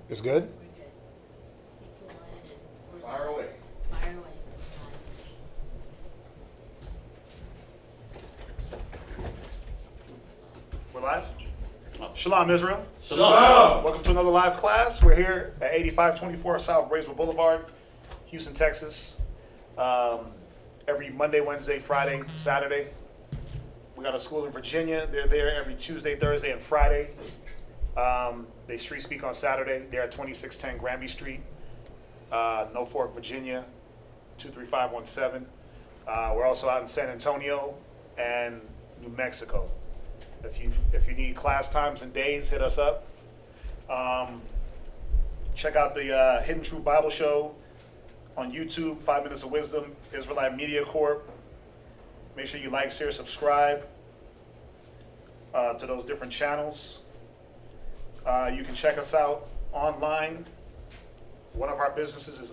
It's good? We're good. You go ahead and Fire away. fire away. We're live? Shalom, Israel. Shalom. Welcome to another live class. We're here at 8524 South Bracewell Boulevard, Houston, Texas. Every Monday, Wednesday, Friday, Saturday. We got a school in Virginia. They're there every Tuesday, Thursday, and Friday. They street speak on Saturday. They're at 2610 Granby Street, Norfolk, Virginia, 23517. We're also out in San Antonio and New Mexico. If you need class times and days, hit us up. Check out the Hidden Truth Bible Show on YouTube, 5 Minutes of Wisdom, Israelite Media Corp. Make sure you like, share, subscribe to those different channels. You can check us out online. One of our businesses is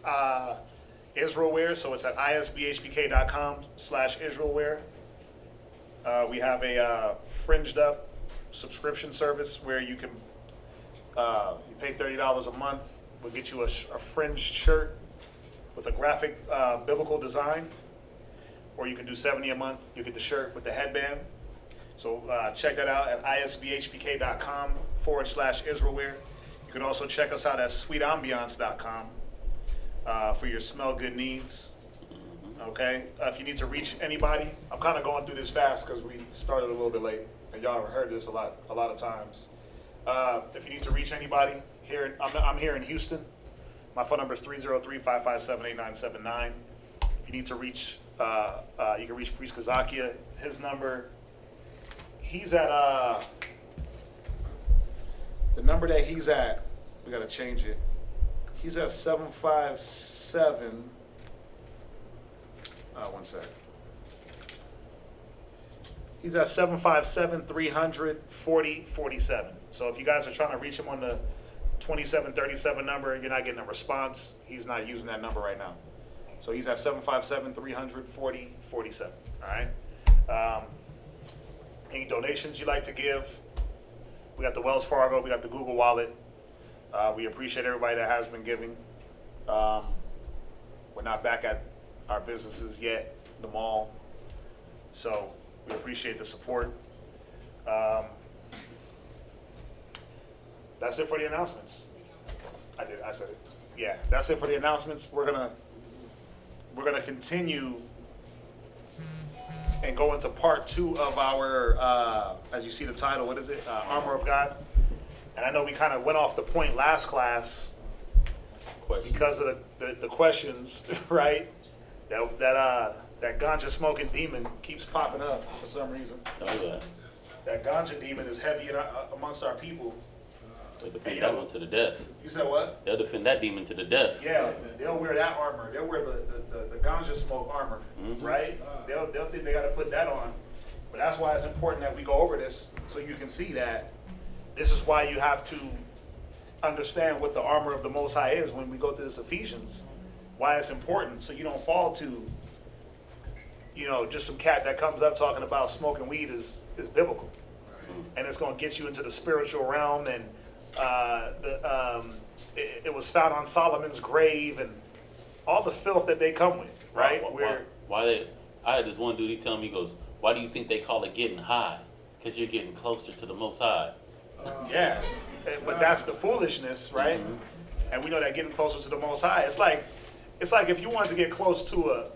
Israelwear, so it's at isbhbk.com/Israelwear. We have a fringed up subscription service where you can you pay $30 a month. We'll get you a fringed shirt with a graphic biblical design, or you can do $70 a month. You get the shirt with the headband. So check that out at isbhbk.com/Israelwear. You can also check us out at sweetambiance.com for your smell good needs. Okay, if you need to reach anybody, I'm kind of going through this fast because we started a little bit late, and y'all have heard this a lot of times. If you need to reach anybody, I'm here in Houston. My phone number is 303-557-8979. If you need to reach, you can reach Priest Kazakia. His number, he's at, the number that he's at, we got to change it. He's at 757, one sec. He's at 757-300-4047. So if you guys are trying to reach him on the 2737 number and you're not getting a response, he's not using that number right now. So he's at 757-300-4047. All right. Any donations you'd like to give? We got the Wells Fargo. We got the Google Wallet. We appreciate everybody that has been giving. We're not back at our businesses yet, the mall. So we appreciate the support. That's it for the announcements. I said it. Yeah, that's it for the announcements. We're gonna continue and go into part 2 of our, as you see the title, what is it? Armor of God. And I know we kind of went off the point last class because of the questions, right? That ganja smoking demon keeps popping up for some reason. Oh, yeah. That ganja demon is heavy amongst our people. They'll defend that one to the death. You said what? They'll defend that demon to the death. Yeah, they'll wear that armor. They'll wear the ganja smoke armor, right? They'll think they got to put that on. But that's why it's important that we go over this so you can see that this is why you have to understand what the armor of the Most High is when we go through this Ephesians. Why it's important, so you don't fall to, just some cat that comes up talking about smoking weed is biblical, and it's going to get you into the spiritual realm, and it was found on Solomon's grave, and all the filth that they come with, right? I had this one dude, he tell me, he goes, why do you think they call it getting high? Because you're getting closer to the Most High. Yeah, but that's the foolishness, right? And we know that getting closer to the Most High, it's like if you want to get close to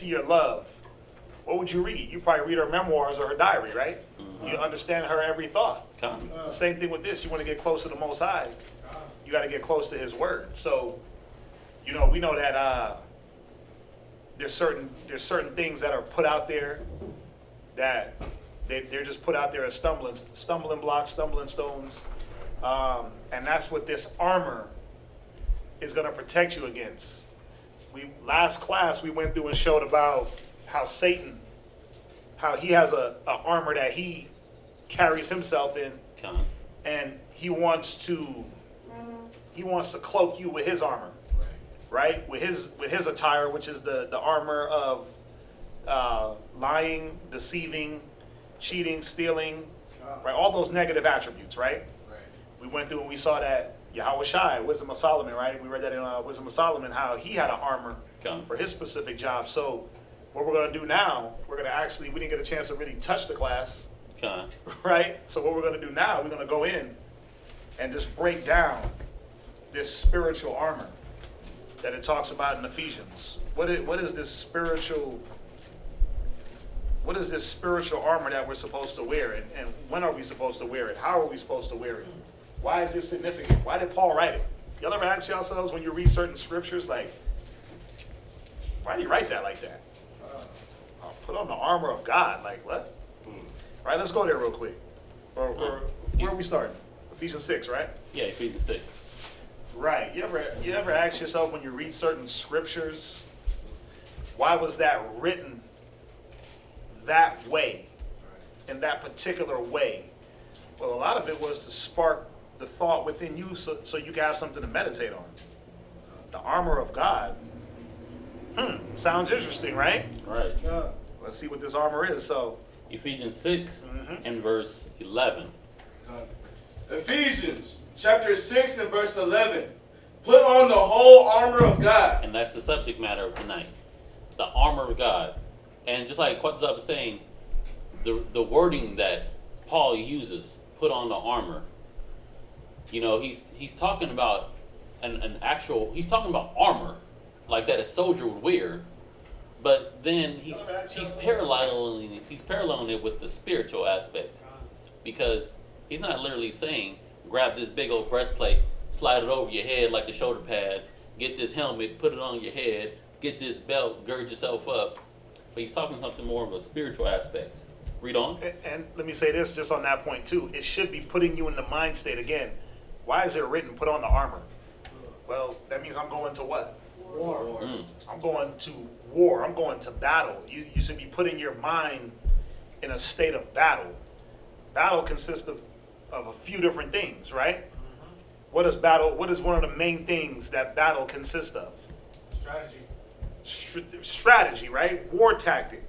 your love, what would you read? You probably read her memoirs or her diary, right? You understand her every thought. It's the same thing with this. You want to get close to the Most High, you got to get close to His Word. So, we know that there's certain things that are put out there that they're just put out there as stumbling blocks, stumbling stones, and that's what this armor is going to protect you against. Last class we went through and showed about how Satan, how he has a armor that he carries himself in, and he wants to cloak you with his armor, right? With his attire, which is the armor of lying, deceiving, cheating, stealing, right? All those negative attributes, right? We went through and we saw that Yahweh Shai, Wisdom of Solomon, right? We read that in Wisdom of Solomon, how he had an armor Come. for his specific job. So what we're going to do now, we didn't get a chance to really touch the class, Come. right? So what we're going to do now, we're going to go in and just break down this spiritual armor that it talks about in Ephesians. What is this spiritual armor that we're supposed to wear, and when are we supposed to wear it? How are we supposed to wear it? Why is this significant? Why did Paul write it? Y'all ever ask yourselves when you read certain scriptures, like, why do you write that like that? Put on the armor of God, like what? Right, let's go there real quick. Where are we starting? Ephesians 6, right? Yeah, Ephesians 6. Right. You ever ask yourself when you read certain scriptures, why was that written that way, in that particular way? Well, a lot of it was to spark the thought within you so you can have something to meditate on. The armor of God. Sounds interesting, right? Right. Let's see what this armor is. So, Ephesians 6 and verse 11. Ephesians chapter 6 and verse 11. Put on the whole armor of God. And that's the subject matter of tonight. The armor of God. And just like Quatzab was saying, the wording that Paul uses, put on the armor, you know, he's talking about he's talking about armor, like that a soldier would wear, but then he's paralleling it with the spiritual aspect, because he's not literally saying grab this big old breastplate, slide it over your head like the shoulder pads, get this helmet, put it on your head, get this belt, gird yourself up. But he's talking something more of a spiritual aspect. Read on. and let me say this just on that point too. It should be putting you in the mind state again. Why is it written, put on the armor? Well, that means I'm going to what? War. I'm going to war. I'm going to battle. You should be putting your mind in a state of battle. Battle consists of a few different things, right? What is one of the main things that battle consists of? Strategy, right? War tactic,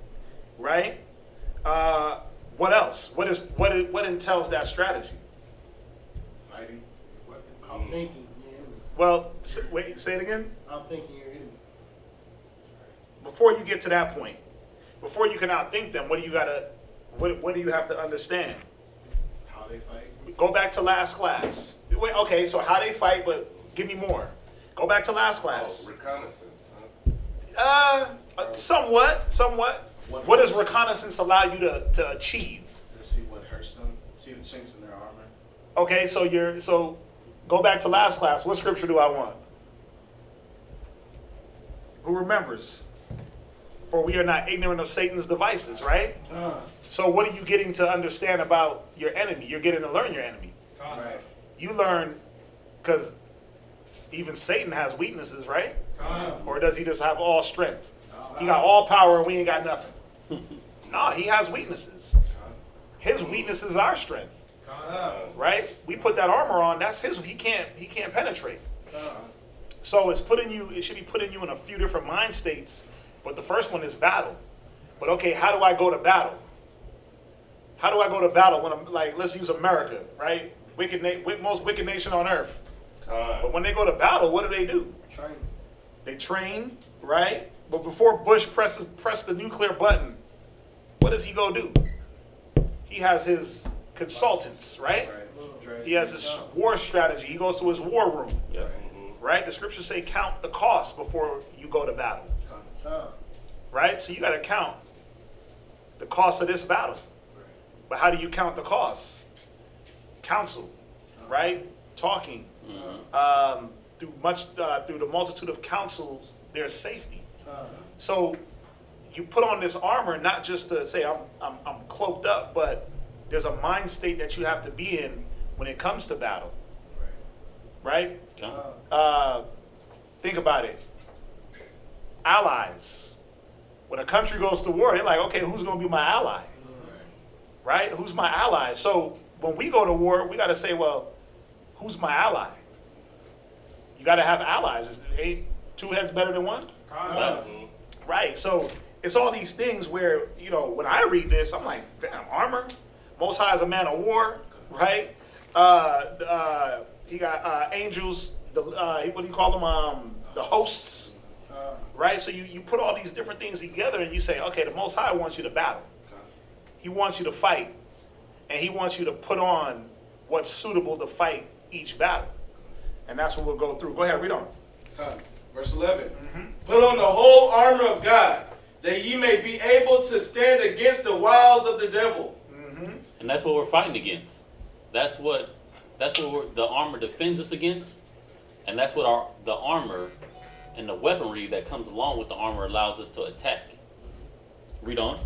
right? What else? What entails that strategy? Fighting. I'm thinking, Well, wait, say it again. I'm thinking you're enemy. Before you get to that point, before you can outthink them, what do you have to understand? How they fight. Go back to last class. Wait, okay, so how they fight, but give me more. Go back to last class. Reconnaissance. Somewhat. What does reconnaissance allow you to achieve? Let's see what hurts them. See the chinks in their armor. Okay, so go back to last class. What scripture do I want? Who remembers? For we are not ignorant of Satan's devices, right? So what are you getting to understand about your enemy? You're getting to learn your enemy. Right. You learn, because even Satan has weaknesses, right? Or does he just have all strength? He got all power and we ain't got nothing. No, he has weaknesses. His weakness is our strength, right? We put that armor on. That's his. He can't penetrate. So it should be putting you in a few different mind states. But the first one is battle. But okay, how do I go to battle? How do I go to battle when I'm like, let's use America, right? Most wicked nation on earth. But when they go to battle, what do? Train. They train, right? But before Bush press the nuclear button, what does he go do? He has his consultants, right? He has his war strategy. He goes to his war room, right? The scriptures say count the cost before you go to battle, right? So you got to count the cost of this battle. But how do you count the cost? Counsel, right? Talking. Through the multitude of counsels, there's safety. So you put on this armor not just to say I'm cloaked up, but there's a mind state that you have to be in when it comes to battle, right? Think about it. Allies. When a country goes to war, they're like, okay, who's going to be my ally? Right? Who's my ally? So when we go to war, we got to say, well, who's my ally? You got to have allies. Ain't two heads better than one? Right. So it's all these things where, when I read this, I'm like, damn, armor? Most High is a man of war, right? He got angels. What do you call them? The hosts. Right? So you put all these different things together and you say, okay, the Most High wants you to battle. He wants you to fight. And he wants you to put on what's suitable to fight each battle. And that's what we'll go through. Go ahead, read on. Verse 11. Put on the whole armor of God, that ye may be able to stand against the wiles of the devil. And that's what we're fighting against. That's what the armor defends us against. And that's what the armor and the weaponry that comes along with the armor allows us to attack. Read on.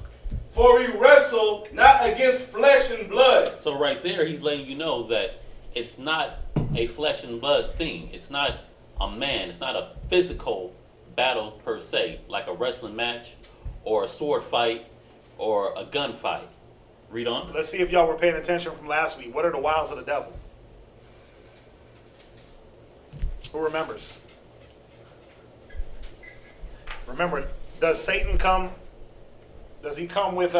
For we wrestle not against flesh and blood. So right there, he's letting you know that it's not a flesh and blood thing. It's not a man. It's not a physical battle per se, like a wrestling match or a sword fight or a gun fight. Read on. Let's see if y'all were paying attention from last week. What are the wiles of the devil? Who remembers? Remember, does Satan come? Does he come with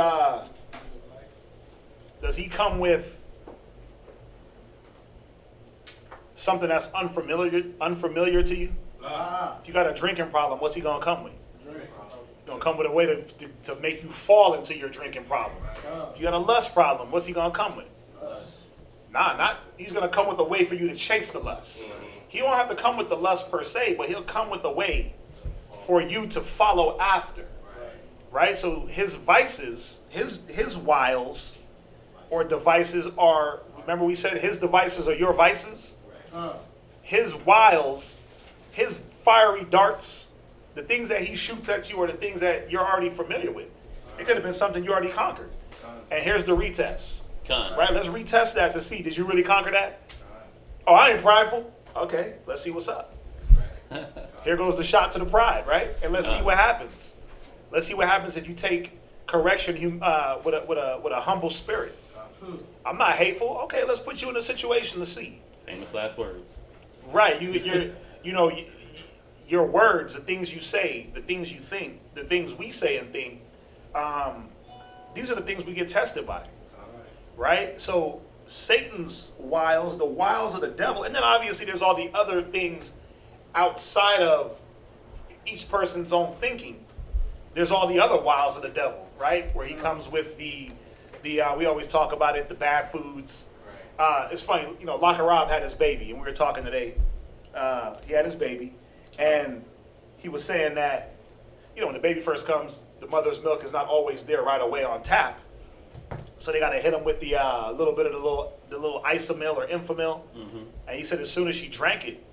something that's unfamiliar to you? If you got a drinking problem, what's he gonna come with? He's gonna come with a way to make you fall into your drinking problem. If you got a lust problem, what's he gonna come with? He's gonna come with a way for you to chase the lust. He won't have to come with the lust per se, but he'll come with a way for you to follow after. Right? So his vices, his wiles or devices are, remember we said his devices are your vices? His wiles, his fiery darts, the things that he shoots at you are the things that you're already familiar with. It could have been something you already conquered. And here's the retest. Right? Let's retest that to see, did you really conquer that? Oh, I ain't prideful. Okay, let's see what's up. Here goes the shot to the pride, right? And let's see what happens. Let's see what happens if you take correction with a humble spirit. I'm not hateful. Okay, let's put you in a situation to see. Famous last words. Right. Your words, the things you say, the things you think, the things we say and think. These are the things we get tested by. Right. So Satan's wiles, the wiles of the devil, and then obviously there's all the other things outside of each person's own thinking. There's all the other wiles of the devil, right? Where he comes with the we always talk about it, the bad foods. It's funny, Locker Rob had his baby, and we were talking today. He had his baby, and he was saying that, when the baby first comes, the mother's milk is not always there right away on tap. So they got to hit him with the little bit of the little Isomil or Infamil. And he said as soon as she drank it,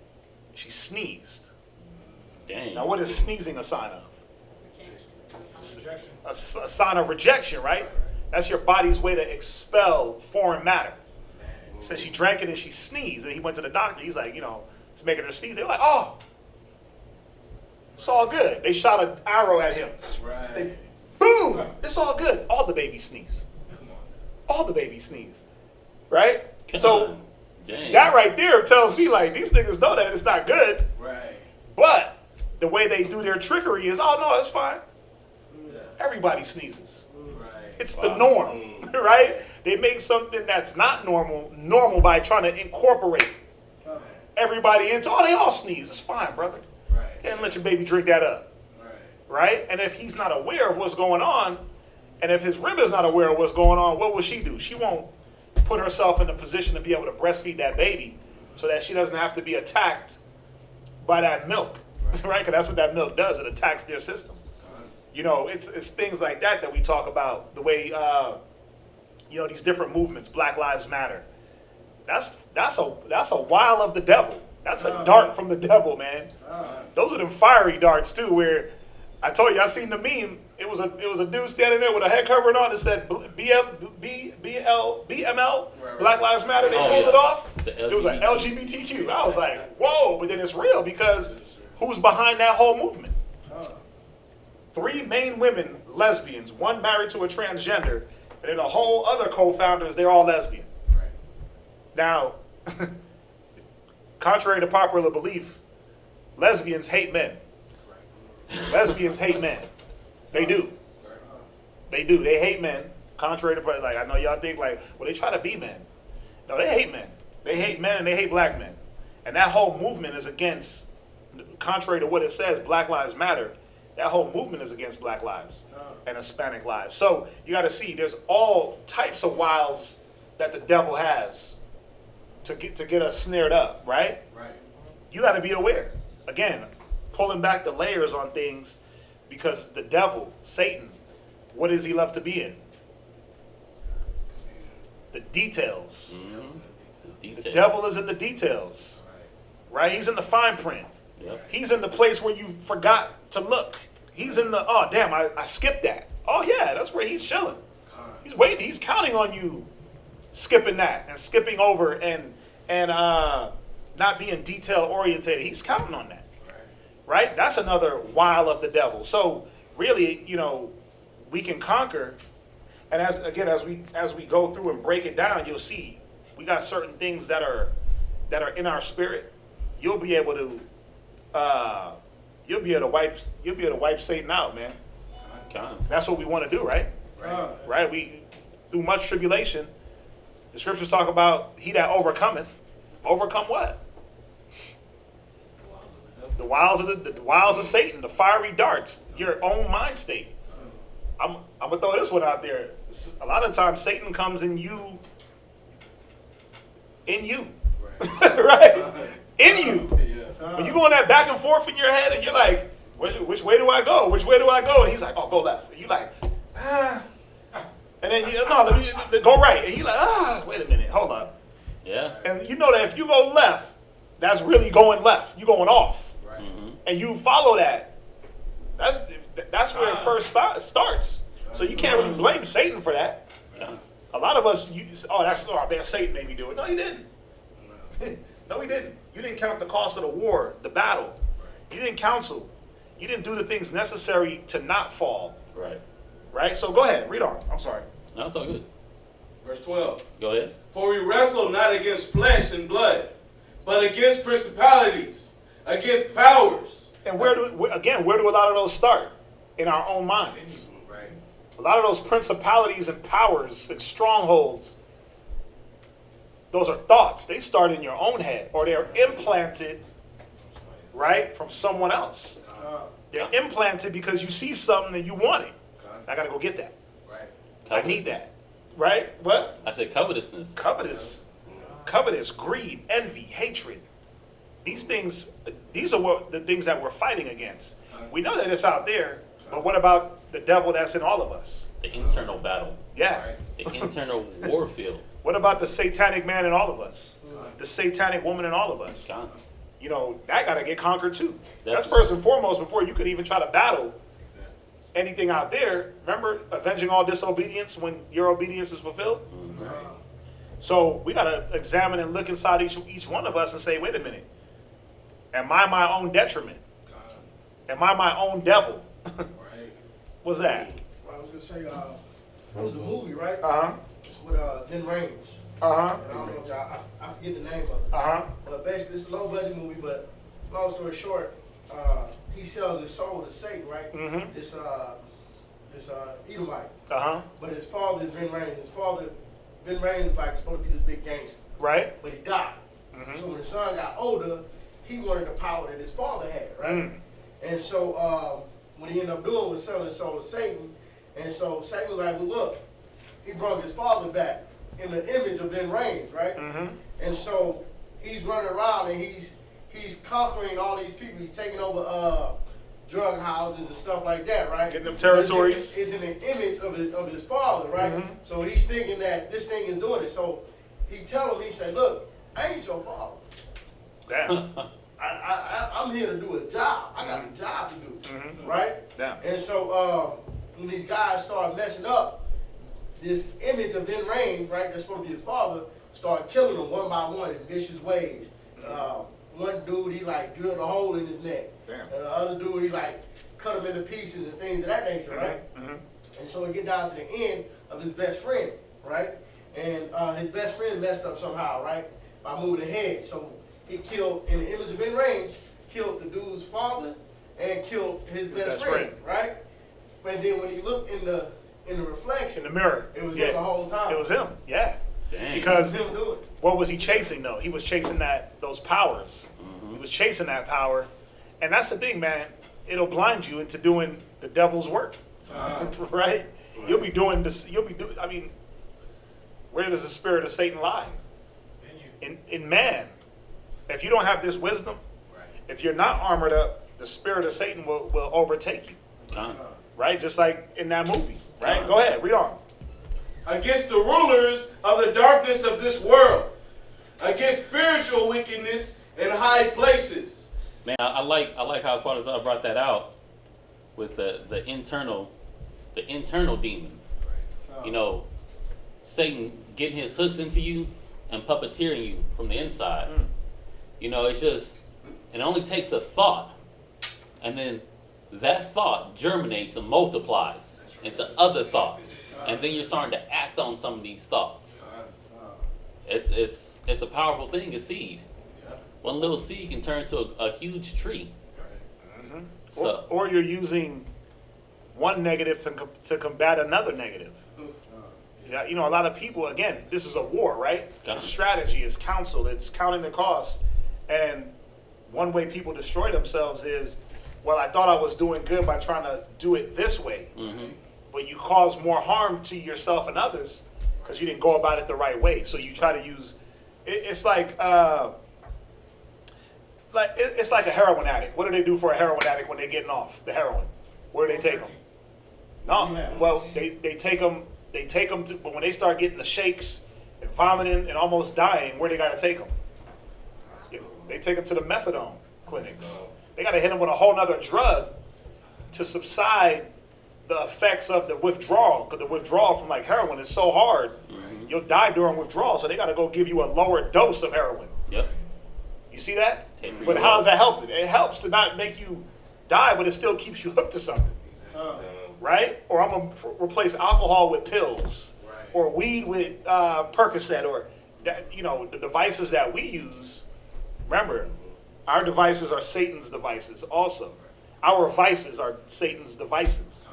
she sneezed. Dang. Now, what is sneezing a sign of? A sign of rejection, right? That's your body's way to expel foreign matter. So she drank it and she sneezed, and he went to the doctor. He's like, it's making her sneeze. They're like, oh, it's all good. They shot an arrow at him. Right. Boom, it's all good. All the babies sneeze. All the babies sneeze. Right? That right there tells me, like, these niggas know that it's not good. Right. But the way they do their trickery is, oh, no, it's fine. Everybody sneezes. Right. It's the norm, right? They make something that's not normal by trying to incorporate everybody into, oh, they all sneeze. It's fine, brother. Right. Can't let your baby drink that up. Right? And if he's not aware of what's going on, and if his rib is not aware of what's going on, what will she do? She won't put herself in a position to be able to breastfeed that baby so that she doesn't have to be attacked by that milk, right? Because that's what that milk does. It attacks their system. It's things like that we talk about, the way, these different movements, Black Lives Matter. That's a wile of the devil. That's a dart from the devil, man. Those are them fiery darts too, where I told you, I seen the meme. It was a dude standing there with a head covering on that said BML, Black Lives Matter. They pulled it off. It was like LGBTQ. I was like, whoa, but then it's real because who's behind that whole movement? 3 main women, lesbians, 1 married to a transgender, and then the whole other co-founders, they're all lesbian. Right. Now, contrary to popular belief, lesbians hate men. Right. Lesbians hate men. They do. They hate men. Contrary to, I know y'all think well, they try to be men. No, they hate men. They hate men and they hate black men. And that whole movement is against, contrary to what it says, Black Lives Matter, that whole movement is against black lives and Hispanic lives. So you got to see there's all types of wiles that the devil has to get us snared up, right? Right. You got to be aware. Again, pulling back the layers on things, because the devil, Satan, what does he love to be in? The details. The devil is in the details, right? He's in the fine print. Yep. He's in the place where you forgot to look. He's in the, oh, damn, I skipped that. Oh, yeah, that's where he's chilling. He's waiting. He's counting on you skipping that and skipping over and not being detail orientated. He's counting on that, right? That's another wile of the devil. So really, we can conquer. And as we go through and break it down, you'll see we got certain things that are in our spirit. You'll be able to wipe Satan out, man. That's what we want to do, right? Right. We through much tribulation. The scriptures talk about he that overcometh. Overcome what? The wiles of Satan, the fiery darts, your own mind state. I'm gonna throw this one out there. A lot of times Satan comes in you, right? In you. When you going that back and forth in your head and you're like, which way do I go? Which way do I go? And he's like, oh, go left. And you like, and then let me go right. And you like, wait a minute, hold up. Yeah. And you know that if you go left, that's really going left. You're going off. Right. Mm-hmm. And you follow that. That's where it first starts. So you can't really blame Satan for that. Yeah. A lot of us, man, Satan made me do it. No, he didn't. No, he didn't. You didn't count the cost of the war, the battle. You didn't counsel. You didn't do the things necessary to not fall. Right. Right? So go ahead, read on. I'm sorry. No, it's all good. Verse 12. Go ahead. For we wrestle not against flesh and blood, but against principalities, against powers. And where do a lot of those start? In our own minds. Right. A lot of those principalities and powers and strongholds, those are thoughts. They start in your own head, or they're implanted, right, from someone else. They're implanted because you see something and you want it. I got to go get that. Right. I need that. Right? What? I said covetousness. Covetous, greed, envy, hatred. These are the things that we're fighting against. We know that it's out there, but what about the devil that's in all of us? The internal battle. Yeah. The internal warfield. What about the satanic man in all of us? The satanic woman in all of us? Gone. That got to get conquered too. That's That's- first and foremost before you could even try to battle anything out there. Remember, avenging all disobedience when your obedience is fulfilled? Right. So we got to examine and look inside each one of us and say, wait a minute. Am I my own detriment? Am I my own devil? Right. What's that? I was gonna say, it was a movie, right? Uh-huh. It's with Vin Rames. Uh-huh. And I don't know if y'all, I forget the name of it. Uh-huh. But basically, it's a low budget movie. But long story short, he sells his soul to Satan, right? Mm-hmm. This Edomite. Uh-huh. But his father is Vin Rames. His father, Vin Rames, like supposed to be this big gangster, Right? but he died. Mm-hmm. So when his son got older, he wanted the power that his father had, right? And so what he ended up doing was selling his soul to Satan. And so Satan was like, well, look, he brought his father back in the image of Vin Rames, right? Mm-hmm. And so he's running around and he's conquering all these people. He's taking over drug houses and stuff like that, right? Getting them territories. It's in the image of his father, right? Mhm. So he's thinking that this thing is doing it. So he tell him, he said, look, I ain't your father. Damn. I'm here to do a job. I got a job to do, Mhm. right? Damn. And so when these guys start messing up, this image of Vin Rames, right, that's supposed to be his father, start killing them one by one in vicious ways. One dude, he like drilled a hole in his neck. Damn. And the other dude, he like cut him into pieces and things of that nature, right? Mm-hmm. And so we get down to the end of his best friend, right? And his best friend messed up somehow, right? By moving ahead. So he killed, in the image of Vin Rames, killed the dude's father and killed his best friend, right? But then when he looked in the reflection, In the mirror. it was Yeah. him the whole time. It was him. Yeah. Dang. Because It was him doing it. What was he chasing though? He was chasing those powers. He was chasing that power. And that's the thing, man. It'll blind you into doing the devil's work. Right? You'll be doing this. I mean, where does the spirit of Satan lie? In man. If you don't have this wisdom, if you're not armored up, the spirit of Satan will overtake you. Right? Just like in that movie. Right? Go ahead, read on. Against the rulers of the darkness of this world, against spiritual wickedness in high places. Man, I like how Quadazar brought that out with the internal demon. You know, Satan getting his hooks into you and puppeteering you from the inside. You know, it's just, it only takes a thought, and then that thought germinates and multiplies into other thoughts, and then you're starting to act on some of these thoughts. It's a powerful thing, a seed. One little seed can turn into a huge tree. So, Or you're using one negative to combat another negative. Yeah, you know, a lot of people, again, this is a war, right? It's strategy, it's counsel, it's counting the cost. And one way people destroy themselves is, well, I thought I was doing good by trying to do it this way. But you cause more harm to yourself and others because you didn't go about it the right way. So you try to use, it's like it's like a heroin addict. What do they do for a heroin addict when they're getting off the heroin? Where do they take them? No, well, they take them to, but when they start getting the shakes and vomiting and almost dying, where they got to take them? They take them to the methadone clinics. They got to hit them with a whole nother drug to subside the effects of the withdrawal, because the withdrawal from like heroin is so hard, you'll die during withdrawal. So they got to go give you a lower dose of heroin. yep. You see that? But how does that help? It helps to not make you die, but it still keeps you hooked to something. Right? Or I'm going to replace alcohol with pills, or weed with Percocet, or that, you know, the devices that we use. Remember, our devices are Satan's devices also. Our vices are Satan's devices.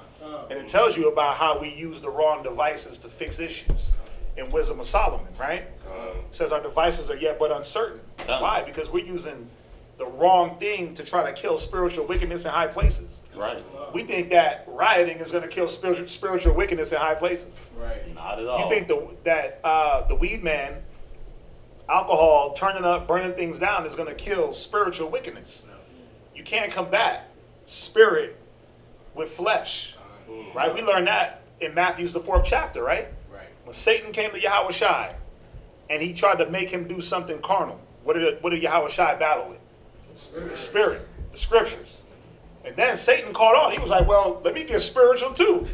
And it tells you about how we use the wrong devices to fix issues in Wisdom of Solomon, right? It says our devices are yet but uncertain. Why? Because we're using the wrong thing to try to kill spiritual wickedness in high places. Right. We think that rioting is going to kill spiritual wickedness in high places. Right. Not at all. You think that the weed man, alcohol, turning up, burning things down is going to kill spiritual wickedness. You can't combat spirit with flesh. Right? We learned that in Matthew's the 4th chapter, right? When Satan came to Yahweh Shai and he tried to make him do something carnal, what did Yahweh Shai battle with? The spirit, the scriptures. And then Satan caught on. He was like, well, let me get spiritual too.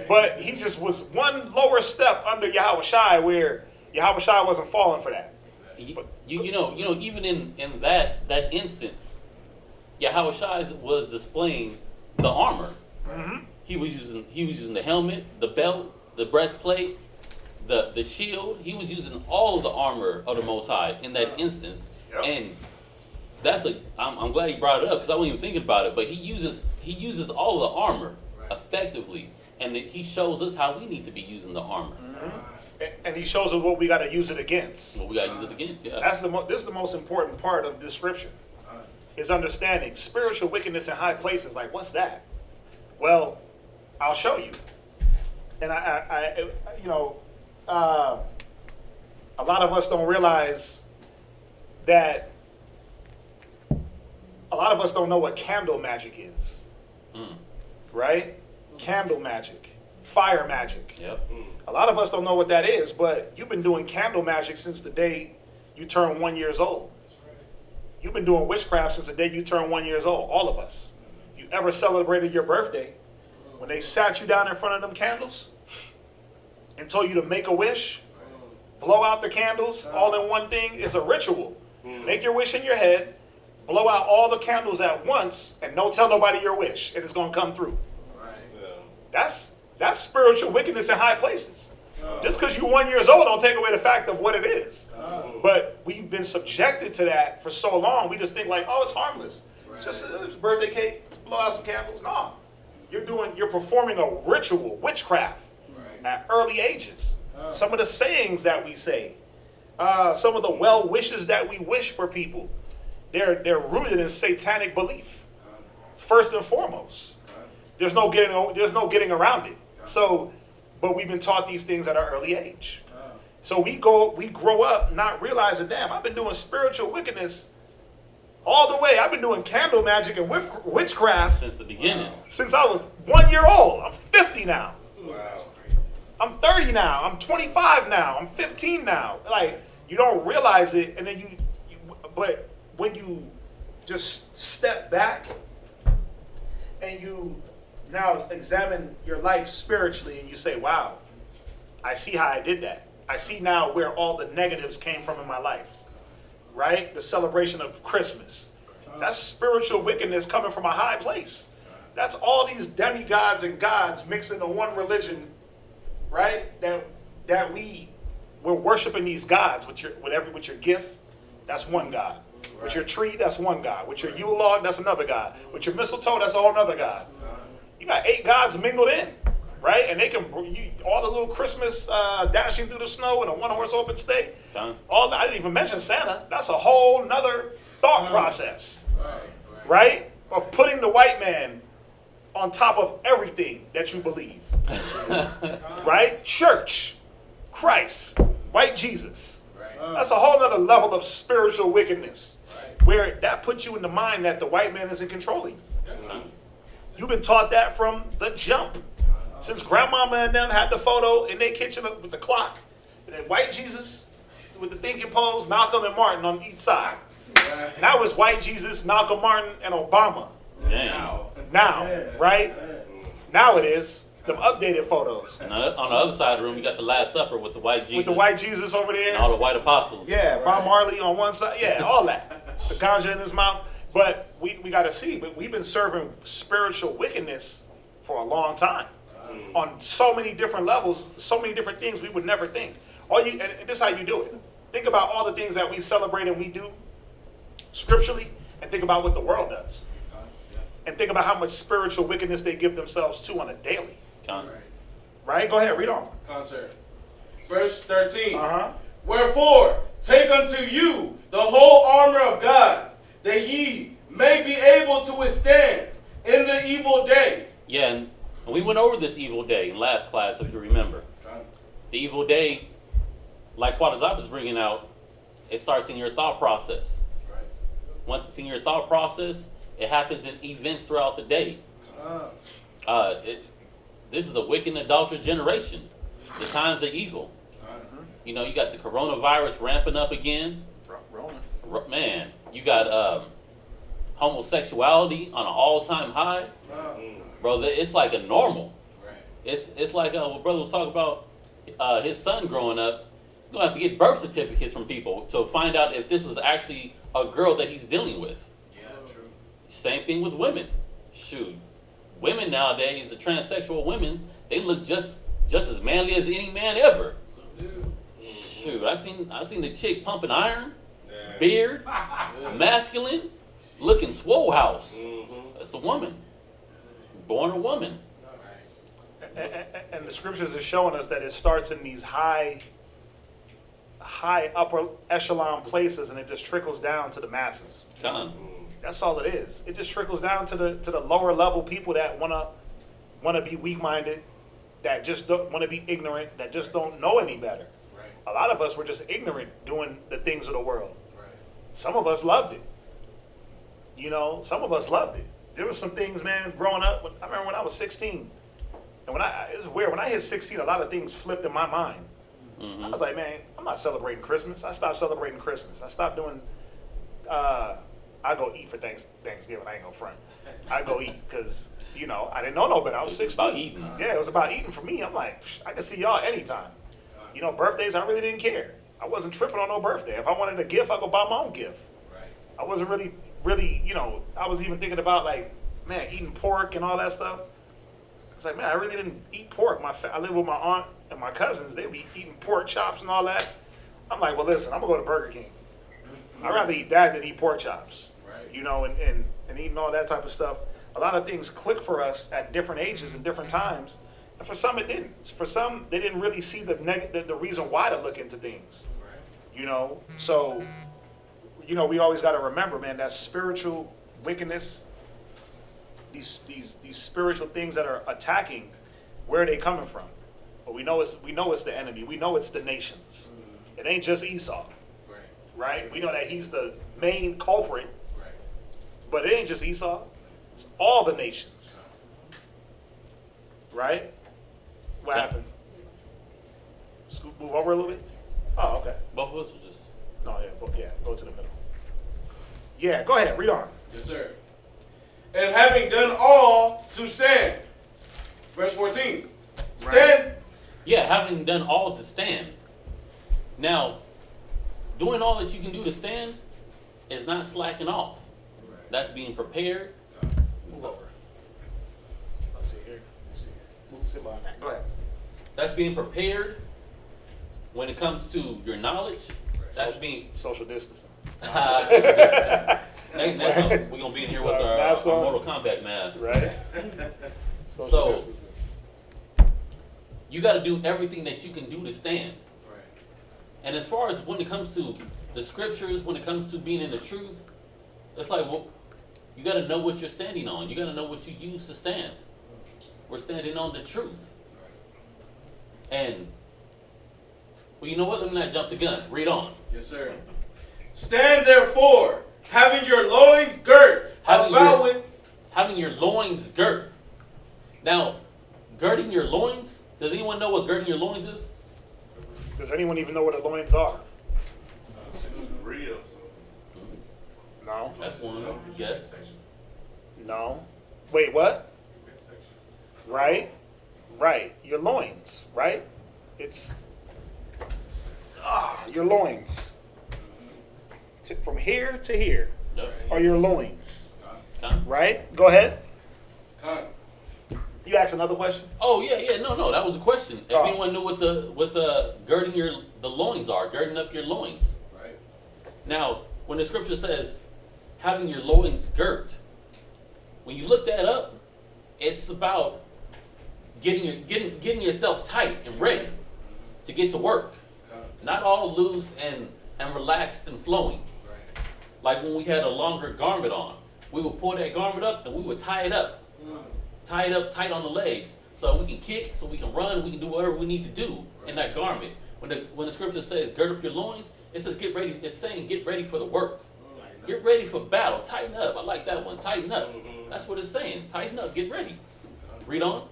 But he just was one lower step under Yahweh Shai, where Yahweh Shai wasn't falling for that. You know, even in that instance, Yahweh Shai was displaying the armor. He was using the helmet, the belt, the breastplate, the shield. He was using all of the armor of the Most High in that instance. Yep. And I'm glad he brought it up, because I wasn't even thinking about it. But he uses all the armor effectively, and he shows us how we need to be using the armor. And he shows us what we got to use it against. What we got to use it against. Yeah. This is the most important part of this scripture, is understanding spiritual wickedness in high places. Like, what's that? Well, I'll show you. And I you know, a lot of us don't realize that. A lot of us don't know what candle magic is, right? Candle magic, fire magic. Yep. A lot of us don't know what that is, but you've been doing candle magic since the day you turned 1 year old. You've been doing witchcraft since the day you turned 1 year old, all of us. If you ever celebrated your birthday, when they sat you down in front of them candles and told you to make a wish, blow out the candles all in one thing, is a ritual. Make your wish in your head, blow out all the candles at once, and don't tell nobody your wish, and it's going to come through. That's spiritual wickedness in high places. Just because you're 1 year old don't take away the fact of what it is. But we've been subjected to that for so long, we just think like, oh, it's harmless. Just a birthday cake, just blow out some candles. No. You're performing a ritual, witchcraft, at early ages. Some of the sayings that we say, some of the well wishes that we wish for people, they're rooted in satanic belief. First and foremost, there's no getting around it. So, but we've been taught these things at an early age. So we grow up not realizing, damn, I've been doing spiritual wickedness all the way. I've been doing candle magic and witchcraft Since the beginning. since I was 1 year old. I'm 50 now. Wow. I'm 30 now. I'm 25 now. I'm 15 now. Like, you don't realize it, and then but when you just step back and you now examine your life spiritually and you say, wow, I see how I did that. I see now where all the negatives came from in my life, right? The celebration of Christmas. That's spiritual wickedness coming from a high place. That's all these demigods and gods mixed into one religion, right? That we're worshiping these gods with your gift. That's one God. With your tree, that's one God. With your Yule log, that's another God. With your mistletoe, that's a whole another God. You got 8 gods mingled in, right? And they can all the little Christmas dashing through the snow in a 1-horse open sleigh. I didn't even mention Santa. That's a whole nother thought process, right? Of putting the white man on top of everything that you believe, right? Church, Christ, white Jesus. That's a whole nother level of spiritual wickedness, where that puts you in the mind that the white man is in control of you. You've been taught that from the jump. Since grandmama and them had the photo in their kitchen with the clock, and then white Jesus with the thinking pose, Malcolm and Martin on each side. Now it's white Jesus, Malcolm Martin, and Obama. Now, right? Now it is them updated photos. And on the other side of the room, you got the Last Supper with the white Jesus. With the white Jesus over there. And all the white apostles. Yeah, Bob Marley on one side. Yeah, all that. The ganja in his mouth. But we got to see, but we've been serving spiritual wickedness for a long time. On so many different levels, so many different things we would never think. And this is how you do it. Think about all the things that we celebrate and we do scripturally, and think about what the world does. And think about how much spiritual wickedness they give themselves to on a daily. Right? Go ahead, read on. Concert. Verse 13. Uh-huh. Wherefore, take unto you the whole armor of God, that ye may be able to withstand in the evil day. Yeah, and we went over this evil day in last class, if you remember. The evil day, like Quadzab is bringing out, it starts in your thought process. Once it's in your thought process, it happens in events throughout the day. This is a wicked and adulterous generation. The times are evil. You know, you got the coronavirus ramping up again. Man, you got homosexuality on an all-time high. Bro, it's like a normal. It's like what brother was talking about, his son growing up. You're going to have to get birth certificates from people to find out if this was actually a girl that he's dealing with. Yeah, true. Same thing with women. Shoot. Women nowadays, the transsexual women, they look just as manly as any man ever. Shoot, I seen the chick pumping iron, beard, masculine, looking swole house. That's a woman. Born a woman. And the scriptures are showing us that it starts in these high upper echelon places, and it just trickles down to the masses. That's all it is. It just trickles down to the lower level people that wanna be weak minded, that just don't want to be ignorant, that just don't know any better. A lot of us were just ignorant doing the things of the world. Some of us loved it. You know, some of us loved it. There were some things, man, growing up. I remember when I was 16, and it's weird. When I hit 16, a lot of things flipped in my mind. I was like, man, I'm not celebrating Christmas. I stopped celebrating Christmas. I stopped doing. I go eat for Thanksgiving. I ain't gonna front. I go eat because I didn't know no better. I was 16. About eating. Yeah, it was about eating for me. I'm like, I can see y'all anytime. Birthdays, I really didn't care. I wasn't tripping on no birthday. If I wanted a gift, I go buy my own gift. I wasn't really, I was even thinking about eating pork and all that stuff. It's like, man, I really didn't eat pork. I live with my aunt and my cousins. They be eating pork chops and all that. I'm like, well, listen, I'm gonna go to Burger King. I'd rather eat that than eat pork chops. And eating all that type of stuff. A lot of things click for us at different ages and different times. And for some, it didn't. For some, they didn't really see the reason why to look into things. You know, so, you know, we always got to remember, man, that spiritual wickedness, these spiritual things that are attacking, where are they coming from? Well, we know it's the enemy. We know it's the nations. It ain't just Esau, right? We know that he's the main culprit, but it ain't just Esau. It's all the nations, right? What happened? Scoot, move over a little bit. Oh, okay. Both of us are just. No, go to the middle. Yeah, go ahead, read on. Yes, sir. And having done all to stand. Verse 14. Stand. Yeah, having done all to stand. Now, doing all that you can do to stand is not slacking off. That's being prepared. Move over. Let's see here. Move, sit behind that. Go ahead. That's being prepared when it comes to your knowledge. That's being. Social distancing. We're going to be in here with our Mortal Kombat mask. Right? Social So, distancing. you got to do everything that you can do to stand. Right. And as far as when it comes to the scriptures, when it comes to being in the truth, it's like, well, you got to know what you're standing on. You got to know what you use to stand. We're standing on the truth. And, well, you know what? Let me not jump the gun. Read on. Yes, sir. Stand therefore, having your loins girt about with. Having your loins girt. Now, girding your loins, does anyone know what girding your loins is? Does anyone even know what the loins are? Ribs. No. That's one. Yes. No. Wait, what? Right? Right. Your loins, right? It's your loins. From here to here No. are your loins, Con? right? Go ahead. Con. You asked another question? Oh yeah. No, that was a question. If Oh. anyone knew what the girding the loins are, girding up your loins. Right. Now, when the scripture says having your loins girt, when you look that up, it's about getting yourself tight and ready to get to work. Not all loose and relaxed and flowing. Right. Like when we had a longer garment on, we would pull that garment up and we would tie it up. Tie it up tight on the legs so we can kick, so we can run, we can do whatever we need to do in that garment. When the scripture says gird up your loins, it says get ready. It's saying get ready for the work. Get ready for battle. Tighten up. I like that one. Tighten up. That's what it's saying. Tighten up. Get ready. Read on.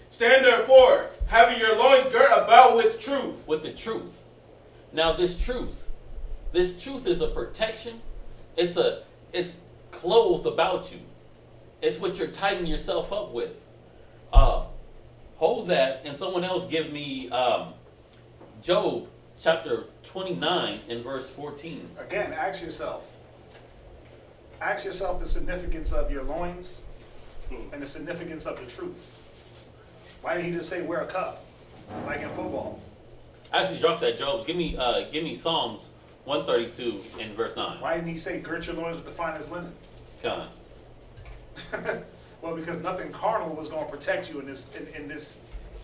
Stand therefore, having your loins girt about with truth. With the truth. Now this truth is a protection. It's clothed about you. It's what you're tightening yourself up with. Hold that, and someone else give me Job chapter 29 and verse 14. Again, ask yourself the significance of your loins and the significance of the truth. Why didn't he just say wear a cup, like in football? Actually, drop that, Jobs. Give me Psalms 132 and verse 9. Why didn't he say gird your loins with the finest linen? Come on. Well, because nothing carnal was going to protect you in this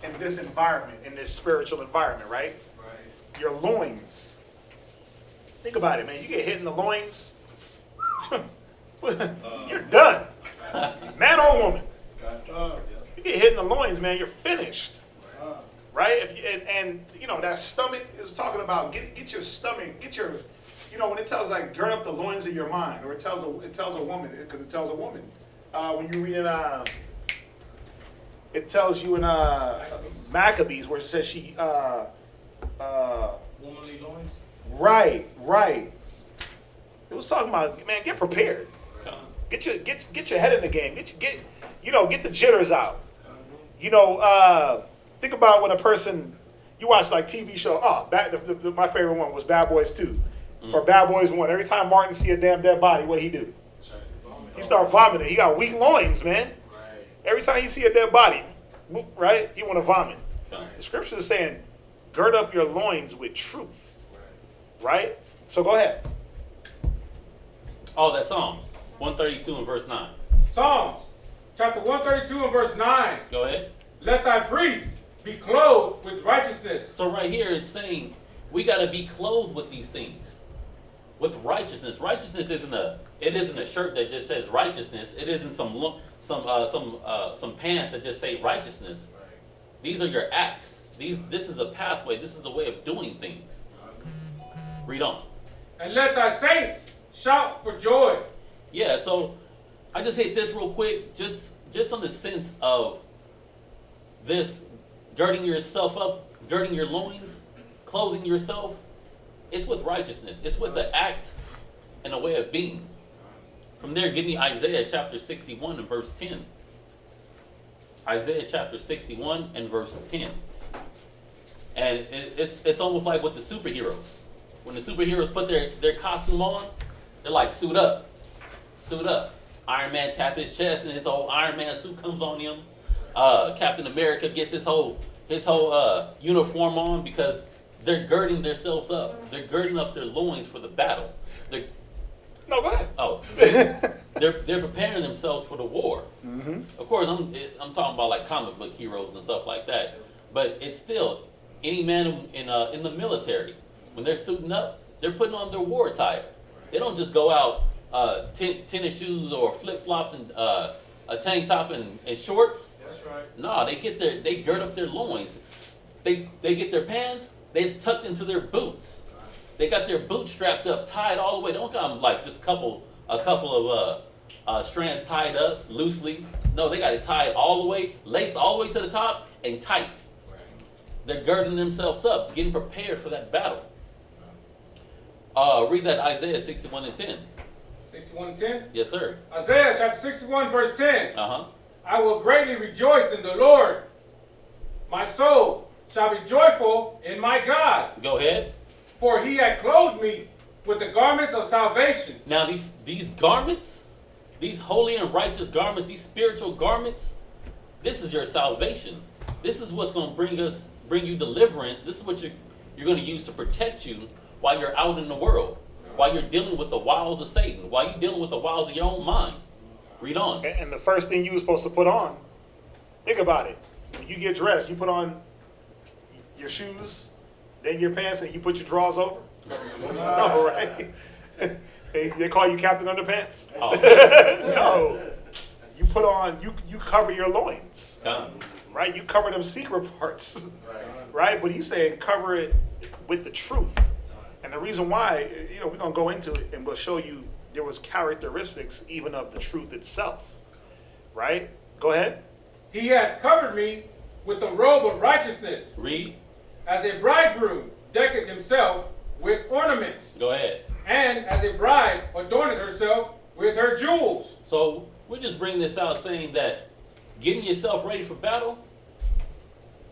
environment, in this spiritual environment, right? Right. Your loins. Think about it, man. You get hit in the loins, you're done. Man or woman. You get hit in the loins, man, you're finished. Right? And you know, that stomach is talking about get your stomach, you know, when it tells like gird up the loins of your mind, or it tells a woman, because it tells a woman. When you read it tells you in Maccabees where it says she Womanly loins. right. It was talking about, man, get prepared. Come on. Get your head in the game. Get the jitters out. You know, think about when a person, you watch like TV show. My favorite one was Bad Boys 2 or Bad Boys 1. Every time Martin see a damn dead body, what he do? He start vomiting. He got weak loins, man. Right. Every time he see a dead body, right, he want to vomit. Come on. The scripture is saying, gird up your loins with truth, right? So go ahead. Oh, that's Psalms 132 and verse 9. Psalms chapter 132 and verse 9. Go ahead. Let thy priest be clothed with righteousness. So right here it's saying We got to be clothed with these things, with righteousness. Righteousness isn't a shirt that just says righteousness. It isn't some pants that just say righteousness. These are your acts. This is a pathway. This is a way of doing things. Read on. And let thy saints shout for joy. Yeah, so I just hit this real quick, just on the sense of this girding yourself up, girding your loins, clothing yourself. It's with righteousness. It's with an act and a way of being. From there, give me Isaiah chapter 61 and verse 10. Isaiah chapter 61 and verse 10. And it's almost like with the superheroes. When the superheroes put their costume on, they're like, suit up. Suit up. Iron Man tap his chest and his whole Iron Man suit comes on him. Captain America gets his whole uniform on because they're girding themselves up. They're girding up their loins for the battle. No, go ahead. Oh, they're preparing themselves for the war. Mm-hmm. Of course, I'm talking about like comic book heroes and stuff like that. But it's still any man in the military when they're suiting up, they're putting on their war attire. They don't just go out tennis shoes or flip flops and a tank top and shorts. That's right. No, they gird up their loins. They get their pants. They tucked into their boots. They got their boots strapped up, tied all the way. They don't got them like just a couple of strands tied up loosely. No, they got it tied all the way, laced all the way to the top and tight. They're girding themselves up, getting prepared for that battle. Read that Isaiah 61 and 10. 61 and 10? Yes, sir. Isaiah chapter 61 verse 10. Uh-huh. I will greatly rejoice in the Lord. My soul shall be joyful in my God. Go ahead. For he hath clothed me with the garments of salvation. Now these garments, these holy and righteous garments, these spiritual garments, this is your salvation. This is what's going to bring you deliverance. This is what you're going to use to protect you while you're out in the world, while you're dealing with the wiles of Satan, while you're dealing with the wiles of your own mind. Read on. And the first thing you were supposed to put on, think about it. When you get dressed, you put on your shoes, then your pants, and you put your drawers over. No, right? They call you Captain Underpants. Oh. No. You put on, you cover your loins. Right? You cover them secret parts. Right? But he's saying cover it with the truth. And the reason why, we're going to go into it and we'll show you there was characteristics even of the truth itself. Right? Go ahead. He hath covered me with the robe of righteousness. Read. As a bridegroom decketh himself with ornaments. Go ahead. And as a bride adorneth herself with her jewels. So we just bring this out saying that getting yourself ready for battle,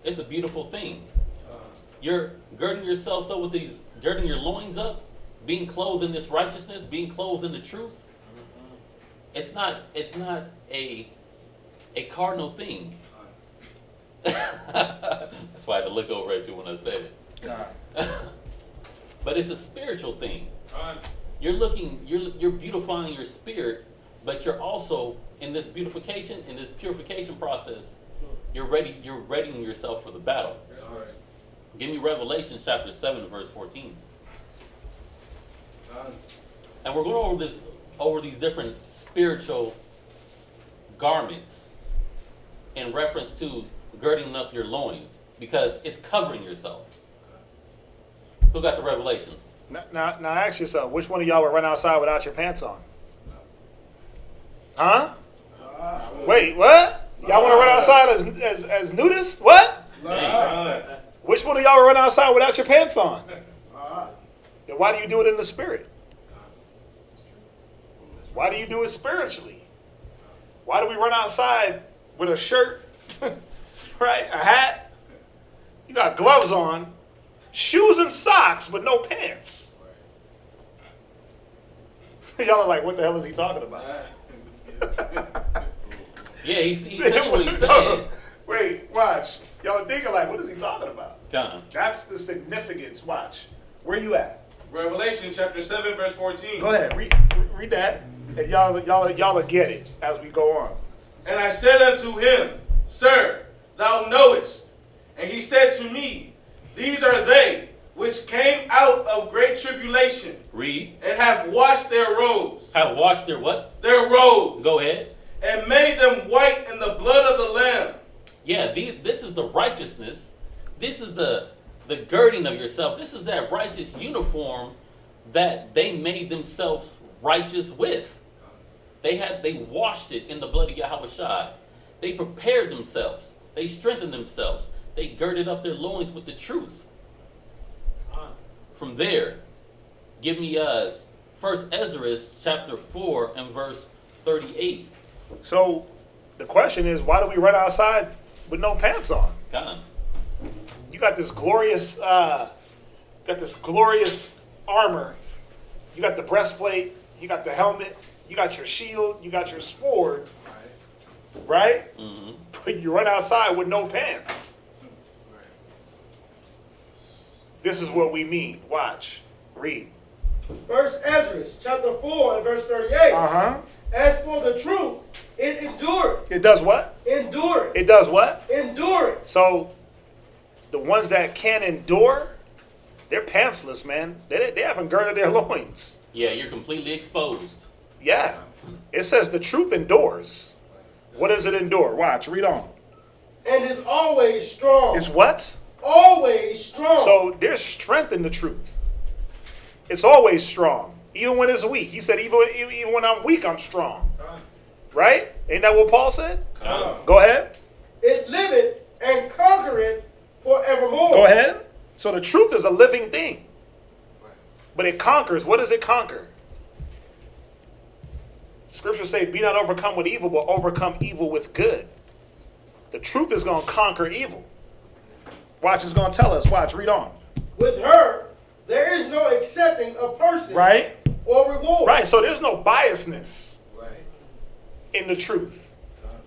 it's a beautiful thing. You're girding yourself up with these, girding your loins up, being clothed in this righteousness, being clothed in the truth. It's not a cardinal thing. That's why I had to look over at you when I said it. But it's a spiritual thing. You're beautifying your spirit, but you're also in this beautification, in this purification process, you're readying yourself for the battle. Give me Revelation chapter 7 verse 14. And we're going over these different spiritual garments in reference to girding up your loins, because it's covering yourself. Who got the Revelations? Now ask yourself, which one of y'all would run outside without your pants on? Huh? Wait, what? Y'all want to run outside as nudists? What? Which one of y'all would run outside without your pants on? Then why do you do it in the spirit? Why do you do it spiritually? Why do we run outside with a shirt, right? A hat? You got gloves on, shoes and socks, but no pants. Y'all are like, what the hell is he talking about? Yeah, he's saying what he's saying. Wait, watch. Y'all are thinking like, what is he talking about? Come. That's the significance. Watch. Where you at? Revelation chapter 7 verse 14. Go ahead. Read that. And y'all will get it as we go on. And I said unto him, Sir, thou knowest. And he said to me, These are they which came out of great tribulation, Read. and have washed their robes. Have washed their what? Their robes. Go ahead. And made them white in the blood of the Lamb. Yeah, this is the righteousness. This is the girding of yourself. This is that righteous uniform that they made themselves righteous with. They washed it in the blood of Yahushua. They prepared themselves. They strengthened themselves. They girded up their loins with the truth. From there, give me 1 Esdras chapter 4 and verse 38. So the question is, why do we run outside with no pants on? God. You got this glorious armor. You got the breastplate. You got the helmet. You got your shield. You got your sword. Right? Mm-hmm. But you run outside with no pants. This is what we mean. Watch. Read. First Esdras chapter 4 and verse 38. Uh-huh. As for the truth, it endured. It does what? Endured. It does what? Endured. So the ones that can endure, they're pantsless, man. They haven't girded their loins. Yeah, you're completely exposed. Yeah. It says the truth endures. What does it endure? Watch. Read on. And is always strong. It's what? Always strong. So there's strength in the truth. It's always strong. Even when it's weak. He said, even when I'm weak, I'm strong. Right? Ain't that what Paul said? Go ahead. It liveth and conquereth forevermore. Go ahead. So the truth is a living thing. But it conquers. What does it conquer? Scriptures say, be not overcome with evil, but overcome evil with good. The truth is going to conquer evil. Watch, it's going to tell us. Watch, read on. With her, there is no accepting a person. Right? Or reward. Right, so there's no biasness in the truth.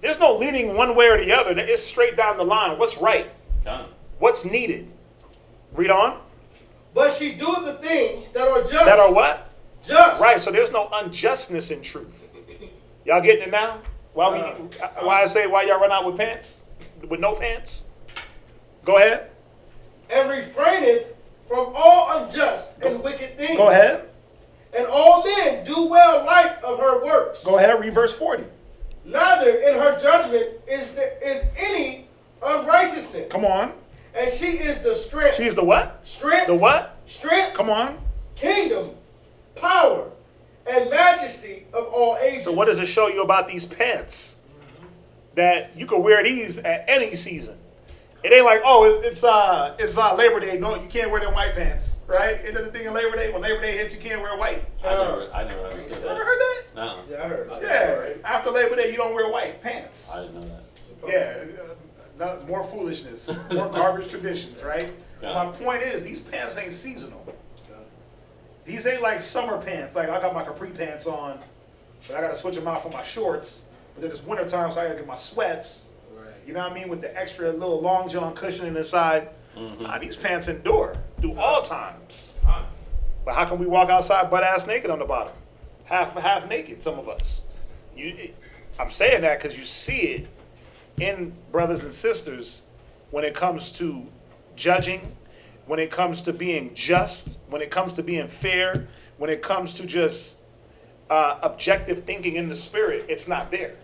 There's no leaning one way or the other. It's straight down the line. What's right? God. What's needed? Read on. But she doeth the things that are just. That are what? Just. Right, so there's no unjustness in truth. Y'all getting it now? Why I say why y'all run out with pants? With no pants? Go ahead. And refraineth from all unjust and wicked things. Go ahead. And all men do well like of her works. Go ahead, read verse 40. Neither in her judgment is any unrighteousness. Come on. And she is the strength. She's the what? Strength. The what? Strength. Come on. Kingdom. Power. And majesty of all ages. So what does it show you about these pants? That you can wear these at any season. It ain't like, oh, it's Labor Day. No, you can't wear them white pants, right? Isn't that the thing in Labor Day? When Labor Day hits, you can't wear white. I never understood You ever that. heard that? No, Yeah, I heard. Yeah. After Labor Day, you don't wear white pants. I didn't know that. Yeah. More foolishness, more garbage traditions, right? Yeah. My point is, these pants ain't seasonal. These ain't like summer pants. Like I got my capri pants on, but I got to switch them out for my shorts. But then it's wintertime, so I got to get my sweats. You know what I mean? With the extra little long john cushioning inside. Nah, these pants endure through all times. But how can we walk outside butt ass naked on the bottom? Half naked, some of us. I'm saying that because you see it in brothers and sisters when it comes to judging, when it comes to being just, when it comes to being fair, when it comes to just objective thinking in the spirit. It's not there.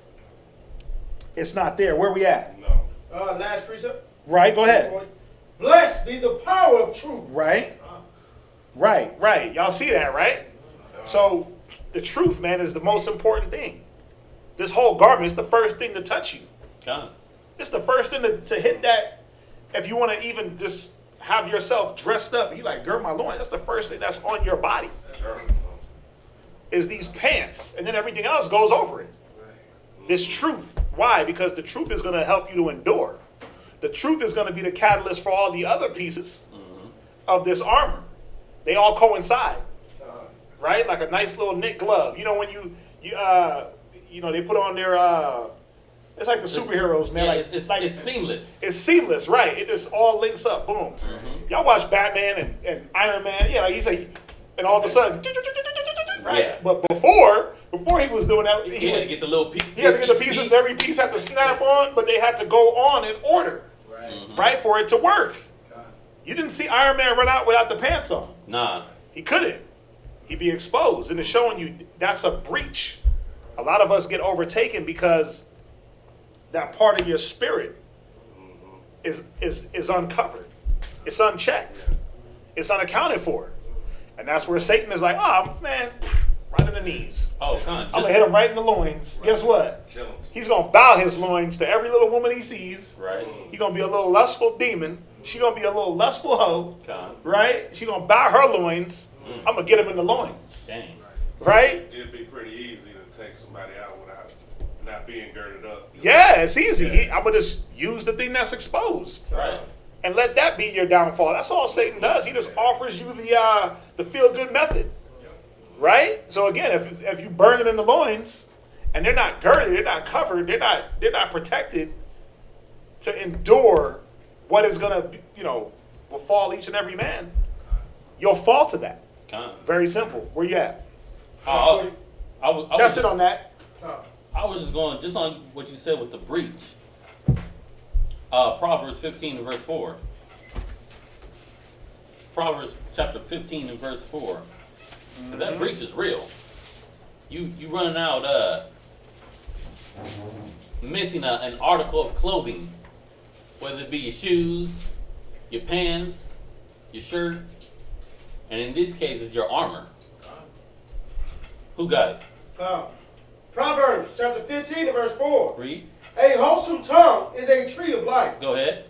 It's not there. Where we at? No. Last precept. Right, go ahead. Blessed be the power of truth. Right. Y'all see that, right? So the truth, man, is the most important thing. This whole garment is the first thing to touch you. God. It's the first thing to hit that. If you want to even just have yourself dressed up, and you like, gird my loins, that's the first thing that's on your body. Is these pants, and then everything else goes over it. This truth. Why? Because the truth is going to help you to endure. The truth is going to be the catalyst for all the other pieces of this armor. They all coincide, right? Like a nice little knit glove. You know when you they put on their it's like the superheroes, man. Yeah, like it's seamless. It's seamless, right? It just all links up. Boom. Y'all watch Batman and Iron Man. Yeah, like he's like, and all of a sudden, right? Yeah. But before he was doing that, He had to get the little piece. he had to get the pieces. Every piece had to snap on, but they had to go on in order, right? For it to work. You didn't see Iron Man run out without the pants on. Nah. He couldn't. He'd be exposed, and it's showing you that's a breach. A lot of us get overtaken because that part of your spirit is uncovered. It's unchecked. It's unaccounted for. And that's where Satan is like, oh, man, right in the knees. Oh, come on. I'm going to hit him right in the loins. Guess what? He's going to bow his loins to every little woman he sees. Right. He's going to be a little lustful demon. She's going to be a little lustful hoe. Come. Right? She's going to bow her loins. I'm going to get him in the loins. Dang. Right? It'd be pretty easy to take somebody out without not being girded up. Yeah, it's easy. I'm going to just use the thing that's exposed. Right. And let that be your downfall. That's all Satan does. He just offers you the feel-good method. Right? So again, if you burn it in the loins and they're not girded, they're not covered, they're not protected to endure what is going to, will fall each and every man, you'll fall to that. Come. Very simple. Where you at? That's it on that. I was just going just on what you said with the breach. Proverbs 15 and verse 4. Proverbs chapter 15 and verse 4. Because that breach is real. You running out missing an article of clothing, whether it be your shoes, your pants, your shirt, and in this case, it's your armor. Who got it? Proverbs chapter 15 and verse 4. Read. A wholesome tongue is a tree of life, Go ahead.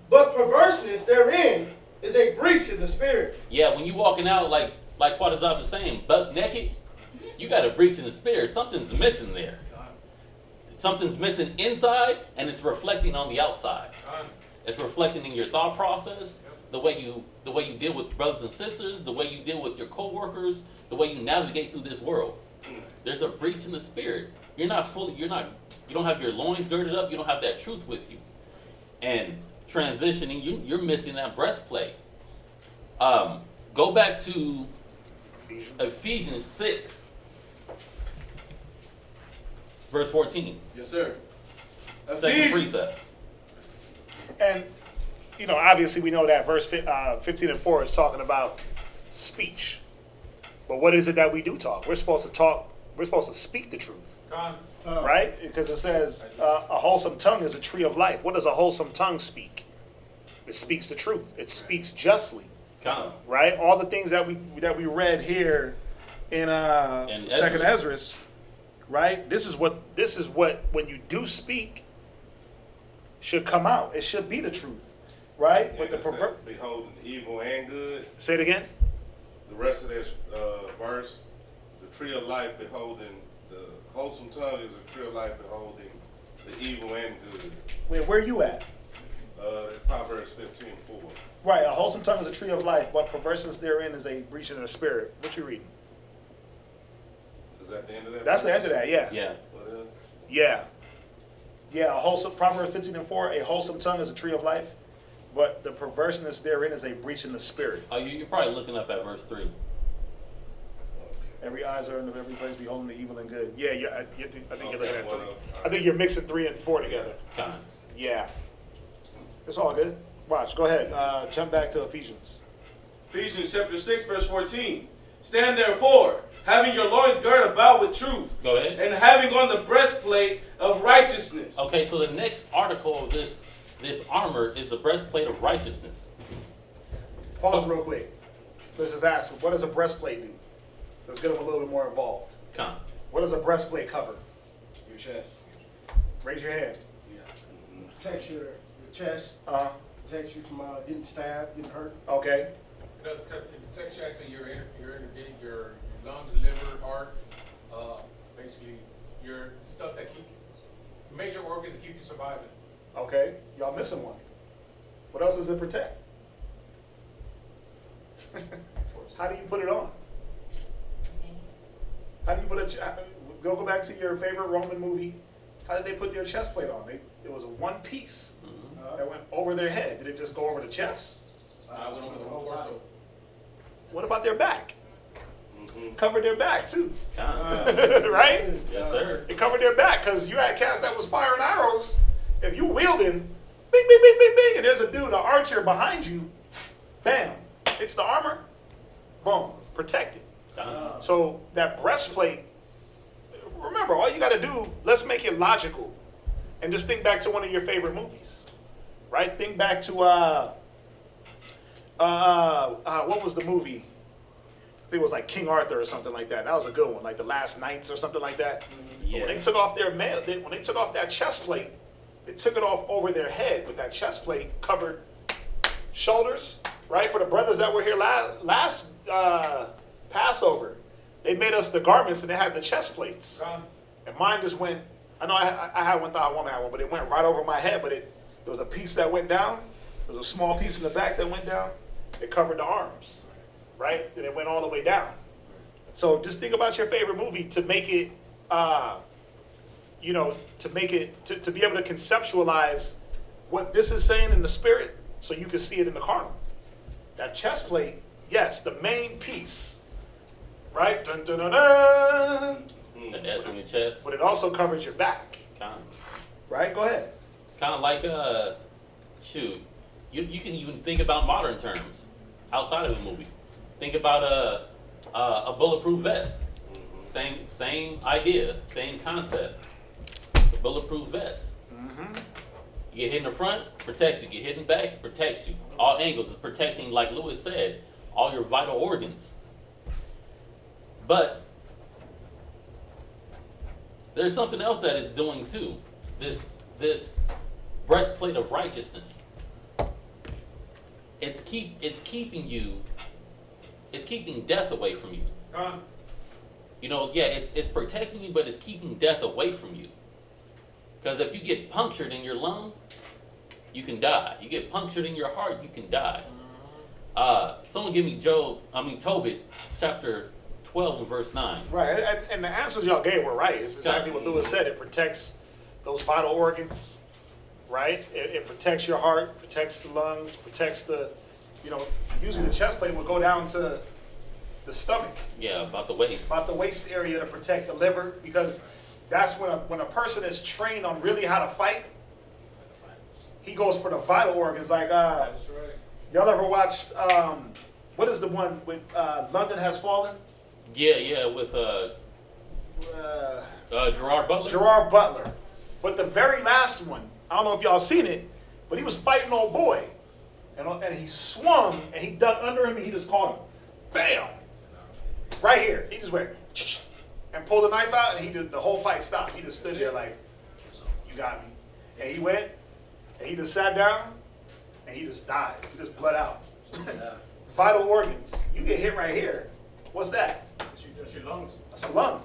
but perverseness therein is a breach in the spirit. Yeah, when you walking out like Quadzab is saying, butt naked, you got a breach in the spirit. Something's missing there. Something's missing inside, and it's reflecting on the outside. It's reflecting in your thought process, the way you deal with brothers and sisters, the way you deal with your co-workers, the way you navigate through this world. There's a breach in the spirit. You don't have your loins girded up, you don't have that truth with you. And transitioning, you're missing that breastplate. Go back to Ephesians 6, verse 14. Yes, sir. Second precept. And, obviously we know that verse 15 and 4 is talking about speech. But what is it that we do talk? We're supposed to talk. We're supposed to speak the truth. Right? Because it says a wholesome tongue is a tree of life. What does a wholesome tongue speak? It speaks the truth. It speaks justly. Come. Right? All the things that we read here in Second Esdras, right? This is what when you do speak should come out. It should be the truth. Right? And With the it said, proverb. beholding evil and good. Say it again. The rest of this verse, the tree of life beholding, the wholesome tongue is a tree of life beholding the evil and good. Where you at? Proverbs 15:4. Right, a wholesome tongue is a tree of life, but perverseness therein is a breach in the spirit. What you reading? Is that the end of that? That's the end of that, yeah. Yeah. What else? Yeah, a wholesome, Proverbs 15 and 4, a wholesome tongue is a tree of life, but the perverseness therein is a breach in the spirit. Oh, you're probably looking up at verse 3. Every eyes are in every place beholding the evil and good. Yeah, I think you're looking at 3. well, I think you're mixing 3 and 4 together. Come. Yeah. It's all good. Watch, go ahead. Jump back to Ephesians. Ephesians chapter 6, verse 14. Stand therefore, having your loins girded about with truth, Go ahead. and having on the breastplate of righteousness. Okay, so the next article of this armor is the breastplate of righteousness. Pause real quick. Let's just ask, what does a breastplate do? Let's get them a little bit more involved. Come. What does a breastplate cover? Your chest. Raise your hand. Protects your chest, protects you from getting stabbed, getting hurt. Okay. It protects you actually your lungs, liver, heart, basically your stuff that keep major organs that keep you surviving. Okay. Y'all missing one. What else does it protect? How do you put it on? How do you put go back to your favorite Roman movie. How did they put their chest plate on? It was one piece that went over their head. Did it just go over the chest? I went over the whole torso. What about their back? Covered their back too. Come. Right? Yes, sir. It covered their back because you had cats that was firing arrows. If you wielding, bing, bing, bing, bing, bing, and there's a dude, an archer behind you, bam, hits the armor, boom, protected. So that breastplate, remember, all you got to do, let's make it logical. And just think back to one of your favorite movies, right? Think back to, what was the movie? I think it was like King Arthur or something like that. That was a good one, like The Last Knights or something like that. Yeah. But when they took off their when they took off that chest plate, they took it off over their head, but that chest plate covered shoulders, right? For the brothers that were here last Passover, they made us the garments and they had the chest plates. And mine just went, I know I had one, thought I wanted to have one, but it went right over my head, but there was a piece that went down. There was a small piece in the back that went down. It covered the arms, right? And it went all the way down. So just think about your favorite movie to make it, to make it, to be able to conceptualize what this is saying in the spirit so you can see it in the carnal. That chest plate, yes, the main piece, right? Dun, dun, dun, dun. The S on your chest. But it also covers your back, Kind right? Go ahead. of like shoot. You can even think about modern terms outside of the movie. Think about a bulletproof vest. Same idea, same concept. The bulletproof vest. You get hit in the front, protects you. Get hit in the back, protects you. All angles is protecting, like Lewis said, all your vital organs. But there's something else that it's doing too. This breastplate of righteousness. It's keeping death away from you. It's protecting you, but it's keeping death away from you. Because if you get punctured in your lung, you can die. You get punctured in your heart, you can die. Someone give me Tobit, chapter 12 and verse 9. Right, and the answers y'all gave were right. It's exactly what Lewis said. It protects those vital organs, right? It protects your heart, protects the lungs, protects usually the chest plate will go down to the stomach. Yeah, about the waist. About the waist area to protect the liver, because that's when a person is trained on really how to fight, he goes for the vital organs. Like, That's right. y'all ever watched, what is the one when London Has Fallen? Yeah, with Gerard Butler. Gerard Butler. But the very last one, I don't know if y'all seen it, but he was fighting old boy. And he swung and he ducked under him and he just caught him. Bam! Right here. He just went and pulled the knife out and the whole fight stopped. He just stood there like, you got me. And he went and he just sat down and he just died. He just bled out. Vital organs. You get hit right here. What's that? That's your lungs. That's a lung.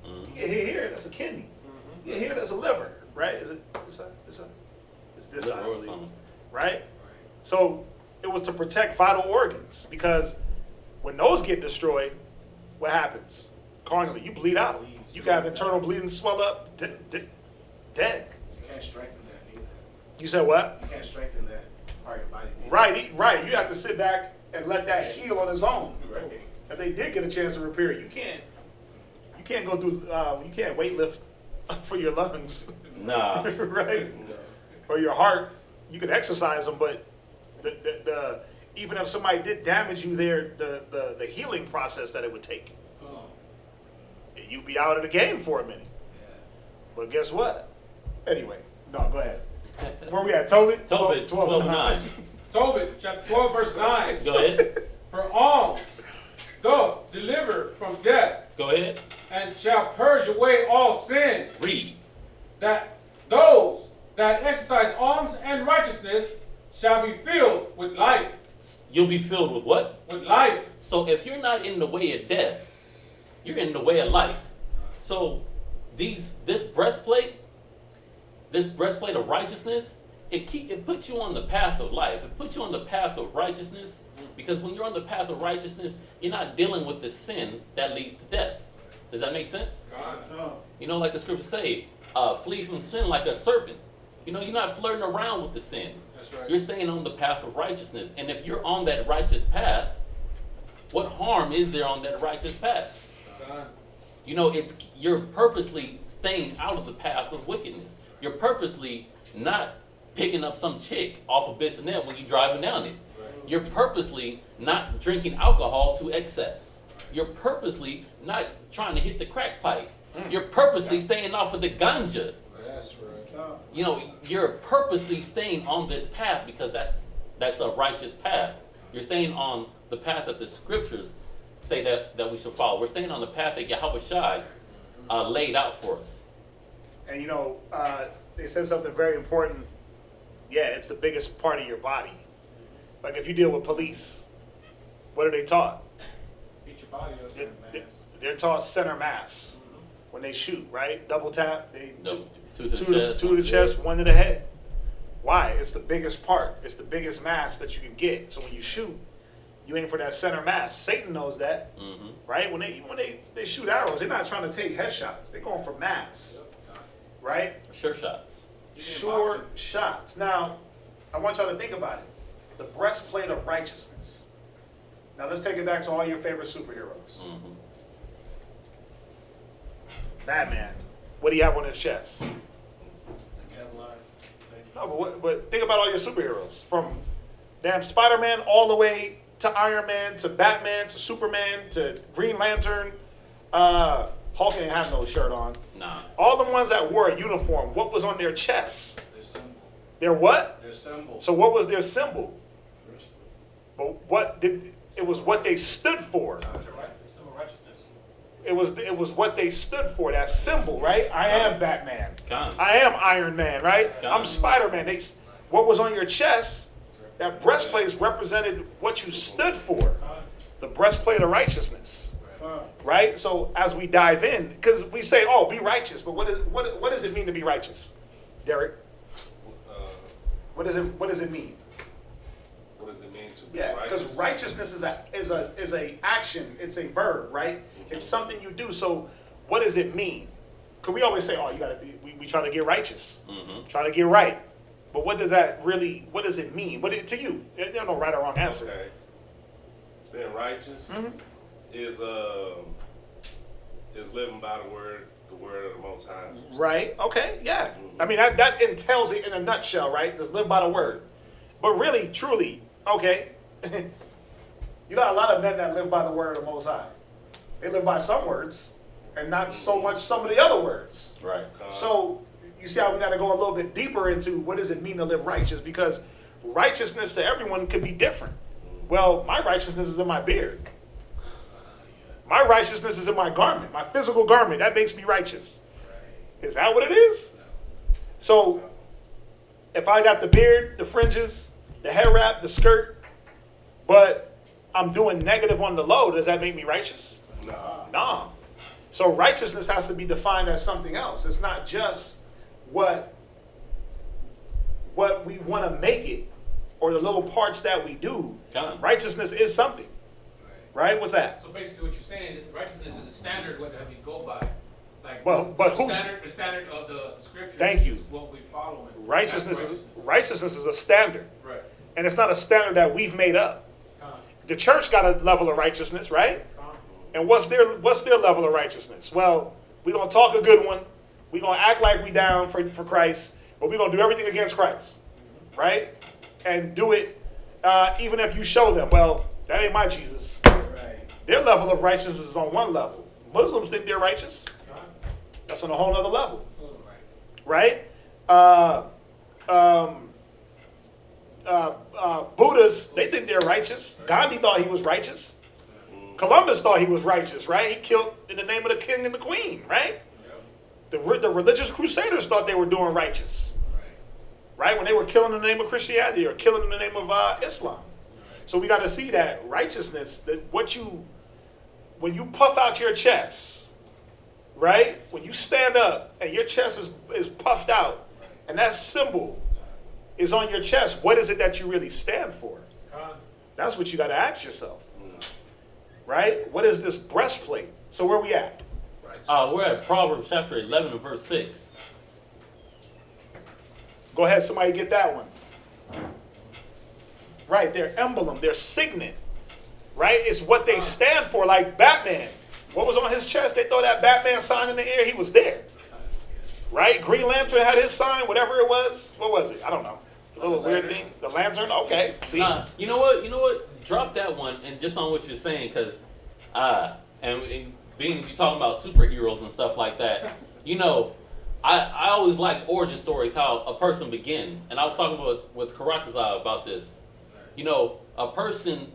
You get hit here, that's a kidney. You get here, that's a liver, right? It's this side, I Liver or believe. something. Right? So it was to protect vital organs, because when those get destroyed, what happens? Carnally, you bleed out. You can have internal bleeding, swell up, dead. You can't strengthen that either. You said what? You can't strengthen that part of your body. Right. You have to sit back and let that heal on its own. Right. If they did get a chance to repair it, you can't go do, you can't weight lift for your lungs, Nah. right? Or your heart. You can exercise them, but the even if somebody did damage you there, the healing process that it would take, you'd be out of the game for a minute. But guess what? Anyway, no, go ahead. Where we at? Tobit? Tobit 12 and 9. Tobit, chapter 12, verse 9. Go ahead. For alms doth deliver from death, Go ahead. and shall purge away all sin, Read. that those that exercise alms and righteousness shall be filled with life. You'll be filled with what? With life. So if you're not in the way of death, you're in the way of life. So this breastplate of righteousness, it puts you on the path of life. It puts you on the path of righteousness, because when you're on the path of righteousness, you're not dealing with the sin that leads to death. Does that make sense? You know, like the scriptures say, flee from sin like a serpent. You know, you're not flirting around with the sin. That's right. You're staying on the path of righteousness. And if you're on that righteous path, what harm is there on that righteous path? You know, you're purposely staying out of the path of wickedness. You're purposely not picking up some chick off of Bissonnette when you're driving down it. You're purposely not drinking alcohol to excess. You're purposely not trying to hit the crack pipe. You're purposely staying off of the ganja. That's right. You know, you're purposely staying on this path because that's a righteous path. You're staying on the path that the scriptures say that we should follow. We're staying on the path that Yahweh Shai laid out for us. And you know, they said something very important. Yeah, it's the biggest part of your body. Like if you deal with police, what are they taught? Beat your body up. They're taught center mass when they shoot, right? Double tap. They Two to the chest. two to the chest, one to the head. Why? It's the biggest part. It's the biggest mass that you can get. So when you shoot, you aim for that center mass. Satan knows that, right? When they shoot arrows, they're not trying to take headshots. They're going for mass, right? Sure shots. Sure shots. Now, I want y'all to think about it. The breastplate of righteousness. Now let's take it back to all your favorite superheroes. Batman. What do you have on his chest? No, but think about all your superheroes. From damn Spider-Man all the way to Iron Man, to Batman, to Superman, to Green Lantern. Hulk didn't have no shirt on. Nah. All the ones that wore a uniform, what was on their chests? Their symbol. Their what? Their symbol. So what was their symbol? But it was what they stood for. Some righteousness. It was what they stood for, that symbol, right? I am Batman. Con. I am Iron Man, right? Con. I'm Spider-Man. What was on your chest, that breastplate represented what you stood for. The breastplate of righteousness. Right? So as we dive in, because we say, oh, be righteous, but what does it mean to be righteous? Derek? What does it mean? What does it mean to be Yeah, righteous? because righteousness is a action. It's a verb, right? It's something you do. So what does it mean? Because we always say, oh, you gotta be. We try to get righteous, try to get right. But what does that really? What does it mean? To you, there's no right or wrong answer. Okay. Being righteous is living by the word of the Most High. Right? Okay. Yeah. I mean that entails it in a nutshell, right? Just live by the word. But really, truly, okay. You got a lot of men that live by the word of the Most High. They live by some words, and not so much some of the other words. Right. So you see how we got to go a little bit deeper into what does it mean to live righteous, because righteousness to everyone could be different. Well, my righteousness is in my beard. My righteousness is in my garment, my physical garment. That makes me righteous. Is that what it is? So if I got the beard, the fringes, the hair wrap, the skirt, but I'm doing negative on the low, does that make me righteous? No. So righteousness has to be defined as something else. It's not just what we want to make it or the little parts that we do. Righteousness is something. Right? What's that? So basically, what you're saying is righteousness is the standard what that we go by. Like But the standard of the scriptures. Thank you. Is what we following. Righteousness That's is a standard. right. And it's not a standard that we've made up. The church got a level of righteousness, right? And what's their level of righteousness? Well, we're going to talk a good one. We're going to act like we down for Christ, but we're going to do everything against Christ, right? And do it even if you show them, well, that ain't my Jesus. Their level of righteousness is on one level. Muslims think they're righteous. That's on a whole other level, right? Buddhists, they think they're righteous. Gandhi thought he was righteous. Columbus thought he was righteous, right? He killed in the name of the king and the queen, right? The religious crusaders thought they were doing righteous, right? When they were killing in the name of Christianity or killing in the name of Islam. So we got to see that righteousness, that when you puff out your chest, right? When you stand up and your chest is puffed out and that symbol is on your chest, what is it that you really stand for? That's what you got to ask yourself, right? What is this breastplate? So where we at? We're at Proverbs chapter 11 and verse 6. Go ahead, somebody get that one. Right, their emblem, their signet, right? It's what they stand for, like Batman. What was on his chest? They throw that Batman sign in the air, he was there. Right? Green Lantern had his sign, whatever it was. What was it? I don't know. little weird thing. The lantern. Okay. See. You know what? You know what? Drop that one and just on what you're saying, because and being that you're talking about superheroes and stuff like that, you know, I always liked origin stories, how a person begins. And I was talking with Karataza about this. You know, a person,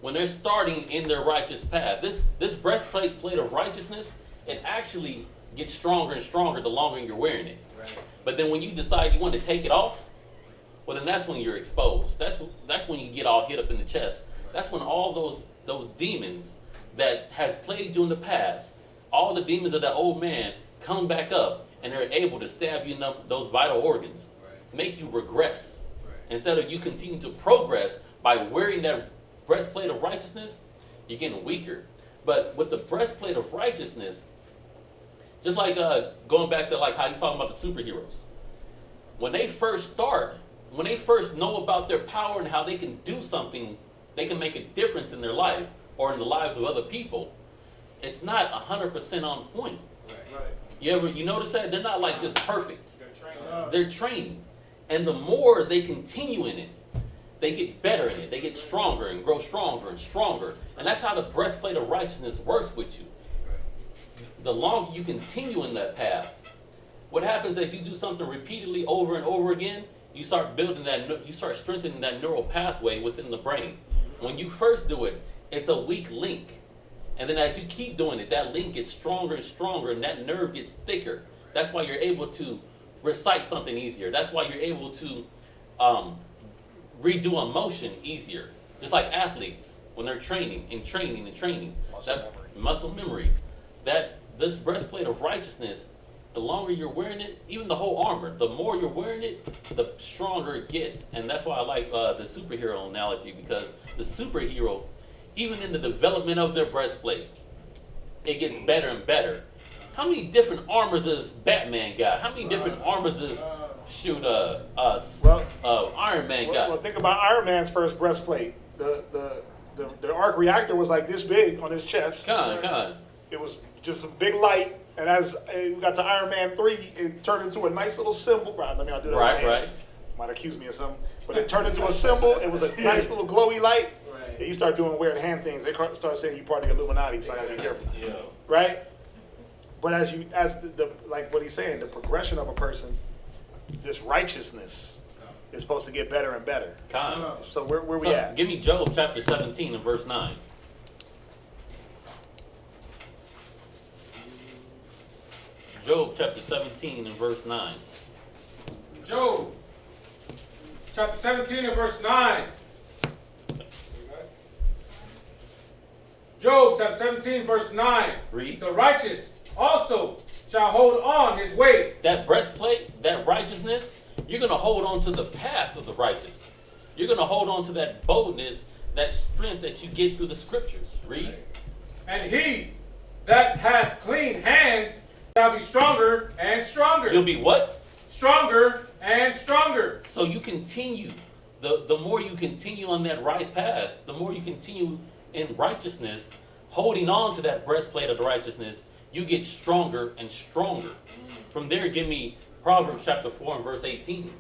when they're starting in their righteous path, this breastplate of righteousness, it actually gets stronger and stronger the longer you're wearing it. Right. But then when you decide you want to take it off, well, then that's when you're exposed. That's when you get all hit up in the chest. That's when all those demons that has plagued you in the past, all the demons of that old man come back up, and they're able to stab you in those vital organs, make you regress. Instead of you continue to progress by wearing that breastplate of righteousness, you're getting weaker. But with the breastplate of righteousness, just like going back to like how he's talking about the superheroes, when they first start, when they first know about their power and how they can do something, they can make a difference in their life or in the lives of other people, it's not 100% on point. You notice that? They're not like just perfect. They're training. And the more they continue in it, they get better in it. They get stronger and grow stronger and stronger. And that's how the breastplate of righteousness works with you. The longer you continue in that path, what happens is you do something repeatedly over and over again, you start building that, you start strengthening that neural pathway within the brain. When you first do it, it's a weak link. And then as you keep doing it, that link gets stronger and stronger, and that nerve gets thicker. That's why you're able to recite something easier. That's why you're able to redo a motion easier. Just like athletes, when they're training. Muscle memory. This breastplate of righteousness, the longer you're wearing it, even the whole armor, the more you're wearing it, the stronger it gets. And that's why I like the superhero analogy, because the superhero, even in the development of their breastplate, it gets better and better. How many different armors does Batman got? How many different armors does Iron Man got? Well, think about Iron Man's first breastplate. The arc reactor was like this big on his chest. It was just a big light, and as we got to Iron Man 3, it turned into a nice little symbol. Right, let me not do that. Right. Might accuse me of something, but it turned into a symbol. It was a nice little glowy light. And you start doing weird hand things, they start saying you're part of the Illuminati, so I gotta be careful. Yeah. Right? But as the like what he's saying, the progression of a person, this righteousness is supposed to get better and better. So where we at? Give me Job chapter 17 and verse 9. Job chapter 17 and verse 9. Job chapter 17 and verse 9. Job chapter 17 verse 9. Read. The righteous also shall hold on his way. That breastplate, that righteousness, you're going to hold on to the path of the righteous. You're going to hold on to that boldness, that strength that you get through the scriptures. Read. And he that hath clean hands shall be stronger and stronger. You'll be what? Stronger and stronger. So you continue. The more you continue on that right path, the more you continue in righteousness, holding on to that breastplate of the righteousness, you get stronger and stronger. From there, give me Proverbs chapter 4 and verse 18.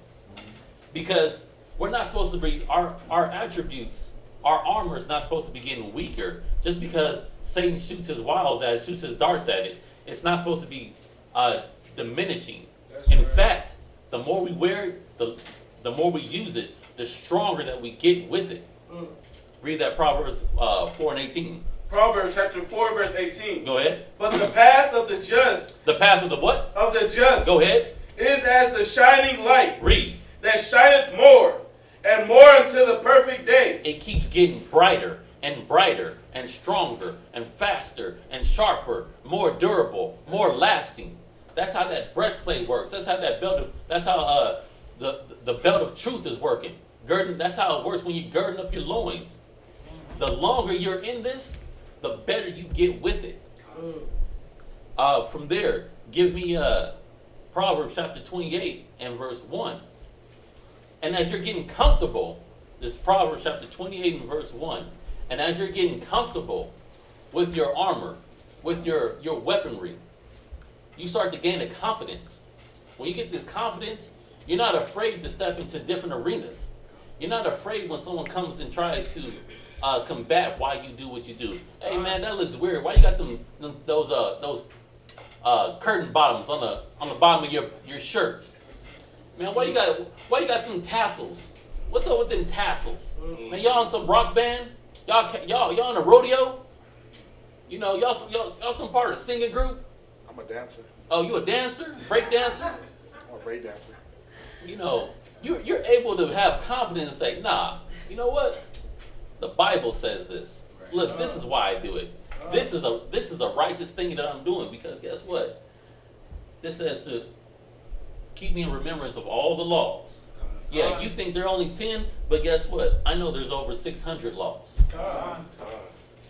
Because we're not supposed to be, our attributes, our armor is not supposed to be getting weaker just because Satan shoots his wiles at it, shoots his darts at it. It's not supposed to be diminishing. In fact, the more we wear it, the more we use it, the stronger that we get with it. Read that Proverbs 4 and 18. Proverbs chapter 4 verse 18. Go ahead. But the path of the just. The path of the what? Of the just. Go ahead. Is as the shining light. Read. That shineth more and more until the perfect day. It keeps getting brighter and brighter and stronger and faster and sharper, more durable, more lasting. That's how that breastplate works. That's how that belt of, that's how the belt of truth is working. That's how it works when you girden up your loins. The longer you're in this, the better you get with it. From there, give me Proverbs chapter 28 and verse 1. And as you're getting comfortable, this is Proverbs chapter 28 and verse 1. And as you're getting comfortable with your armor, with your weaponry, you start to gain a confidence. When you get this confidence, You're not afraid to step into different arenas. You're not afraid when someone comes and tries to combat why you do what you do. Hey man, that looks weird. Why you got those curtain bottoms on the bottom of your shirts? Man, why you got them tassels? What's up with them tassels? Man, y'all in some rock band? Y'all in a rodeo? You know, y'all some part of a singing group? I'm a dancer. Oh, you a dancer? Break dancer? I'm a break dancer. You know, you're able to have confidence and say, nah, you know what? The Bible says this. Look, this is why I do it. This is a righteous thing that I'm doing, because guess what? This says to keep me in remembrance of all the laws. Yeah, you think there are only 10, but guess what? I know there's over 600 laws.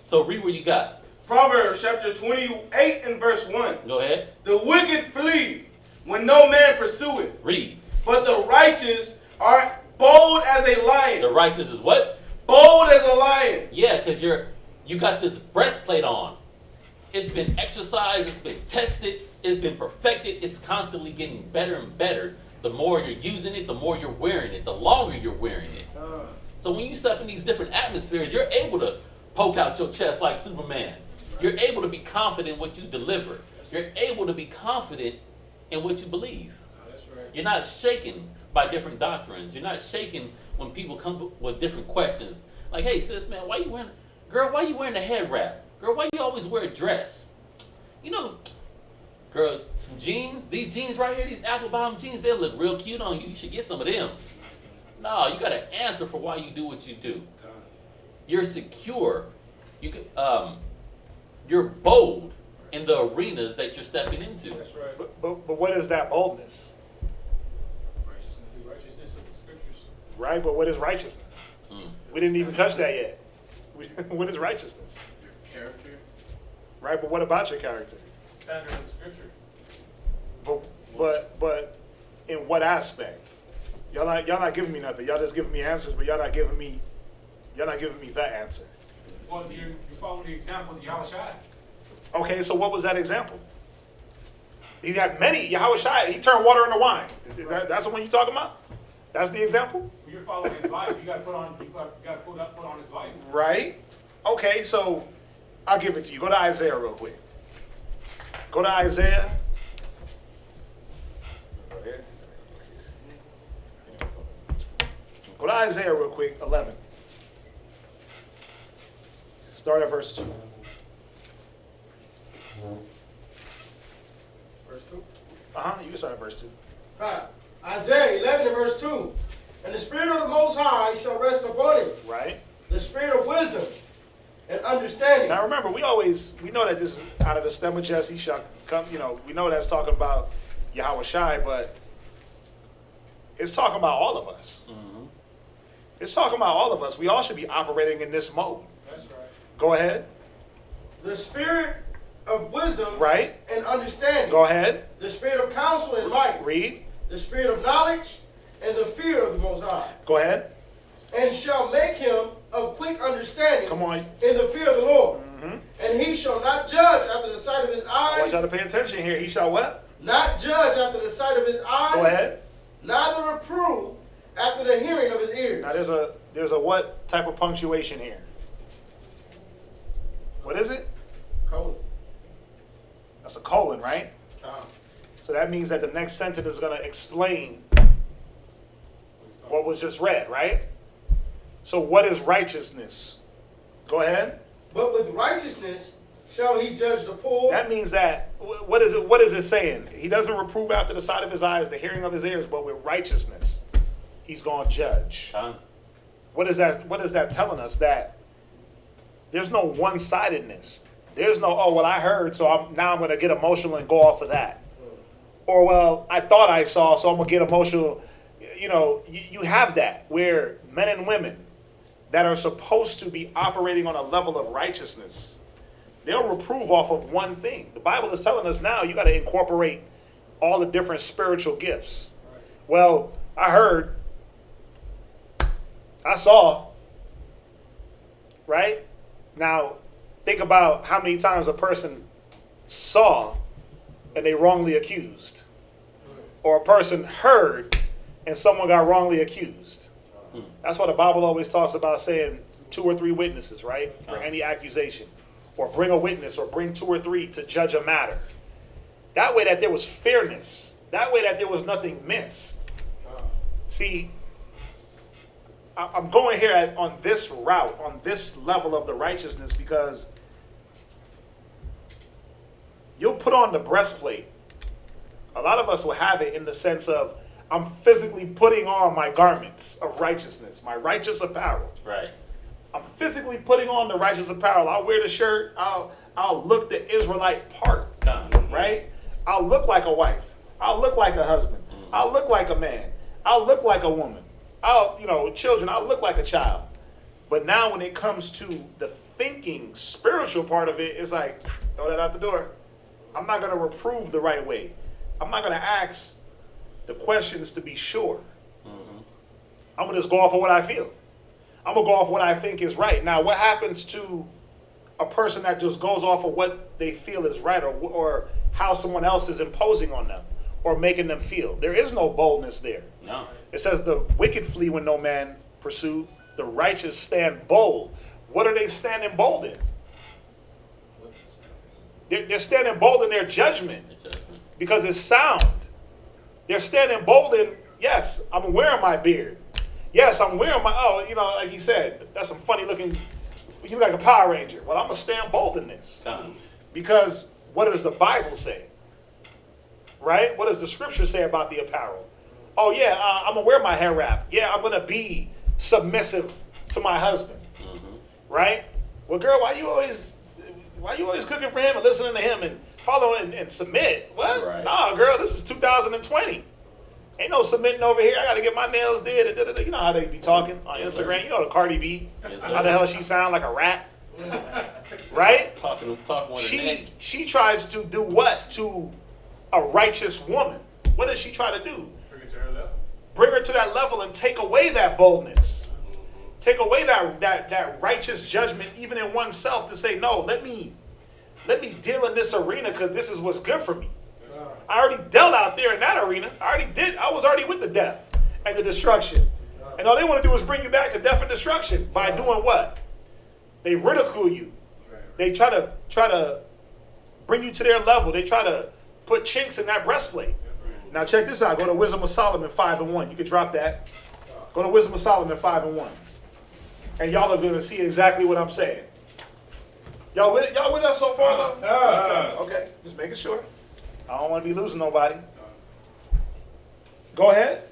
So read what you got. Proverbs chapter 28 and verse 1. Go ahead. The wicked flee when no man pursueth, Read. but the righteous are bold as a lion. The righteous is what? Bold as a lion. Yeah, because you got this breastplate on. It's been exercised, it's been tested, it's been perfected, it's constantly getting better and better. The more you're using it, the more you're wearing it, the longer you're wearing it. So when you step in these different atmospheres, you're able to poke out your chest like Superman. You're able to be confident in what you deliver. You're able to be confident in what you believe. That's right. You're not shaken by different doctrines. You're not shaken when people come with different questions. Like, hey, sis, man, why you wearing a head wrap? Girl, why you always wear a dress? You know, girl, some jeans, these jeans right here, these apple bottom jeans, they look real cute on you. You should get some of them. No, you got to answer for why you do what you do. You're secure. You're bold in the arenas that you're stepping into. That's right. But what is that boldness? Righteousness. The righteousness of the scriptures. Right? But what is righteousness? We didn't even touch that yet. What is righteousness? Your character. Right? But what about your character? Standard of the scripture. But in what aspect? Y'all not giving me nothing. Y'all just giving me answers, but y'all not giving me the answer. Well, you follow the example of Yahushua. Okay, so what was that example? He had many. Yahushua, he turned water into wine. That's the one you talking about? That's the example? When you're following his life, you got to put on his life. Right? Okay, so I'll give it to you. Go to Isaiah real quick. Go to Isaiah. Go to Isaiah real quick, 11. Start at verse 2. Verse 2. You can start at verse 2. Isaiah 11 and verse 2. And the Spirit of the Most High shall rest upon him. Right? The Spirit of wisdom and understanding. Now remember, we know that this is out of the stem of Jesse shall come, we know that's talking about Yahushua, but it's talking about all of us. Mm-hmm. It's talking about all of us. We all should be operating in this mode. That's right. Go ahead. The Spirit of wisdom Right? and understanding. Go ahead. The Spirit of counsel and might. Read. The Spirit of knowledge and the fear of the Most High. Go ahead. And shall make him of quick understanding. Come on. In the fear of the Lord. Mm-hmm. And he shall not judge after the sight of his I want eyes. y'all to pay attention here. He shall what? Not judge after the sight of his eyes. Go ahead. Neither reprove after the hearing of his ears. Now there's a what type of punctuation here? What is it? Colon. That's a colon, right? So that means that the next sentence is going to explain what was just read, right? So what is righteousness? Go ahead. But with righteousness shall he judge the poor. That means that, what is it saying? He doesn't reprove after the sight of his eyes, the hearing of his ears, but with righteousness, he's going to judge. What is that telling us? That there's no one-sidedness. There's no, I heard, so I'm going to get emotional and go off of that. Or, well, I thought I saw, so I'm going to get emotional. You have that where men and women that are supposed to be operating on a level of righteousness, they'll reprove off of one thing. The Bible is telling us now you got to incorporate all the different spiritual gifts. Well, I heard, I saw, right? Now, think about how many times a person saw and they wrongly accused. Or a person heard and someone got wrongly accused. That's why the Bible always talks about saying 2 or 3 witnesses, right? For any accusation. Or bring a witness or bring 2 or 3 to judge a matter. That way that there was fairness. That way that there was nothing missed. See, I'm going here on this route, on this level of the righteousness, because you'll put on the breastplate. A lot of us will have it in the sense of, I'm physically putting on my garments of righteousness, my righteous apparel. Right. I'm physically putting on the righteous apparel. I'll wear the shirt. I'll look the Israelite part, right? I'll look like a wife. I'll look like a husband. I'll look like a man. I'll look like a woman. Children, I'll look like a child. But now when it comes to the thinking, spiritual part of it, it's like, throw that out the door. I'm not going to reprove the right way. I'm not going to ask the questions to be sure. I'm going to just go off of what I feel. I'm going to go off what I think is right. Now, what happens to a person that just goes off of what they feel is right, or how someone else is imposing on them or making them feel? There is no boldness there. No. It says the wicked flee when no man pursue. The righteous stand bold. What are they standing bold in? They're standing bold in their judgment because it's sound. They're standing bold in, yes, I'm wearing my beard. Yes, I'm wearing my, like he said, that's some funny looking, you look like a Power Ranger. Well, I'm going to stand bold in this. Because what does the Bible say? Right? What does the scripture say about the apparel? Oh, yeah, I'm going to wear my hair wrap. Yeah, I'm going to be submissive to my husband. Right? Well, girl, why you always cooking for him and listening to him and following and submit? What? Right. Nah, girl, this is 2020. Ain't no submitting over here. I got to get my nails did. You know how they be talking on Instagram. You know the Cardi B. Yes, How the hell she sound like a rat? Right? Talking with her neck. She tries to do what to a righteous woman? What does she try to do? Bring it to her level. Bring her to that level and take away that boldness. Take away that righteous judgment even in oneself to say, no, let me deal in this arena because this is what's good for me. I already dealt out there in that arena. I was already with the death and the destruction. And all they want to do is bring you back to death and destruction by doing what? They ridicule you. They try to bring you to their level. They try to put chinks in that breastplate. Now check this out. Go to Wisdom of Solomon 5:1. You can drop that. Go to Wisdom of Solomon 5:1. And y'all are going to see exactly what I'm saying. Y'all with us so far though? Okay. Just making sure. I don't want to be losing nobody. Go ahead.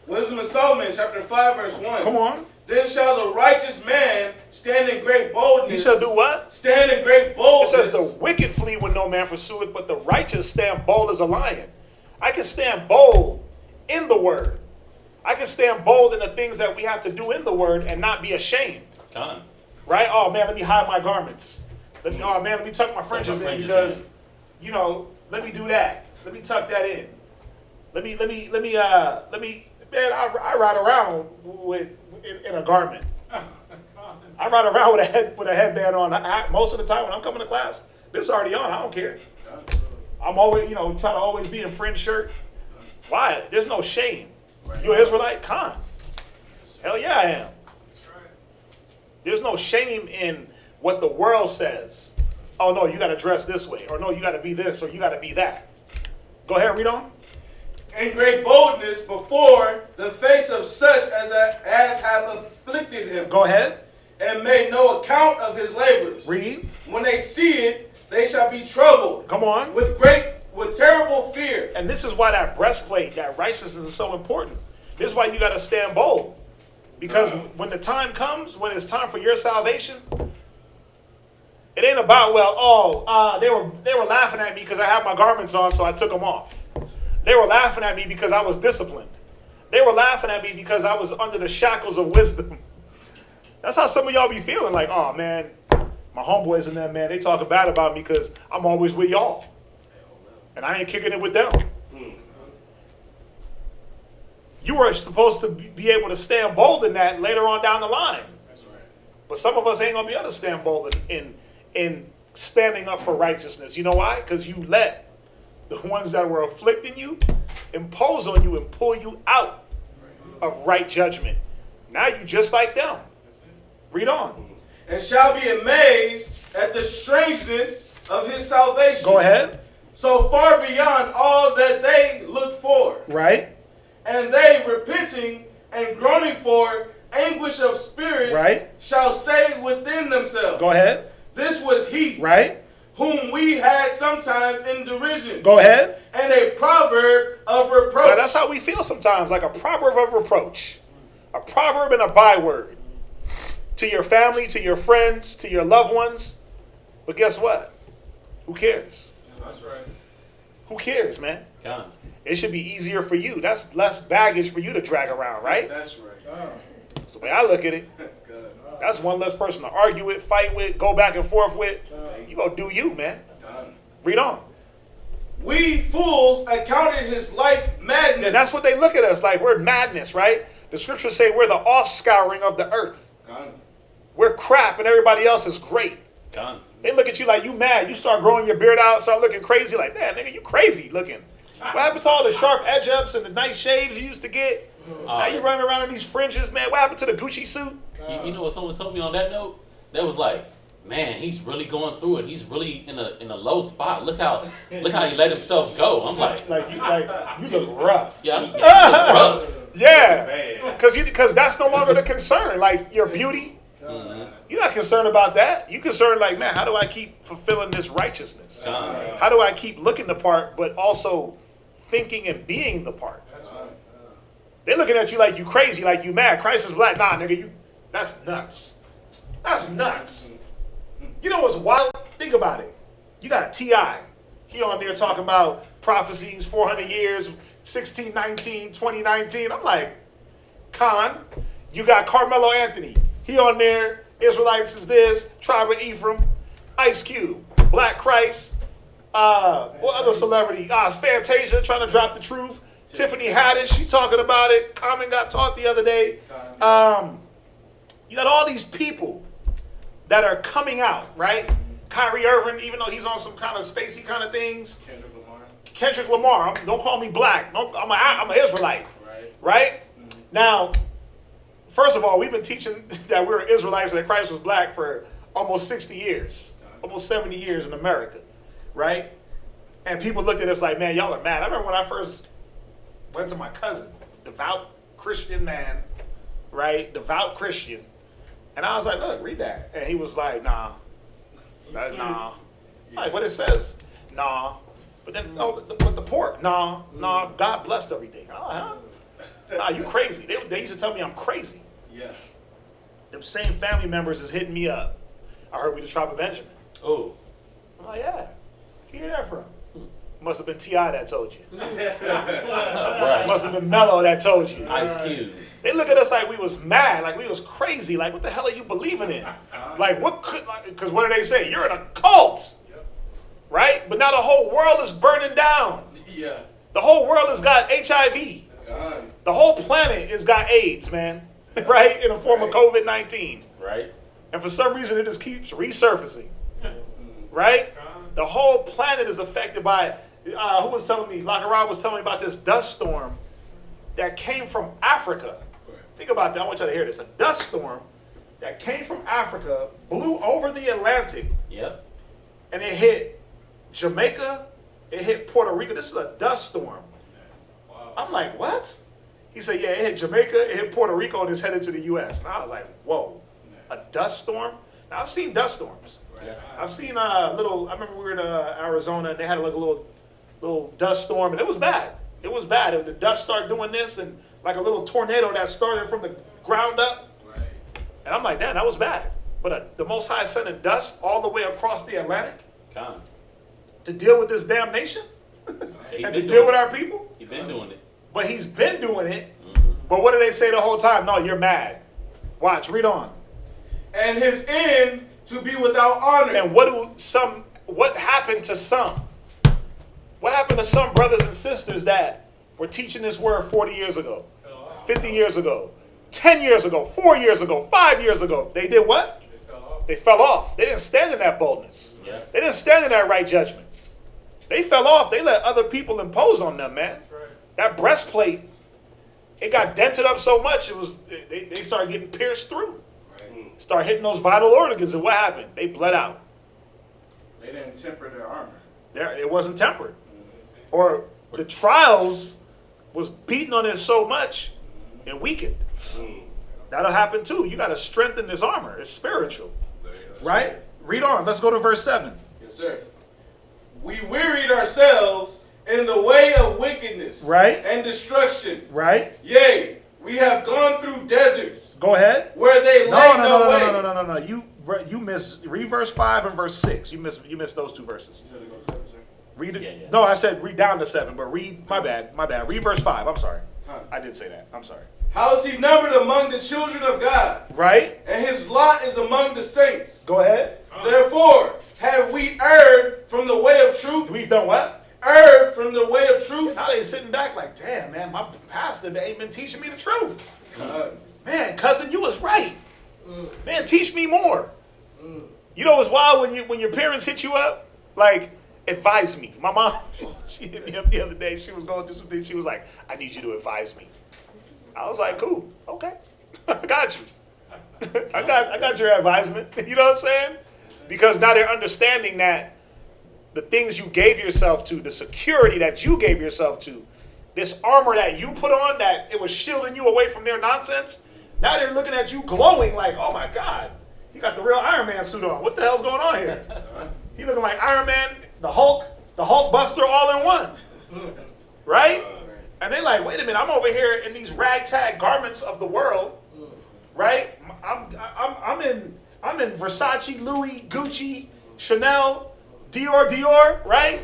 Wisdom of Solomon, chapter 5, verse 1. Come on. Then shall the righteous man stand in great boldness. He shall do what? Stand in great It boldness. says the wicked flee when no man pursueth, but the righteous stand bold as a lion. I can stand bold in the word. I can stand bold in the things that we have to do in the word and not be ashamed. Right? Oh man, let me hide my garments. Let me tuck my fringes in because, let me do that. Let me tuck that in. Let me, man, I ride around in a garment. I ride around with a headband on. Most of the time when I'm coming to class, this is already on. I don't care. I'm always, trying to always be in a fringe shirt. Why? There's no shame. You an Israelite? Con. Hell yeah, I am. There's no shame in what the world says. Oh no, you got to dress this way, or no, you got to be this, or you got to be that. Go ahead, read on. In great boldness before the face of such as have afflicted him. Go ahead. And made no account of his labors. Read. When they see it, they shall be troubled. Come on. With terrible fear. And this is why that breastplate, that righteousness is so important. This is why you got to stand bold. Because when the time comes, when it's time for your salvation, it ain't about, they were laughing at me because I had my garments on, so I took them off. They were laughing at me because I was disciplined. They were laughing at me because I was under the shackles of wisdom. That's how some of y'all be feeling like, oh man, my homeboys and them, man, they talking bad about me because I'm always with y'all. And I ain't kicking it with them. You are supposed to be able to stand bold in that later on down the line. That's right. But some of us ain't going to be able to stand bold in standing up for righteousness. You know why? Because you let the ones that were afflicting you impose on you and pull you out of right judgment. Now you just like them. Read on. And shall be amazed at the strangeness of his salvation. Go ahead. So far beyond all that they looked for. Right. And they, repenting and groaning for anguish of spirit, Right. shall say within themselves, Go ahead. this was he, Right. whom we had sometimes in derision, Go ahead. and a proverb of Now, reproach. that's how we feel sometimes, like a proverb of reproach. A proverb and a byword. To your family, to your friends, to your loved ones. But guess what? Who cares? That's right. Who cares, man? God. It should be easier for you. That's less baggage for you to drag around, right? That's right. That's the way I look at it. Good. That's one less person to argue with, fight with, go back and forth with. You go do you, man. Done. Read on. We fools accounted his life madness. And that's what they look at us like. We're madness, right? The scriptures say we're the offscouring of the earth. Done. We're crap and everybody else is great. God. They look at you like you mad. You start growing your beard out, start looking crazy. Like, man, nigga, you crazy looking. What happened to all the sharp edge ups and the nice shaves you used to get? Now you running around in these fringes, man. What happened to the Gucci suit? You know what someone told me on that note? That was like, man, he's really going through it. He's really in a low spot. Look how he let himself go. I'm like, You look rough. yeah, you look rough. Yeah, because that's no longer the concern. Like your beauty, you're not concerned about that. You concerned like, man, how do I keep fulfilling this righteousness? How do I keep looking the part, but also thinking and being the part? They're looking at you like you crazy, like you mad. Christ is black. Nah, nigga, that's nuts. That's nuts. You know what's wild? Think about it. You got T.I. He on there talking about prophecies, 400 years, 1619, 2019. I'm like, Con. You got Carmelo Anthony. He on there. Israelites is this. Tribe of Ephraim. Ice Cube. Black Christ. What other celebrity? It's Fantasia trying to drop the truth. Tiffany Haddish, she talking about it. Common got taught the other day. You got all these people that are coming out, right? Kyrie Irving, even though he's on some kind of spacey kind of things. Kendrick Lamar. Don't call me black. I'm an Israelite, right? Now, first of all, we've been teaching that we're Israelites and that Christ was black for almost 60 years, almost 70 years in America, right? And people looked at us like, man, y'all are mad. I remember when I first went to my cousin, devout Christian man, right? Devout Christian. And I was like, look, read that. And he was like, nah. Like, what it says? Nah. But then, but the pork, nah. God blessed everything. Huh? Nah, you crazy. They used to tell me I'm crazy. Yeah. Them same family members is hitting me up. I heard we the tribe of Benjamin. Oh. I'm like, yeah. Where you hear that from? Must have been T.I. that told you. Right. Must have been Mello that told you. Ice Cube. They look at us like we was mad, like we was crazy, like what the hell are you believing in? Like what could, because what do they say? You're in a cult, right? But now the whole world is burning down. Yeah. The whole world has got HIV. The whole planet has got AIDS, man, right? In the form of COVID-19. Right. And for some reason it just keeps resurfacing, right? The whole planet is affected by, who was telling me, Lakarob was telling me about this dust storm that came from Africa. Think about that. I want y'all to hear this. A dust storm that came from Africa, blew over the Atlantic, Yep. and it hit Jamaica, it hit Puerto Rico. This is a dust storm. Wow. I'm like, what? He said, yeah, it hit Jamaica, it hit Puerto Rico, and it's headed to the U.S. And I was like, whoa, a dust storm? Now, I've seen dust storms. I've seen I remember we were in Arizona, and they had like a little dust storm, and it was bad. It was bad. The dust started doing this, and like a little tornado that started from the ground up. Right. And I'm like, damn, that was bad. But the Most High sending dust all the way across the Atlantic Con. to deal with this damn nation He and been to deal doing with it. our people. He been doing it. But he's been doing it. But what do they say the whole time? No, you're mad. Watch, read on. And his end to be without honor. And what happened to some? What happened to some brothers and sisters that were teaching this word 40 years ago, 50 years ago, 10 years ago, 4 years ago, 5 years ago? They did what? They fell off. They fell off. They didn't stand in that boldness. Yeah. They didn't stand in that right judgment. They fell off. They let other people impose on them, man. That's right. That breastplate it got dented up so much, they started getting pierced through. Right. Start hitting those vital organs, and what happened? They bled out. They didn't temper their armor. It wasn't tempered. Or the trials was beating on it so much, it weakened. That'll happen too. You got to strengthen this armor. It's spiritual. Right? Read on. Let's go to verse 7. Yes, sir. We wearied ourselves in the way of wickedness, Right. and destruction. Right? Yea, we have gone through deserts Go ahead. where they lay no way. No. You missed, read verse 5 and verse 6. You missed those two verses. You said to go to 7, sir? Read it. Yeah. No, I said read down to 7, but read, my bad. Read verse 5. I'm sorry. Huh. I did say that. I'm sorry. How is he numbered among the children of God, Right? and his lot is among the saints? Go ahead. Therefore, have we erred from the way of truth? We've done what? Erred from the way of truth? Now they sitting back like, damn, man, my pastor ain't been teaching me the truth. God. Man, cousin, you was right. Man, teach me more. You know what's wild when your parents hit you up? Like, advise me. My mom, she hit me up the other day. She was going through some things. She was like, I need you to advise me. I was like, cool, okay. I got you. I got your advisement. You know what I'm saying? Because now they're understanding that the things you gave yourself to, the security that you gave yourself to, this armor that you put on, that it was shielding you away from their nonsense. Now they're looking at you glowing like, oh my God, he got the real Iron Man suit on. What the hell's going on here? He looking like Iron Man, the Hulk Buster all in one. Right? And they're like, wait a minute, I'm over here in these ragtag garments of the world. Right? I'm in Versace, Louis, Gucci, Chanel, Dior, right?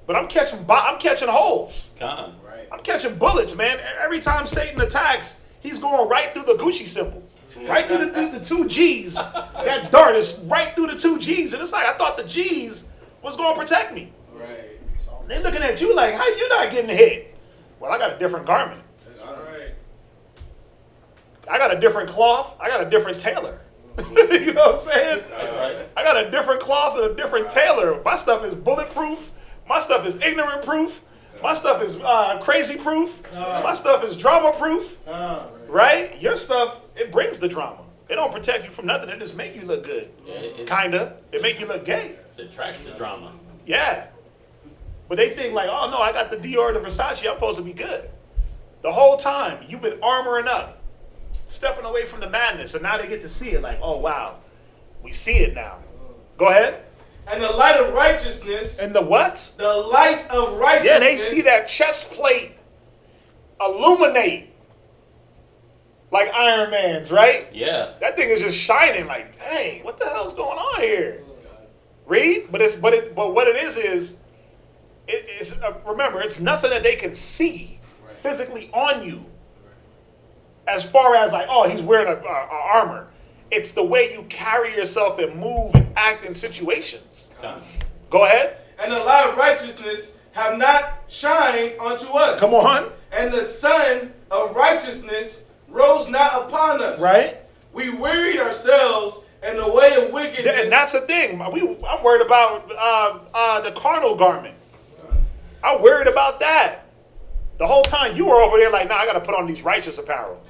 But I'm catching holes. Con. I'm catching bullets, man. Every time Satan attacks, he's going right through the Gucci symbol. Right through the two G's. That dart is right through the two G's. And it's like, I thought the G's was going to protect me. Right. They're looking at you like, how you not getting hit? Well, I got a different garment. That's right. I got a different cloth. I got a different tailor. You know what I'm saying? That's right. I got a different cloth and a different tailor. My stuff is bulletproof. My stuff is ignorant proof. My stuff is crazy proof. My stuff is drama proof. Right? Your stuff, it brings the drama. It don't protect you from nothing. It just make you look good. Yeah, Kinda. It make you look gay. It attracts the drama. Yeah. But they think like, oh no, I got the Dior, the Versace, I'm supposed to be good. The whole time, you've been armoring up, stepping away from the madness, and now they get to see it like, oh wow, we see it now. Go ahead. And the light of righteousness. And the what? The light of righteousness. Yeah, they see that chest plate illuminate like Iron Man's, right? Yeah. That thing is just shining like, dang, what the hell's going on here? Read, but what it is remember, it's nothing that they can see physically on you. As far as like, oh, he's wearing a armor. It's the way you carry yourself and move and act in situations. Go ahead. And the light of righteousness have not shined unto us. Come on. And the sun of righteousness rose not upon us. Right? We wearied ourselves in the way of wickedness. Yeah, and that's the thing. I'm worried about the carnal garment. I'm worried about that. The whole time you were over there like, nah, I got to put on these righteous apparel.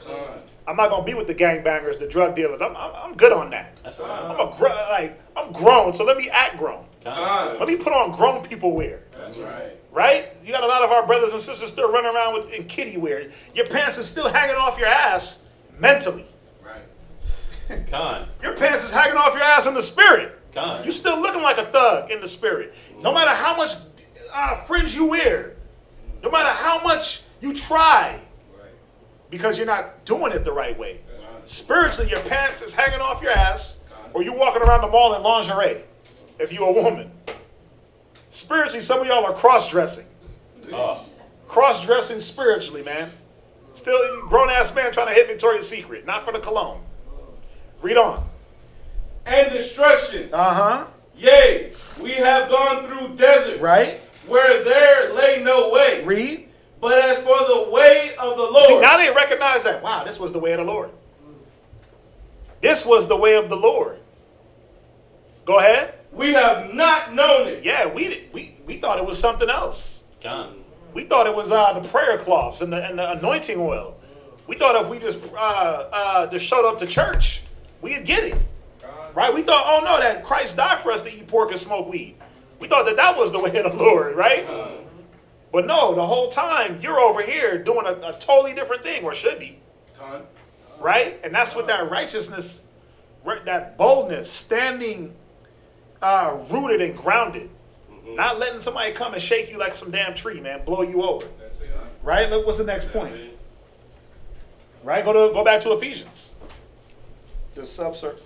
I'm not going to be with the gangbangers, the drug dealers. I'm good on that. That's right. I'm grown, so let me act grown. Con. Let me put on grown people wear. That's right. Right? You got a lot of our brothers and sisters still running around in kiddie wear. Your pants is still hanging off your ass mentally. Right. Con. Your pants is hanging off your ass in the spirit. Con. You still looking like a thug in the spirit. No matter how much fringe you wear, no matter how much you try, because you're not doing it the right way. Spiritually, your pants is hanging off your ass, or you walking around the mall in lingerie, if you're a woman. Spiritually, some of y'all are cross-dressing. Oh. Cross-dressing spiritually, man. Still, grown-ass man trying to hit Victoria's Secret, not for the cologne. Read on. And destruction. Uh-huh. Yea, we have gone through deserts. Right? Where there lay no way. Read. But as for the way of the Lord. See, now they recognize that, wow, this was the way of the Lord. This was the way of the Lord. Go ahead. We have not known it. Yeah, we thought it was something else. Con. We thought it was the prayer cloths and the anointing oil. We thought if we just showed up to church, we'd get it. Right? We thought, oh no, that Christ died for us to eat pork and smoke weed. We thought that was the way of the Lord, right? But no, the whole time you're over here doing a totally different thing, or should be. Right? And that's what that righteousness, that boldness, standing rooted and grounded. Not letting somebody come and shake you like some damn tree, man, blow you over. That's it. Right? What's the next point? Right? Go back to Ephesians. The sub-Saharan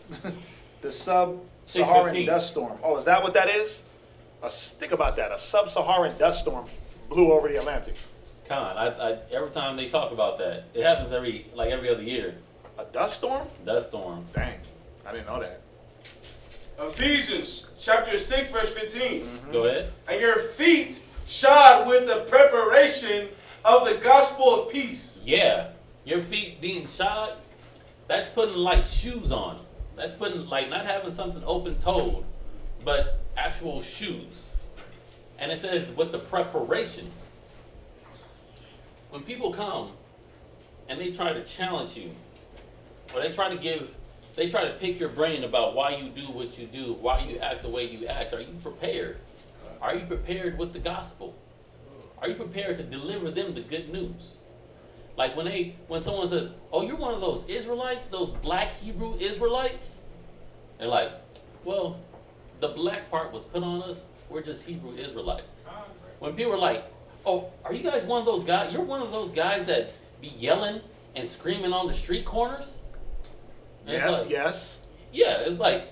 6:15. dust storm. Oh, is that what that is? Think about that. A sub-Saharan dust storm blew over the Atlantic. Con, I every time they talk about that, it happens every other year. A dust storm? Dust storm. Dang, I didn't know that. Ephesians chapter 6, verse 15. Go ahead. And your feet shod with the preparation of the gospel of peace. Yeah, your feet being shod, that's putting like shoes on. That's putting like not having something open-toed, but actual shoes. And it says with the preparation. When people come and they try to challenge you, or they try to pick your brain about why you do what you do, why you act the way you act, are you prepared? Are you prepared with the gospel? Are you prepared to deliver them the good news? Like when someone says, oh, you're one of those Israelites, those black Hebrew Israelites? They're like, well, the black part was put on us, we're just Hebrew Israelites. When people are like, oh, are you guys one of those guys? You're one of those guys that be yelling and screaming on the street corners? And Yeah, it's like, yes. yeah, it's like,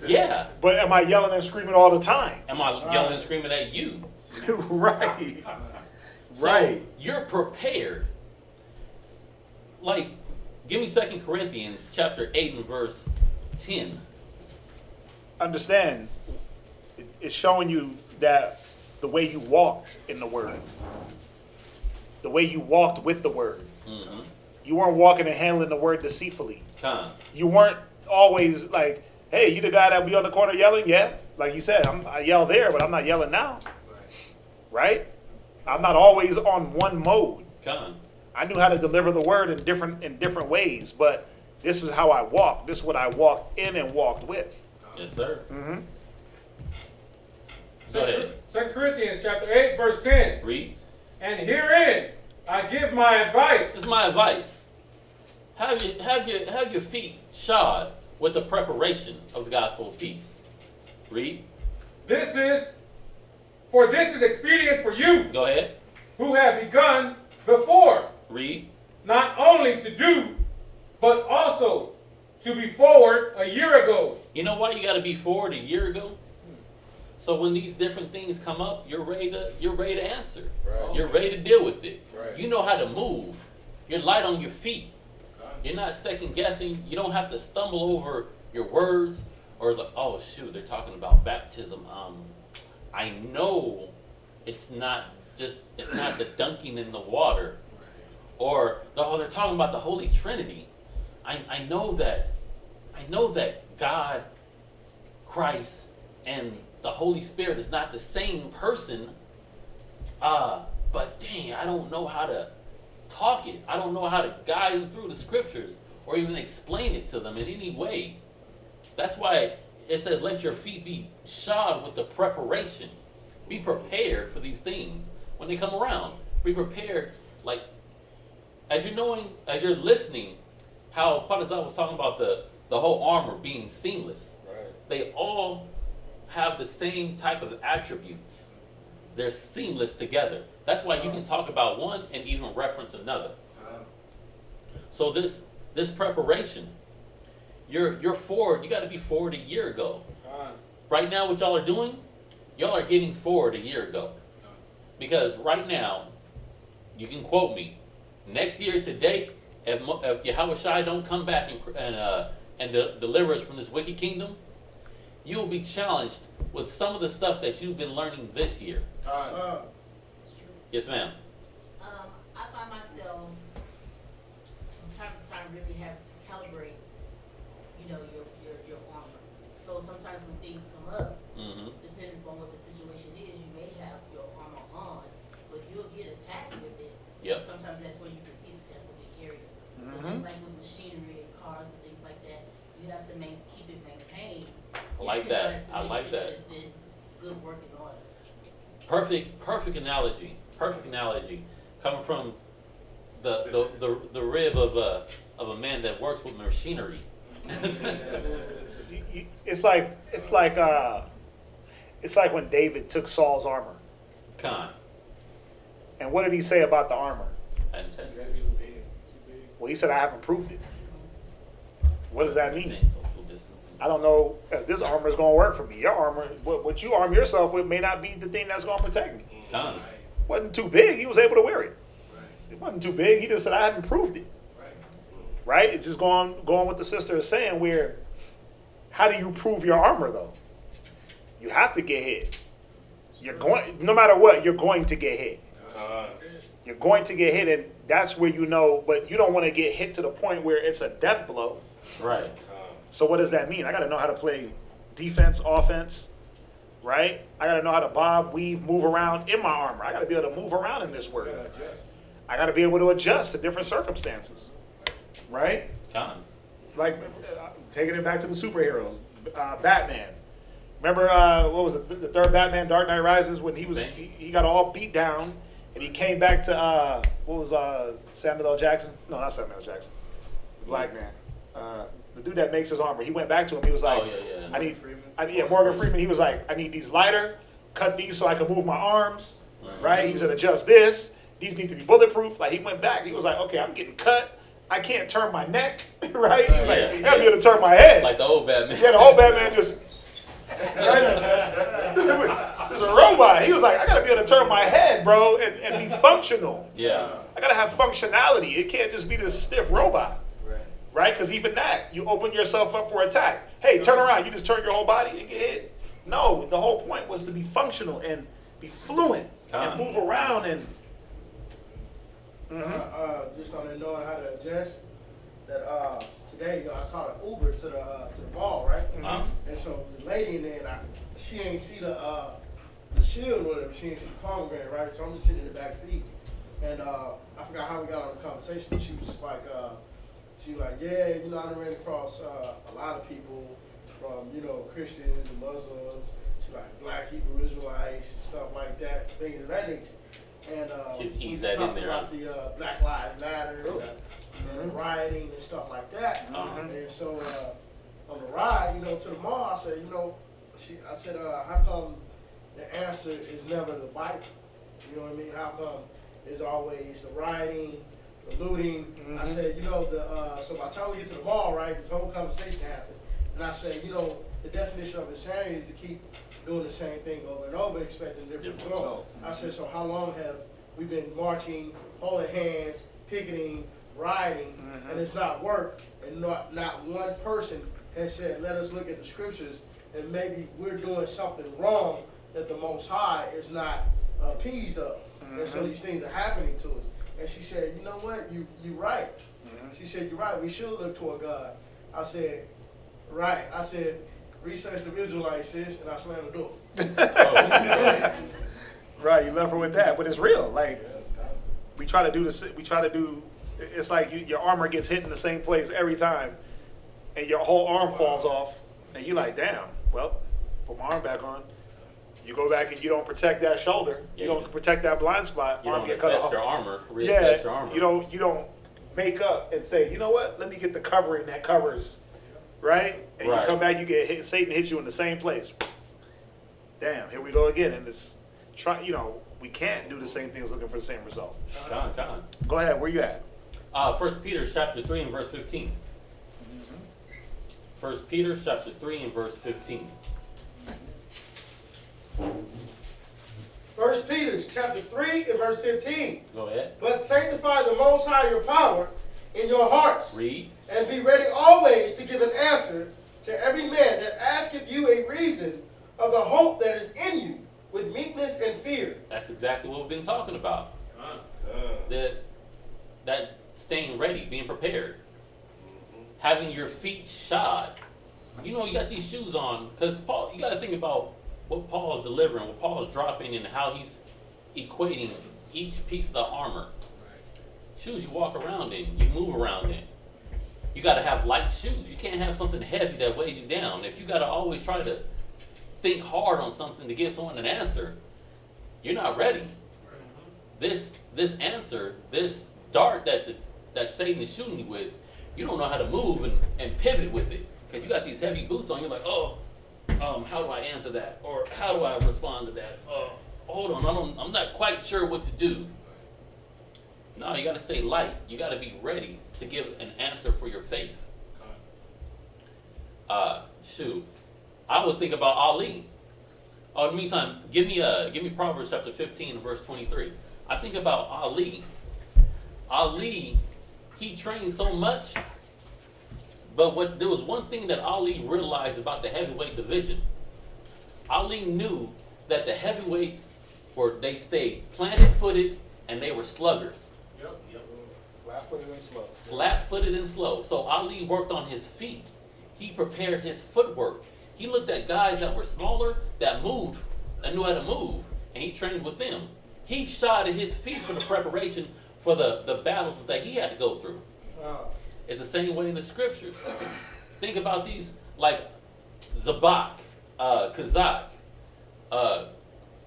yeah. But am I yelling and screaming all the time? Am I yelling and screaming at you? Right. So Right. you're prepared. Like, give me 2 Corinthians chapter 8 and verse 10. Understand, it's showing you that the way you walked in the Word, the way you walked with the Word. Mm-hmm. You weren't walking and handling the Word deceitfully. Con. You weren't always like, hey, you the guy that be on the corner yelling? Yeah. Like you said, I yell there, but I'm not yelling now. Right? I'm not always on one mode. Con. I knew how to deliver the Word in different ways, but this is how I walk. This is what I walked in and walked with. Yes, sir. Mm-hmm. Go ahead. 2 Corinthians chapter 8, verse 10. Read. And herein I give my advice. This is my advice. Have your feet shod with the preparation of the gospel of peace. Read. This is expedient for you Go ahead. who have begun before, Read. not only to do, but also to be forward a year ago. You know why you got to be forward a year ago? So when these different things come up, you're ready to answer. Right. You're ready to deal with it. Right. You know how to move. You're light on your feet. You're not second guessing. You don't have to stumble over your words or like, oh shoot, they're talking about baptism. I know it's not the dunking in the water, or oh, they're talking about the Holy Trinity. I know that God, Christ, and the Holy Spirit is not the same person. But dang, I don't know how to talk it. I don't know how to guide them through the scriptures or even explain it to them in any way. That's why it says, let your feet be shod with the preparation. Be prepared for these things when they come around. Be prepared, like, as you're listening, how Quadazal was talking about the whole armor being seamless. Right. They all have the same type of attributes. They're seamless together. That's why you can talk about one and even reference another. So this preparation, you're forward. You got to be forward a year ago. Right now, what y'all are doing, y'all are getting forward a year ago. Because right now, you can quote me. Next year today, if Yahweh Shai don't come back and deliver us from this wicked kingdom, you will be challenged with some of the stuff that you've been learning this year. Yes, ma'am. I find myself from time to time really having to calibrate, your armor. So sometimes when things come up, Mm-hmm. depending upon what the situation is, you may have your armor on, but you'll get attacked with it. Yep. Sometimes that's where you can see the So just like with machinery and cars and things like that, you have to keep it maintained. I like in order that. to I make like sure that. It's in good working order. Perfect analogy. Perfect analogy. Coming from the rib of a man that works with machinery. It's like when David took Saul's armor. Con. And what did he say about the armor? I didn't test it. Well, he said, I haven't proved it. What does that mean? Social distancing. I don't know if this armor is going to work for me. Your armor, what you arm yourself with may not be the thing that's going to protect me. Con. Wasn't too big. He was able to wear it. It wasn't too big. He just said, I haven't proved it. Right? It's just going what the sister is saying, where how do you prove your armor, though? You have to get hit. No matter what, you're going to get hit. You're going to get hit, and that's where you know, but you don't want to get hit to the point where it's a death blow. Right. So what does that mean? I got to know how to play defense, offense, right? I got to know how to bob, weave, move around in my armor. I got to be able to move around in this world. I got to be able to adjust to different circumstances, right? Con. Like, taking it back to the superheroes, Batman. Remember, what was it, the third Batman, Dark Knight Rises, when he got all beat down, and he came back to, what was Samuel L. Jackson? No, not Samuel L. Jackson. The black man. The dude that makes his armor. He went back to him. He was like, Morgan Freeman. He was like, I need these lighter. Cut these so I can move my arms. Right? He said, adjust this. These need to be bulletproof. Like, he went back. He was like, okay, I'm getting cut. I can't turn my neck. Right? He was like, I gotta be able to turn my head. Like the old Batman. Yeah, the old Batman just... There's a robot. He was like, I gotta be able to turn my head, bro, and be functional. Yeah. I gotta have functionality. It can't just be this stiff robot. Right? Because even that, you open yourself up for attack. Hey, turn around. You just turn your whole body and get hit. No, the whole point was to be functional and be fluent and move around and. Just on there knowing how to adjust. That today I caught an Uber to the mall, right? And so it was a lady in there, and she ain't see the shield or whatever. She ain't see the pomegranate, right? So I'm just sitting in the back seat, and I forgot how we got on the conversation. But she was just like, yeah, you know, I done ran across a lot of people from, you know, Christians and Muslims. She like Black Hebrew Israelites, stuff like that, things of that nature. And Just ease we that in talked there, about the Black Lives Matter and the rioting and stuff like that. And so on the ride, you know, to the mall, I said, you know, I said, how come the answer is never the Bible? You know what I mean? How come it's always the rioting, the looting? I said, you know, so by the time we get to the mall, right, this whole conversation happened. And I said, you know, the definition of insanity is to keep doing the same thing over and over, expecting different results. I said, so how long have we been marching, holding hands, picketing, rioting, and it's not worked, and not one person has said, let us look at the scriptures, and maybe we're doing something wrong that the Most High is not appeased of. And so these things are happening to us. And she said, you know what, you're right. She said, you're right, we should look toward God. I said, right. I said, research the Israelites, sis, and I slammed the door. Right, you left her with that, but it's real. Like, we try to do, it's like your armor gets hit in the same place every time, and your whole arm falls off, and you're like, damn, well, put my arm back on. You go back and you don't protect that shoulder. You don't protect that blind spot. You arm don't get cut assess off. your armor. Reassess your armor. You don't make up and say, you know what? Let me get the covering that covers, right? And you come back, you get hit. Satan hits you in the same place. Damn, here we go again. And it's we can't do the same things looking for the same result. Con. Go ahead. Where you at? 1 Peter chapter 3 and verse 15. 1 Peter chapter 3 and verse 15. 1 Peter chapter 3 and verse 15. Go ahead. But sanctify the Most High your power in your hearts. Read. And be ready always to give an answer to every man that asketh you a reason of the hope that is in you, with meekness and fear. That's exactly what we've been talking about. That staying ready, being prepared. Having your feet shod. You know, you got these shoes on, because Paul, you got to think about what Paul is delivering, what Paul is dropping, and how he's equating each piece of the armor. shoes you walk around in, you move around in. You got to have light shoes. You can't have something heavy that weighs you down. If you got to always try to think hard on something to give someone an answer, you're not ready. This answer, this dart that Satan is shooting you with, you don't know how to move and pivot with it, because you got these heavy boots on. You're like, how do I answer that, or how do I respond to that? Hold on, I'm not quite sure what to do. No, you got to stay light. You got to be ready to give an answer for your faith. I was thinking about Ali. Oh, in the meantime, give me Proverbs chapter 15 and verse 23. I think about Ali. Ali, he trained so much, but there was one thing that Ali realized about the heavyweight division. Ali knew that the heavyweights they stayed planted-footed and they were sluggers. Yep. Flat-footed and slow. Flat-footed and slow. So Ali worked on his feet. He prepared his footwork. He looked at guys that were smaller, that moved, that knew how to move, and he trained with them. He shod at his feet for the preparation for the battles that he had to go through. It's the same way in the scriptures. Think about these, like Zabak, Kazak,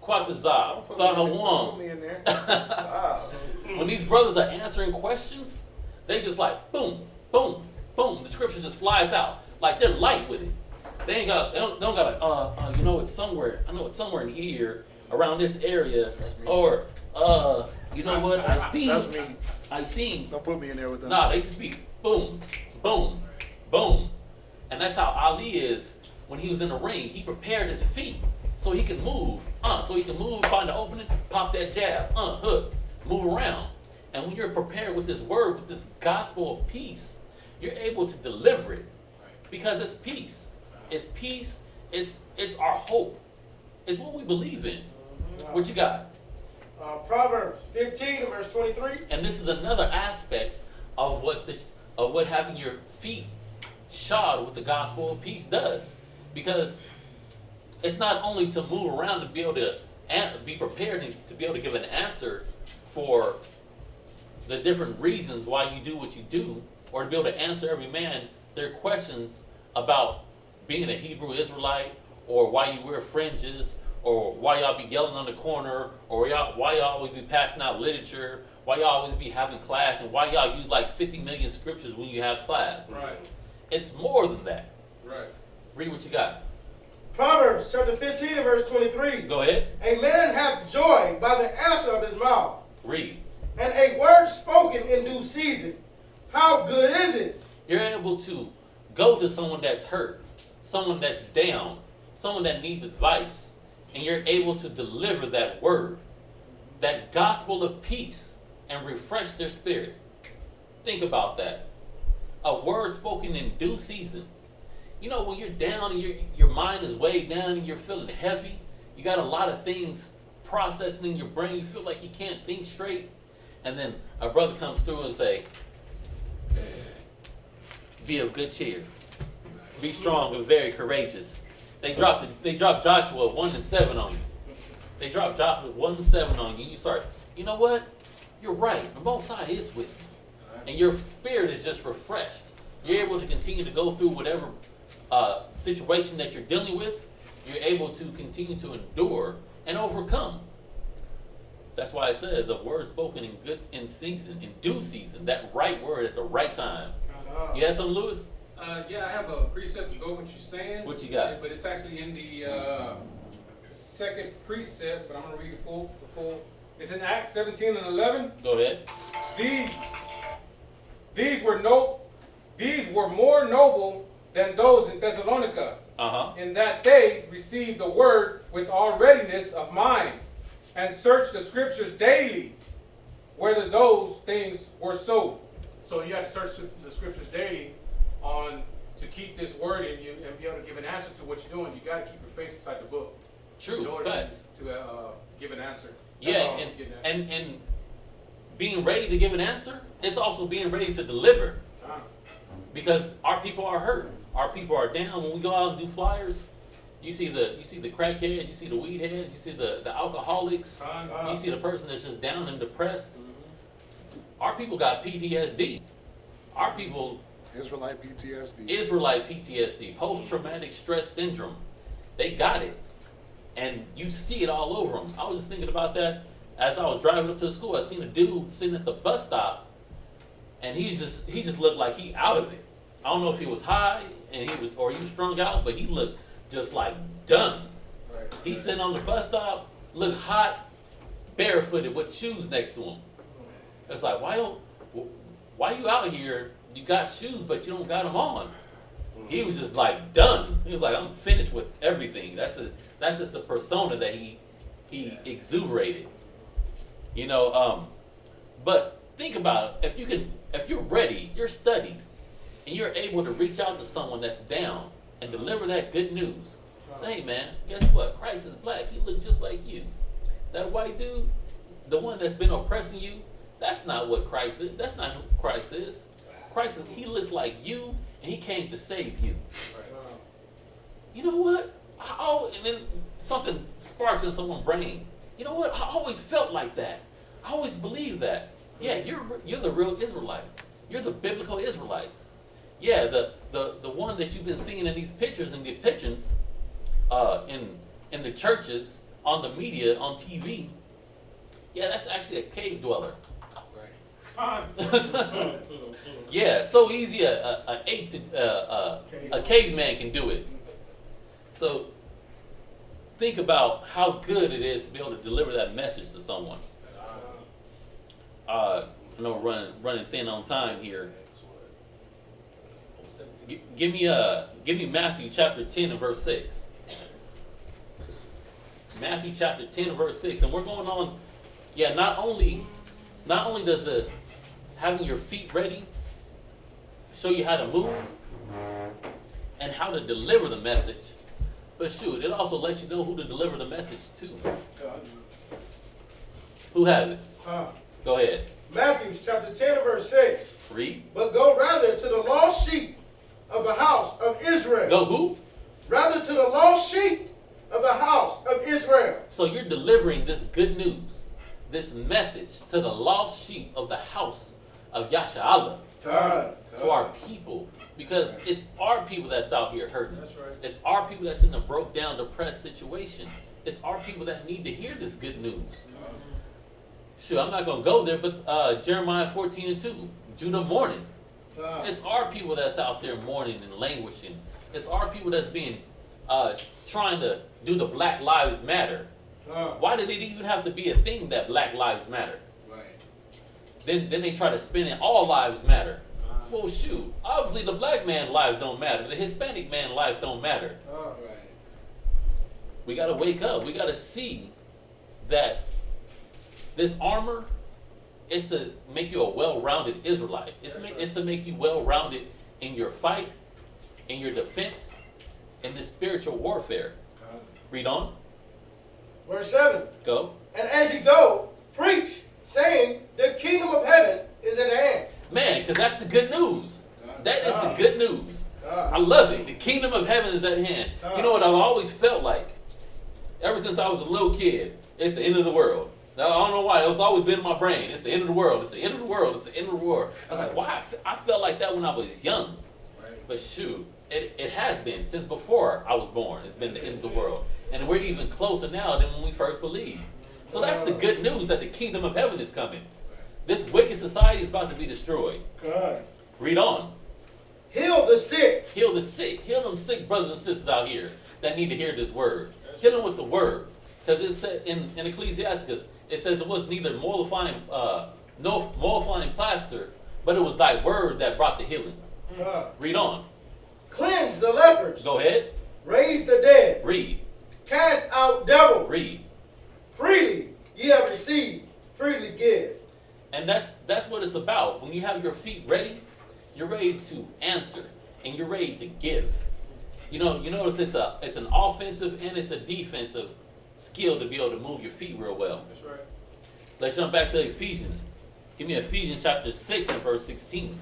Quatazak, Thahawam. Put me in there. When these brothers are answering questions, they just like boom, boom, boom. The scripture just flies out. Like they're light with it. They don't got it's somewhere. I know it's somewhere in here, around this area, or you know what? That's me. I think. Don't put me in there with them. Nah, they just be boom, boom, boom, and that's how Ali is when he was in the ring. He prepared his feet so he can move. Find the opening, pop that jab, hook, move around. And when you're prepared with this word, with this gospel of peace, you're able to deliver it because it's peace. It's peace. It's our hope. It's what we believe in. What you got? Proverbs 15 verse 23. And this is another aspect of what having your feet shod with the gospel of peace does, because it's not only to move around and be able to be prepared and to be able to give an answer for the different reasons why you do what you do, or to be able to answer every man their questions about being a Hebrew Israelite, or why you wear fringes, or why y'all be yelling on the corner, or why y'all always be passing out literature, why y'all always be having class, and why y'all use like 50 million scriptures when you have class. Right. It's more than that. Right. Read what you got. Proverbs chapter 15 verse 23. Go ahead. A man hath joy by the answer of his mouth, Read. and a word spoken in due season. How good is it? You're able to go to someone that's hurt, someone that's down, someone that needs advice, and you're able to deliver that word, that gospel of peace, and refresh their spirit. Think about that. A word spoken in due season. You know, when you're down and your mind is weighed down and you're feeling heavy, you got a lot of things processing in your brain, you feel like you can't think straight, and then a brother comes through and say, be of good cheer. Be strong and very courageous. They dropped Joshua 1-7 on you. They dropped Joshua 1-7 on you. You start, you know what? You're right. The Most High is with you. And your spirit is just refreshed. You're able to continue to go through whatever situation that you're dealing with. You're able to continue to endure and overcome. That's why it says a word spoken in season, in due season, that right word at the right time. You had something, Lewis? Yeah, I have a precept to go with what you're saying. What you got? But it's actually in the second precept, but I'm going to read the full. It's in Acts 17:11. Go ahead. These were more noble than those in Thessalonica, in that they received the word with all readiness of mind, and searched the scriptures daily, whether those things were so. So you have to search the scriptures daily to keep this word in you and be able to give an answer to what you're doing. You got to keep your face inside the book. True. In order Facts. to give an answer. Yeah, and being ready to give an answer, it's also being ready to deliver. Because our people are hurt. Our people are down. When we go out and do flyers, you see the crackhead, you see the weed head, you see the alcoholics, you see the person that's just down and depressed. Our people got PTSD. Our people, Israelite PTSD. Israelite PTSD, post-traumatic stress syndrome. They got it. And you see it all over them. I was just thinking about that as I was driving up to the school. I seen a dude sitting at the bus stop, and he just looked like he out of it. I don't know if he was high and he was strung out, but he looked just like done. Right. He's sitting on the bus stop, looked hot, barefooted with shoes next to him. It's like, why you out here? You got shoes, but you don't got them on. He was just like done. He was like, I'm finished with everything. That's just the persona that he exuberated. You know, but think about it. If you're ready, you're studied, and you're able to reach out to someone that's down and deliver that good news. Say, hey man, guess what? Christ is black. He looked just like you. That white dude, the one that's been oppressing you, that's not what Christ is. That's not who Christ is. He looks like you, and he came to save you. You know what? And then something sparks in someone's brain. You know what? I always felt like that. I always believed that. Yeah, you're the real Israelites. You're the biblical Israelites. Yeah, the one that you've been seeing in these pictures and depictions in the churches, on the media, on TV. Yeah, that's actually a cave dweller. Yeah, so easy a caveman can do it. So think about how good it is to be able to deliver that message to someone. I know we're running thin on time here. Give me Matthew chapter 10 and verse 6. Matthew chapter 10 and verse 6, and we're going on. Yeah, not only does having your feet ready show you how to move and how to deliver the message, but shoot, it also lets you know who to deliver the message to. Who has it? Go ahead. Matthew chapter 10 and verse 6. Read. But go rather to the lost sheep of the house of Israel. Go who? Rather to the lost sheep of the house of Israel. So you're delivering this good news, this message to the lost sheep of the house of Yasha'Allah, to our people, because it's our people that's out here hurting. That's right. It's our people that's in a broke down, depressed situation. It's our people that need to hear this good news. Sure, I'm not going to go there, but Jeremiah 14 and 2, Judah mourneth. It's our people that's out there mourning and languishing. It's our people that's being trying to do the Black Lives Matter. Why did it even have to be a thing that Black Lives Matter? Then they try to spin it, all lives matter. Well, shoot, obviously the black man life don't matter. The Hispanic man life don't matter. We got to wake up. We got to see that this armor is to make you a well-rounded Israelite. It's to make you well-rounded in your fight, in your defense, in this spiritual warfare. Read on. Verse 7. Go. And as you go, preach, saying, the kingdom of heaven is at hand. Man, because that's the good news. That is the good news. I love it. The kingdom of heaven is at hand. You know what I've always felt like? Ever since I was a little kid, it's the end of the world. Now, I don't know why. It's always been in my brain. It's the end of the world. It's the end of the world. It's the end of the world. I was like, why? I felt like that when I was young. But shoot, it has been since before I was born. It's been the end of the world. And we're even closer now than when we first believed. So that's the good news, that the kingdom of heaven is coming. This wicked society is about to be destroyed. Read on. Heal the sick. Heal the sick. Heal them sick brothers and sisters out here that need to hear this word. Heal them with the word. Because it said in Ecclesiastes, it says it was neither mollifying plaster, but it was thy word that brought the healing. Read on. Cleanse the lepers. Go ahead. Raise the dead. Read. Cast out devils. Read. Freely ye have received, freely give. And that's what it's about. When you have your feet ready, you're ready to answer and you're ready to give. You notice it's an offensive and it's a defensive skill to be able to move your feet real well. That's right. Let's jump back to Ephesians. Give me Ephesians chapter 6 and verse 16.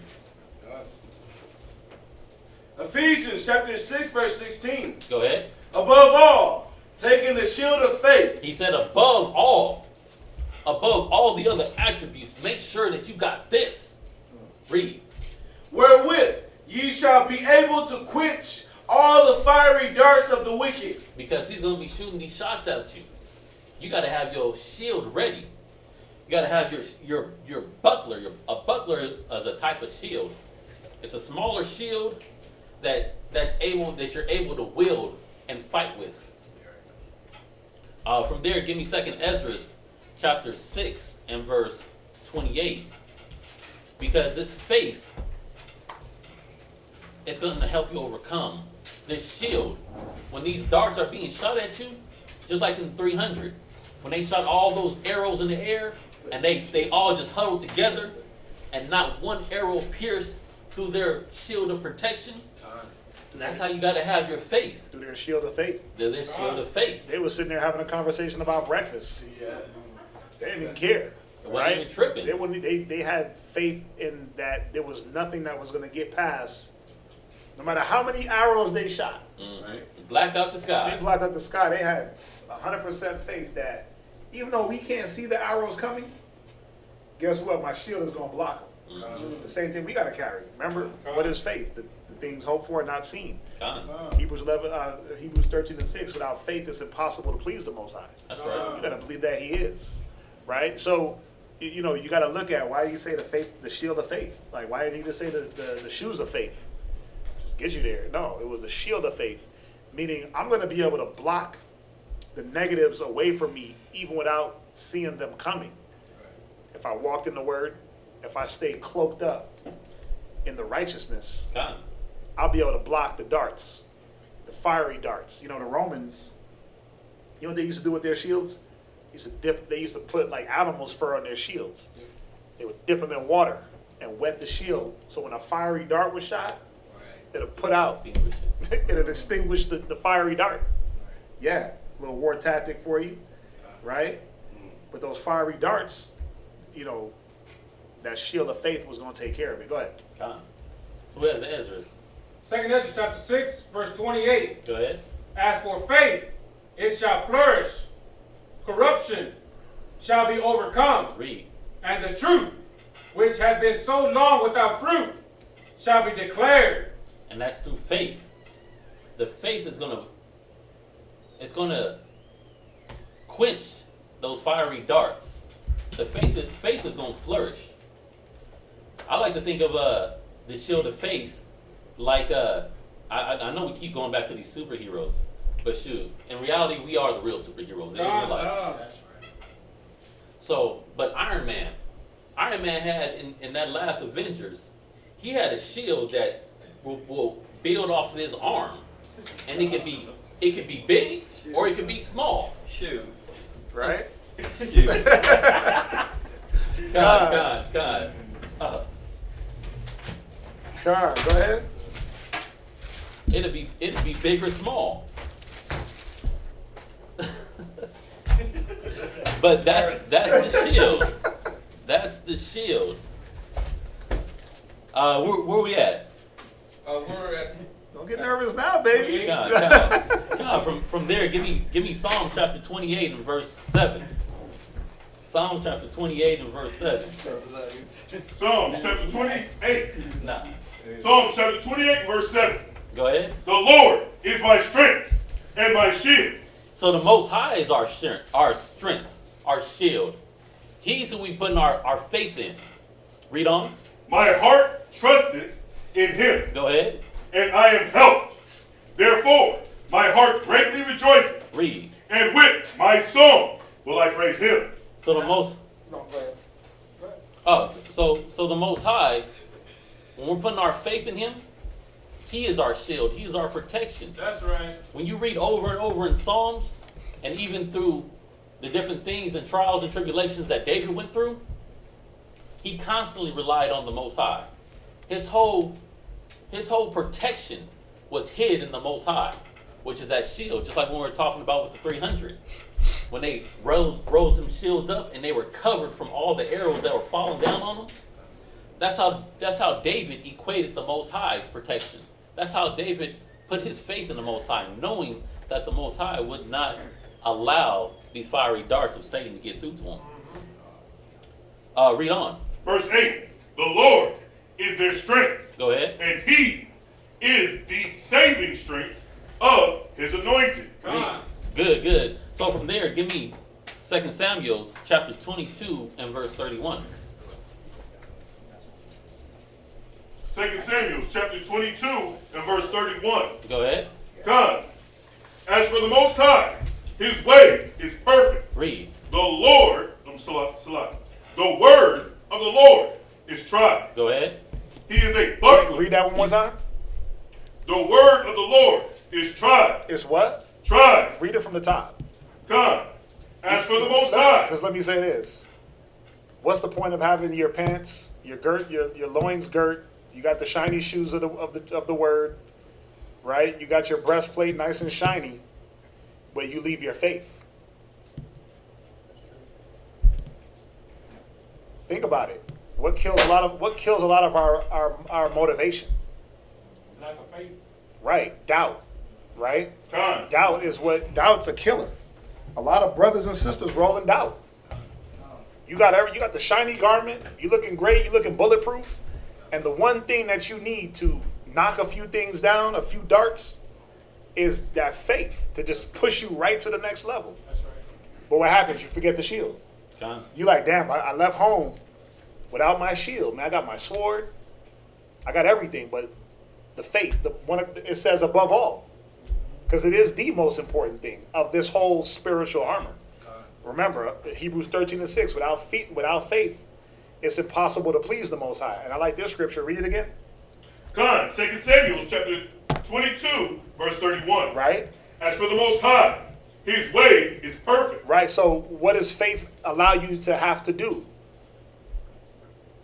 Ephesians chapter 6 verse 16. Go ahead. Above all, taking the shield of faith. He said above all. above all the other attributes, make sure that you got this. Read. Wherewith ye shall be able to quench all the fiery darts of the wicked. Because he's going to be shooting these shots at you. You got to have your shield ready. You got to have your buckler. A buckler is a type of shield. It's a smaller shield that you're able to wield and fight with. From there, give me 2nd Esdras chapter 6 and verse 28. Because this faith is going to help you overcome this shield. When these darts are being shot at you, just like in 300, when they shot all those arrows in the air, and they all just huddled together, and not one arrow pierced through their shield of protection. That's how you got to have your faith. Through their shield of faith. They're their shield of faith. They were sitting there having a conversation about breakfast. Yeah. They didn't even care. It wasn't even tripping. They had faith in that there was nothing that was going to get past, no matter how many arrows they shot. Mm-hmm. Blacked out the sky. They blocked out the sky. They had 100% faith that even though we can't see the arrows coming, guess what? My shield is going to block them. Mm-hmm. The same thing we got to carry. Remember, what is faith? The things hoped for and not seen. Hebrews 13:6. Without faith, it's impossible to please the Most High. That's right. You got to believe that He is, right? So, you got to look at why do you say the shield of faith? Like, why didn't you just say the shoes of faith? Just get you there. No, it was the shield of faith, meaning I'm going to be able to block the negatives away from me even without seeing them coming. If I walked in the Word, if I stay cloaked up in the righteousness, I'll be able to block the darts, the fiery darts. The Romans, you know what they used to do with their shields? They used to put like animals' fur on their shields. They would dip them in water and wet the shield. So when a fiery dart was shot, it'll put out, it'll extinguish the fiery dart. Yeah, a little war tactic for you, right? But those fiery darts, that shield of faith was going to take care of it. Go ahead. Who has Esdras? 2nd Esdras chapter 6, verse 28. Go ahead. As for faith, it shall flourish. Corruption shall be overcome. Read. And the truth, which had been so long without fruit, shall be declared. And that's through faith. The faith is going to quench those fiery darts. The faith is going to flourish. I like to think of the shield of faith like I know we keep going back to these superheroes, but shoot, in reality, we are the real superheroes, the Israelites. That's right. So, but Iron Man had in that last Avengers, he had a shield that will build off of his arm, and it could be big or it could be small. Shoot. Right? Shoot. God. Car, go ahead. It'd be big or small. But that's the shield. That's the shield. Where we at? We're at Don't get nervous now, baby. God, from there, give me Psalm chapter 28 and verse 7. Psalm chapter 28 and verse 7. Psalm chapter 28. Nah. Psalm chapter 28 verse 7. Go ahead. The Lord is my strength and my shield. So the Most High is our strength, our shield. He's who we put our faith in. Read on. My heart trusteth in him, Go ahead. and I am helped. Therefore, my heart greatly rejoiceth, Read. and with my song will I praise him. So the most. No, go ahead. So the Most High, when we're putting our faith in Him, He is our shield. He is our protection. That's right. When you read over and over in Psalms, and even through the different things and trials and tribulations that David went through, he constantly relied on the Most High. His whole protection was hid in the Most High, which is that shield, just like when we were talking about with the 300. When they rose them shields up and they were covered from all the arrows that were falling down on them. That's how David equated the Most High's protection. That's how David put his faith in the Most High, knowing that the Most High would not allow these fiery darts of Satan to get through to him. Read on. Verse 8. The Lord is their strength, Go ahead. and he is the saving strength of his anointed. Come on. Good, good. So from there, give me 2 Samuel chapter 22 and verse 31. 2 Samuel chapter 22 and verse 31. Go ahead. Come. As for the Most High, his way is perfect. Read. The Lord, the word of the Lord is tried. Go ahead. He is a buckler. Read that one more time. The word of the Lord is tried. It's what? Tried. Read it from the top. Come. As for the Most High. Because let me say this. What's the point of having your pants, your girt, your loins girt? You got the shiny shoes of the word, right? You got your breastplate nice and shiny, but you leave your faith. Think about it. What kills a lot of our motivation? Lack of faith. Right, doubt. Right? Come. Doubt's a killer. A lot of brothers and sisters roll in doubt. You got the shiny garment, you looking great, you looking bulletproof, and the one thing that you need to knock a few things down, a few darts, is that faith to just push you right to the next level. That's right. But what happens? You forget the shield. Come. You like, damn, I left home without my shield. Man, I got my sword, I got everything, but the faith, it says above all. Because it is the most important thing of this whole spiritual armor. Remember, Hebrews 13:6, without faith, it's impossible to please the Most High. And I like this scripture. Read it again. Come. 2 Samuel chapter 22, verse 31. Right? As for the Most High, his way is perfect. Right. So what does faith allow you to have to do?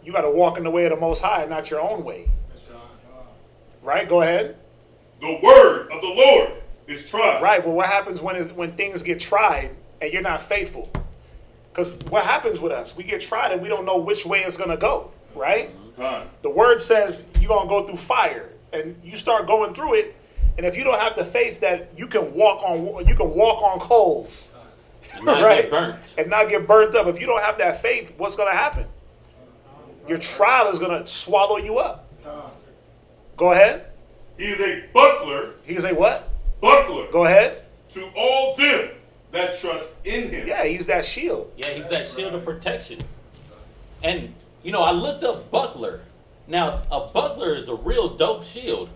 You got to walk in the way of the Most High, not your own way. Right? Go ahead. The word of the Lord is tried. Right. But what happens when things get tried and you're not faithful? Because what happens with us? We get tried and we don't know which way it's going to go. Right? Come. The word says you're going to go through fire, and you start going through it, and if you don't have the faith that you can walk on coals, And not right? get burnt. And not get burnt up. If you don't have that faith, what's going to happen? Your trial is going to swallow you up. Go ahead. He is a buckler. He's a what? Buckler. Go ahead. To all them that trust in him. Yeah, he's that shield. Yeah, he's that shield of protection. And, I looked up buckler. Now, a buckler is a real dope shield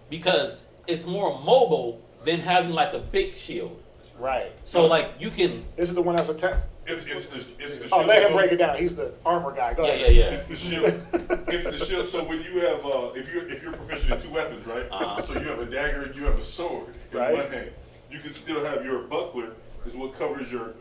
because it's more mobile than having like a big shield. Right. So, like, you can... This is the one that's attacked. It's the shield. Oh, let him break it down. He's the armor guy. Go ahead. Yeah. It's the shield. It's the shield. So when you have, if you're proficient in two weapons, right? So you have a dagger and you have a sword in Right. one hand. You can still have your buckler, is what covers your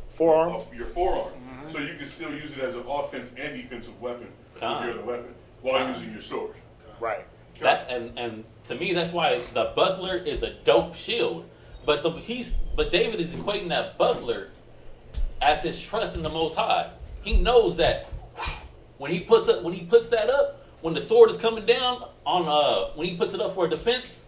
Forearm. your forearm. So you can still use it as an offense and defensive weapon with your other weapon while using your sword. Right. That and to me, that's why the buckler is a dope shield. But David is equating that buckler as his trust in the Most High. He knows that when he puts that up, when the sword is coming down when he puts it up for a defense,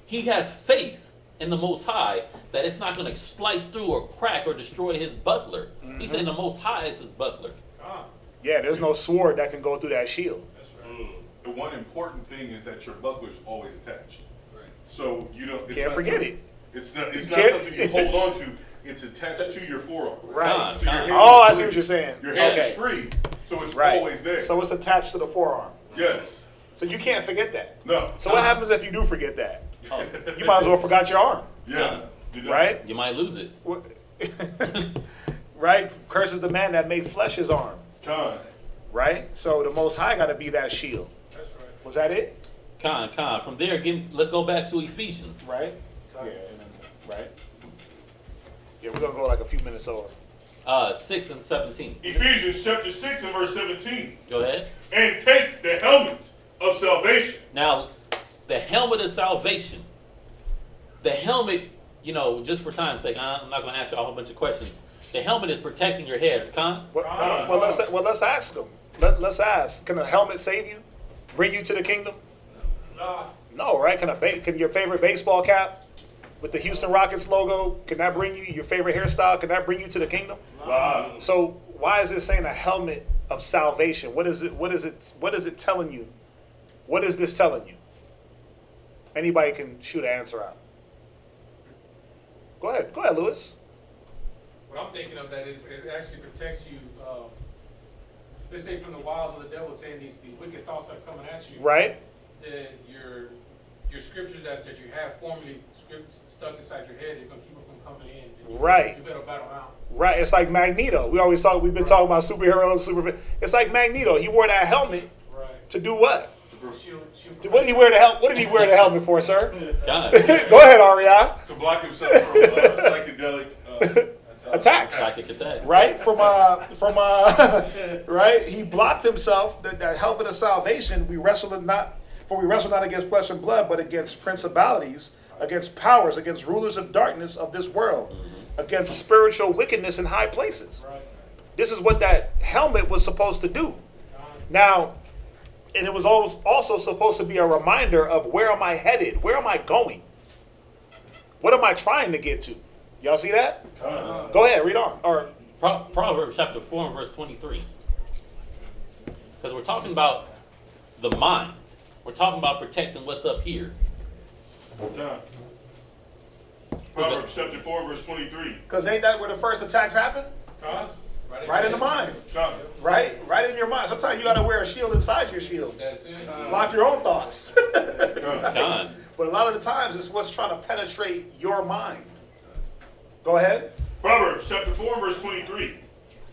he has faith in the Most High that it's not going to slice through or crack or destroy his buckler. He's saying the Most High is his buckler. Yeah, there's no sword that can go through that shield. The one important thing is that your buckler is always attached. Right. So you don't Can't forget it. It's not something you hold on to. It's attached to your forearm. Right. So your hand I is see free. what you're saying. Your hand Okay. is free, so it's Right. always there. So it's attached to the forearm. Yes. So you can't forget that. No. So what happens if you do forget that? You might as well forgot your arm. Yeah. You know? Right? You might lose it. Right? Curses the man that made flesh his arm. Con. Right? So the Most High got to be that shield. That's right. Was that it? Con. From there, let's go back to Ephesians. Right? Yeah. Right? Yeah, we're going to go like a few minutes over. 6 and 17. Ephesians chapter 6 and verse 17. Go ahead. And take the helmet of salvation. Now, the helmet of salvation. The helmet, just for time's sake, I'm not going to ask you a whole bunch of questions. The helmet is protecting your head. Con? Well, let's ask them. Let's ask. Can a helmet save you? Bring you to the kingdom? No, right? Can your favorite baseball cap with the Houston Rockets logo, can that bring you, your favorite hairstyle, can that bring you to the kingdom? Wow. So why is it saying a helmet of salvation? What is it telling you? What is this telling you? Anybody can shoot an answer out. Go ahead, Lewis. What I'm thinking of that is it actually protects you, let's say from the wiles of the devil, saying these wicked thoughts are coming at you. Right. That your scriptures that you have formally stuck inside your head, they're going to keep them from coming in. Right. You better battle out. Right. It's like Magneto. We've been talking about superheroes, it's like Magneto. He wore that helmet to do what? What did he wear the helmet for, sir? God. Go ahead, Aria. To block himself from psychedelic Attacks. Psychic attacks. Right? Right? He blocked himself, that helmet of salvation. We wrestle not against flesh and blood, but against principalities, against powers, against rulers of darkness of this world, against spiritual wickedness in high places. This is what that helmet was supposed to do. Now, and it was also supposed to be a reminder of where am I headed? Where am I going? What am I trying to get to? Y'all see that? Go ahead, read on. Or Proverbs chapter 4 and verse 23. Because we're talking about the mind. We're talking about protecting what's up here. Proverbs chapter 4 verse 23. because ain't that where the first attacks happen? Right in the mind. Right in your mind. Sometimes you got to wear a shield inside your shield. That's it. Block your own thoughts. God. But a lot of the times it's what's trying to penetrate your mind. Go ahead. Proverbs chapter 4 verse 23.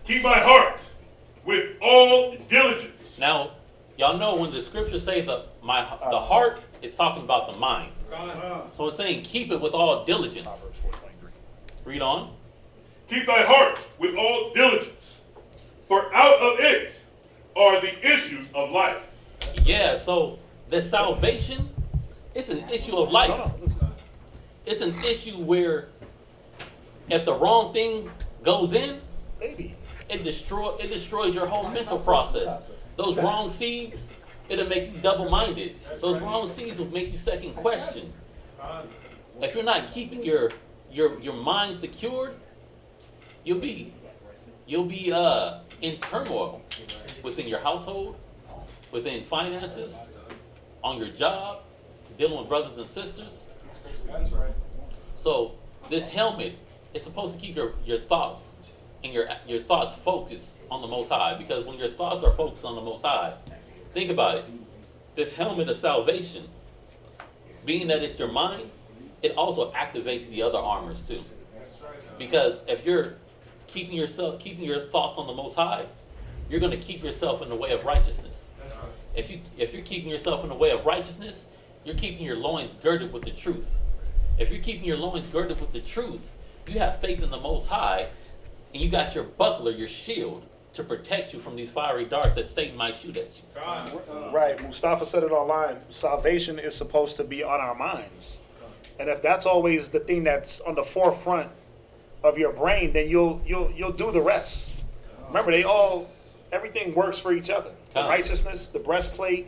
Keep my heart with all diligence. Now, y'all know when the scriptures say the heart, it's talking about the mind. So it's saying keep it with all diligence. Read on. Keep thy heart with all diligence, for out of it are the issues of life. Yeah, so the salvation, it's an issue of life. It's an issue where if the wrong thing goes in, it destroys your whole mental process. Those wrong seeds, it'll make you double-minded. Those wrong seeds will make you second question. If you're not keeping your mind secured, you'll be in turmoil within your household, within finances, on your job, dealing with brothers and sisters. So this helmet is supposed to keep your thoughts and your thoughts focused on the Most High, because when your thoughts are focused on the Most High, think about it. This helmet of salvation, being that it's your mind, it also activates the other armors too. Because if you're keeping your thoughts on the Most High, you're going to keep yourself in the way of righteousness. If you're keeping yourself in the way of righteousness, you're keeping your loins girded with the truth. If you're keeping your loins girded with the truth, you have faith in the Most High, and you got your buckler, your shield, to protect you from these fiery darts that Satan might shoot at you. Right. Mustafa said it online. Salvation is supposed to be on our minds. And if that's always the thing that's on the forefront of your brain, then you'll do the rest. Remember, everything works for each other. The righteousness, the breastplate,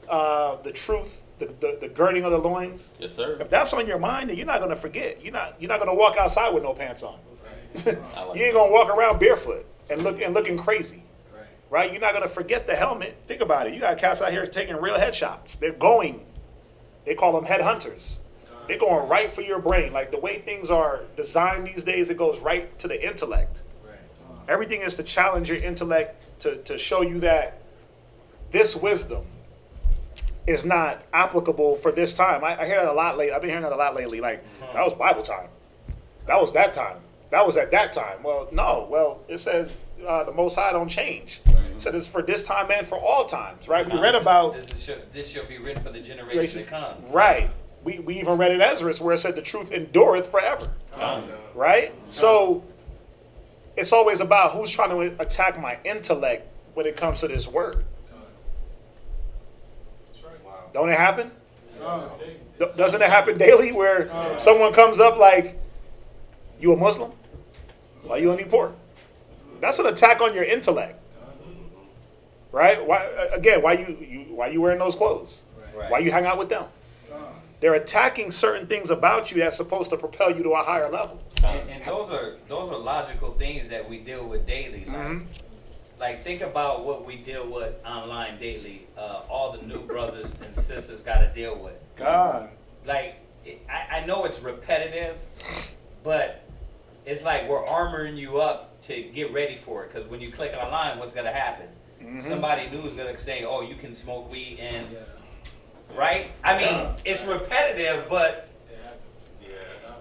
the truth, the girding of the loins. Yes, sir. If that's on your mind, then you're not going to forget. You're not going to walk outside with no pants on. You ain't going to walk around barefoot and looking crazy. Right? You're not going to forget the helmet. Think about it. You got cats out here taking real headshots. They call them headhunters. They're going right for your brain. Like the way things are designed these days, it goes right to the intellect. Everything is to challenge your intellect, to show you that this wisdom is not applicable for this time. I hear that a lot lately. I've been hearing that a lot lately. Like, that was Bible time. That was that time. That was at that time. Well, no. Well, it says the Most High don't change. It said it's for this time and for all times, right? We read about... This shall be written for the generation to come. Right. We even read in Esdras where it said the truth endureth forever. Right? So it's always about who's trying to attack my intellect when it comes to this word. Don't it happen? Doesn't it happen daily where someone comes up like, you a Muslim? Why you don't eat pork? That's an attack on your intellect. Right? Why you wearing those clothes? Why you hang out with them? They're attacking certain things about you that's supposed to propel you to a higher level. And those are logical things that we deal with daily. Like think about what we deal with online daily. All the new brothers and sisters got to deal with. God. Like I know it's repetitive, but it's like we're armoring you up to get ready for it. Because when you click online, what's gonna happen? Somebody new is gonna say, "Oh, you can smoke weed," and right? I mean, it's repetitive, but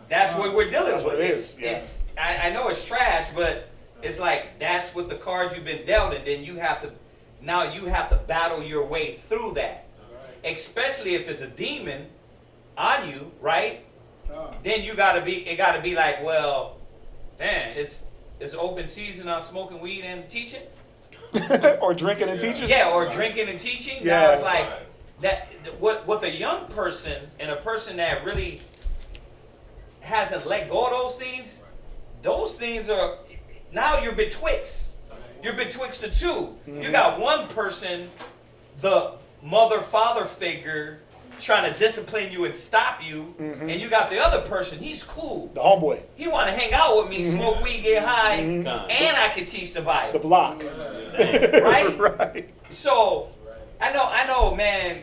that's what we're dealing That's with. what it is. Yeah. It's I know it's trash, but it's like that's what the cards you've been dealt, and then you have to battle your way through that. Especially if it's a demon on you, right? Then it gotta be like, well, man, it's open season on smoking weed and teaching. Or drinking and teaching. Yeah, or drinking and teaching. Yeah. Now it's like that. With a young person and a person that really hasn't let go of those things are now you're betwixt. You're betwixt the two. You got one person, the mother-father figure, trying to discipline you and stop you, and you got the other person. He's cool. The homeboy. He want to hang out with me, smoke weed, get high, and I can teach the Bible. The block. Right? Right. So, I know, man.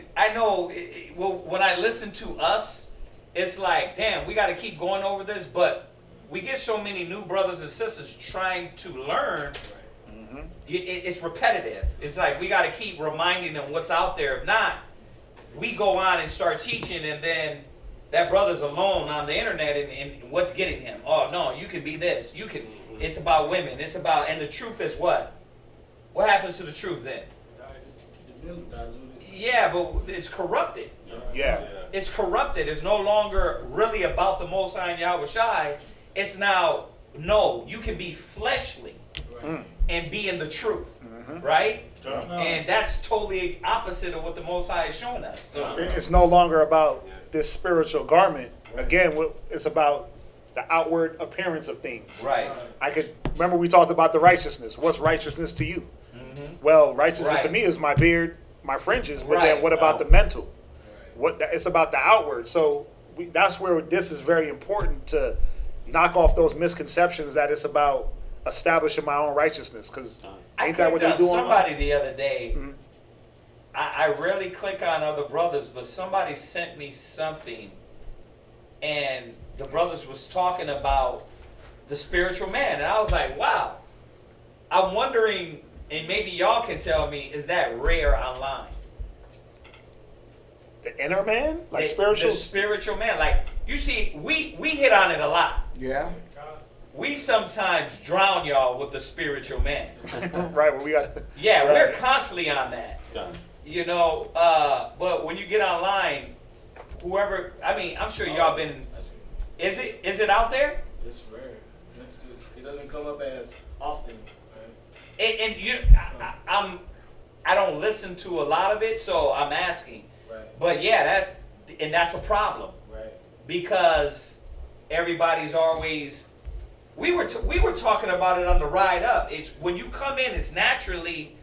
Well, when I listen to us, it's like, damn, we got to keep going over this, but we get so many new brothers and sisters trying to learn. It's repetitive. It's like we got to keep reminding them what's out there. If not, we go on and start teaching, and then that brother's alone on the internet, and what's getting him? Oh no, you can be this. You can. It's about women. It's about, and the truth is what? What happens to the truth then? Yeah, but it's corrupted. Yeah. It's corrupted. It's no longer really about the Most High and Yahweh Shai. It's now, no, you can be fleshly and be in the truth, right? And that's totally opposite of what the Most High is showing us. So, It's no longer about this spiritual garment. Again, it's about the outward appearance of things. right. I could remember we talked about the righteousness. What's righteousness to you? Well, righteousness to me is my beard, my fringes. But then what about the mental? It's about the outward. So that's where this is very important to knock off those misconceptions that it's about establishing my own righteousness. Because ain't that what they do? Somebody the other day. I rarely click on other brothers, but somebody sent me something, and the brothers was talking about the spiritual man, and I was like, wow. I'm wondering, and maybe y'all can tell me, is that rare online? The inner man? Like The spiritual? spiritual man. Like, you see, we hit on it a lot. Yeah. We sometimes drown y'all with the spiritual man. Right, well, we got to. Yeah, Right. we're constantly on that. You know, but when you get online, whoever, I mean, I'm sure y'all been, is it out there? It's rare. It doesn't come up as often. And you, I don't listen to a lot of it, so I'm asking. Right. But yeah, that's a problem. Right. Because everybody's always, we were talking about it on the ride up. It's when you come in, it's naturally,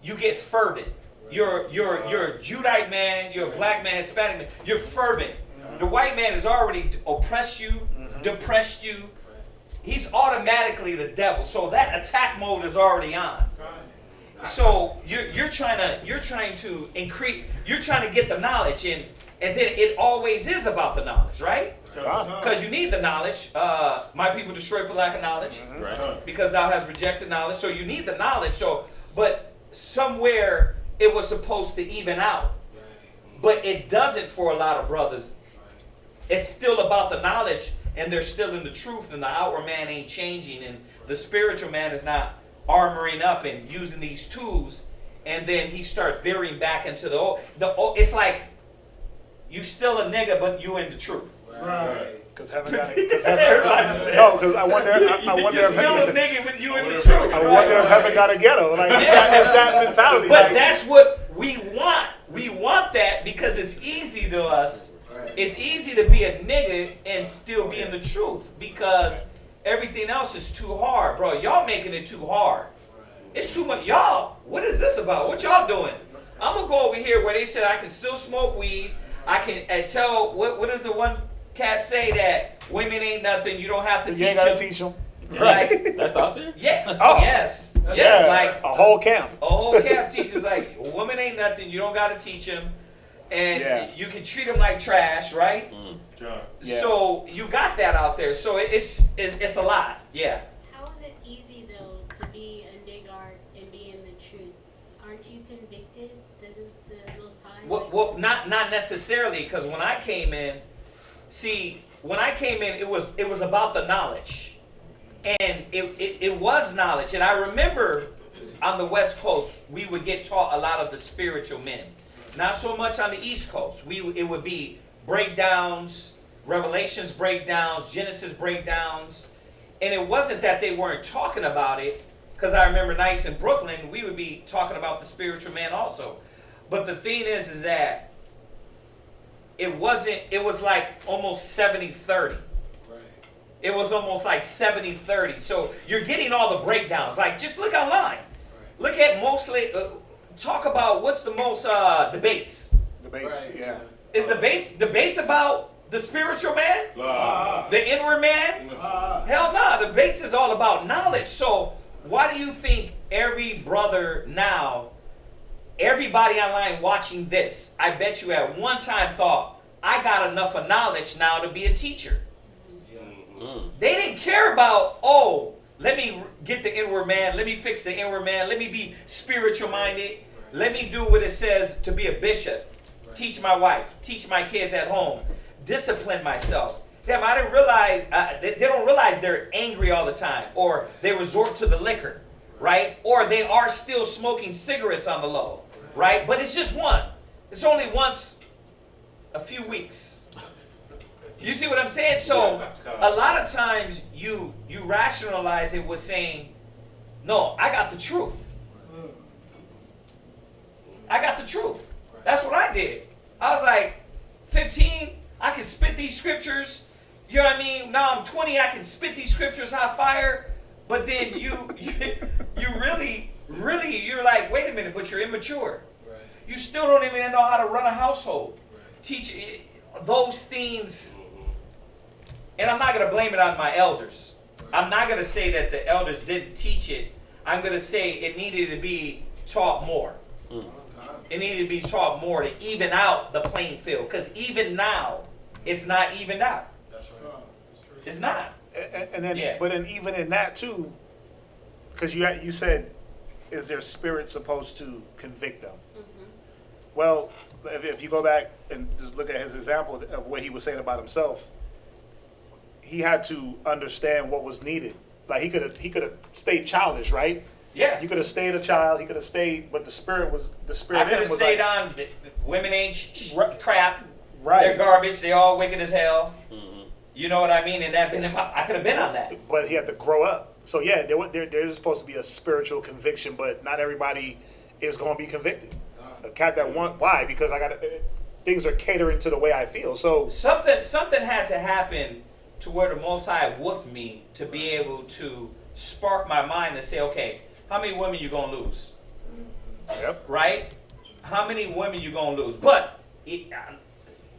you get fervent. You're a Judite man, you're a black man, Hispanic man, you're fervent. The white man has already oppressed you, depressed you. He's automatically the devil. So that attack mode is already on. So you're trying to increase, you're trying to get the knowledge in, and then it always is about the knowledge, right? Because you need the knowledge. My people destroy for lack of knowledge, because thou hast rejected knowledge. So you need the knowledge. So, but somewhere it was supposed to even out, but it doesn't for a lot of brothers. It's still about the knowledge, and they're still in the truth, and the outward man ain't changing, and the spiritual man is not armoring up and using these tools, and then he starts veering back into the old. It's like you still a nigga, but you in the truth. Right. Because heaven got it. No, because I wonder You're if still a nigga, but you in the truth. I wonder if heaven got a ghetto. Like it's that mentality. But like, that's what we want. We want that because it's easy to us. It's easy to be a nigga and still be in the truth because everything else is too hard, bro. Y'all making it too hard. It's too much. Y'all, what is this about? What y'all doing? I'm gonna go over here where they said I can still smoke weed. I can tell what is the one cats say that women ain't nothing, you don't have to You ain't gotta teach teach them. them. Like, That's out there? yeah, Oh. yes, Yeah, like a whole camp. a whole camp teaches like, a woman ain't nothing, you don't gotta teach them, and Yeah. you can treat them like trash, right? God. Yeah. So you got that out there, so it's a lot, yeah. How is it easy though to be a nigard and be in the truth? Aren't you convicted? Doesn't the Most High? Well, not necessarily, because when I came in, it was about the knowledge, and it was knowledge. And I remember on the West Coast we would get taught a lot of the spiritual men, not so much on the East Coast. It would be breakdowns, Revelations breakdowns, Genesis breakdowns, and it wasn't that they weren't talking about it, because I remember nights in Brooklyn we would be talking about the spiritual man also. But the thing is that it was like almost 70-30. It was almost like 70-30. So you're getting all the breakdowns. Like, just look online. Look at mostly, talk about what's the most debates. Debates, yeah. Is debates about the spiritual man? The inward man? Hell no, debates is all about knowledge. So why do you think every brother now, everybody online watching this, I bet you at one time thought, I got enough of knowledge now to be a teacher. They didn't care about, let me get the inward man, let me fix the inward man, let me be spiritual minded, let me do what it says to be a bishop, teach my wife, teach my kids at home, discipline myself. Damn, I didn't realize, they don't realize they're angry all the time, or they resort to the liquor, right? Or they are still smoking cigarettes on the low, right? But it's just one. It's only once a few weeks. You see what I'm saying? So a lot of times you rationalize it with saying, no, I got the truth. I got the truth. That's what I did. I was like 15, I can spit these scriptures. You know what I mean? Now I'm 20, I can spit these scriptures hot fire. But then you really, you're like, wait a minute, but you're immature. You still don't even know how to run a household. Teach those things. And I'm not going to blame it on my elders. I'm not going to say that the elders didn't teach it. I'm going to say it needed to be taught more. It needed to be taught more to even out the playing field. Because even now, it's not evened out. That's right. It's not. And then, Yeah. but then even in that too, because you said, is their spirit supposed to convict them? Well, if you go back and just look at his example of what he was saying about himself, he had to understand what was needed. Like he could have stayed childish, right? Yeah. You could have stayed a child. He could have stayed, but the spirit I could have stayed on. Women ain't crap. Right. They're garbage. They all wicked as hell. You know what I mean? And that I could have been on that. But he had to grow up. So yeah, there's supposed to be a spiritual conviction, but not everybody is going to be convicted. A cat that why? Because things are catering to the way I feel. So something had to happen to where the Most High whooped me to be able to spark my mind to say, okay, how many women you gonna lose? Yep. Right? How many women you gonna lose? But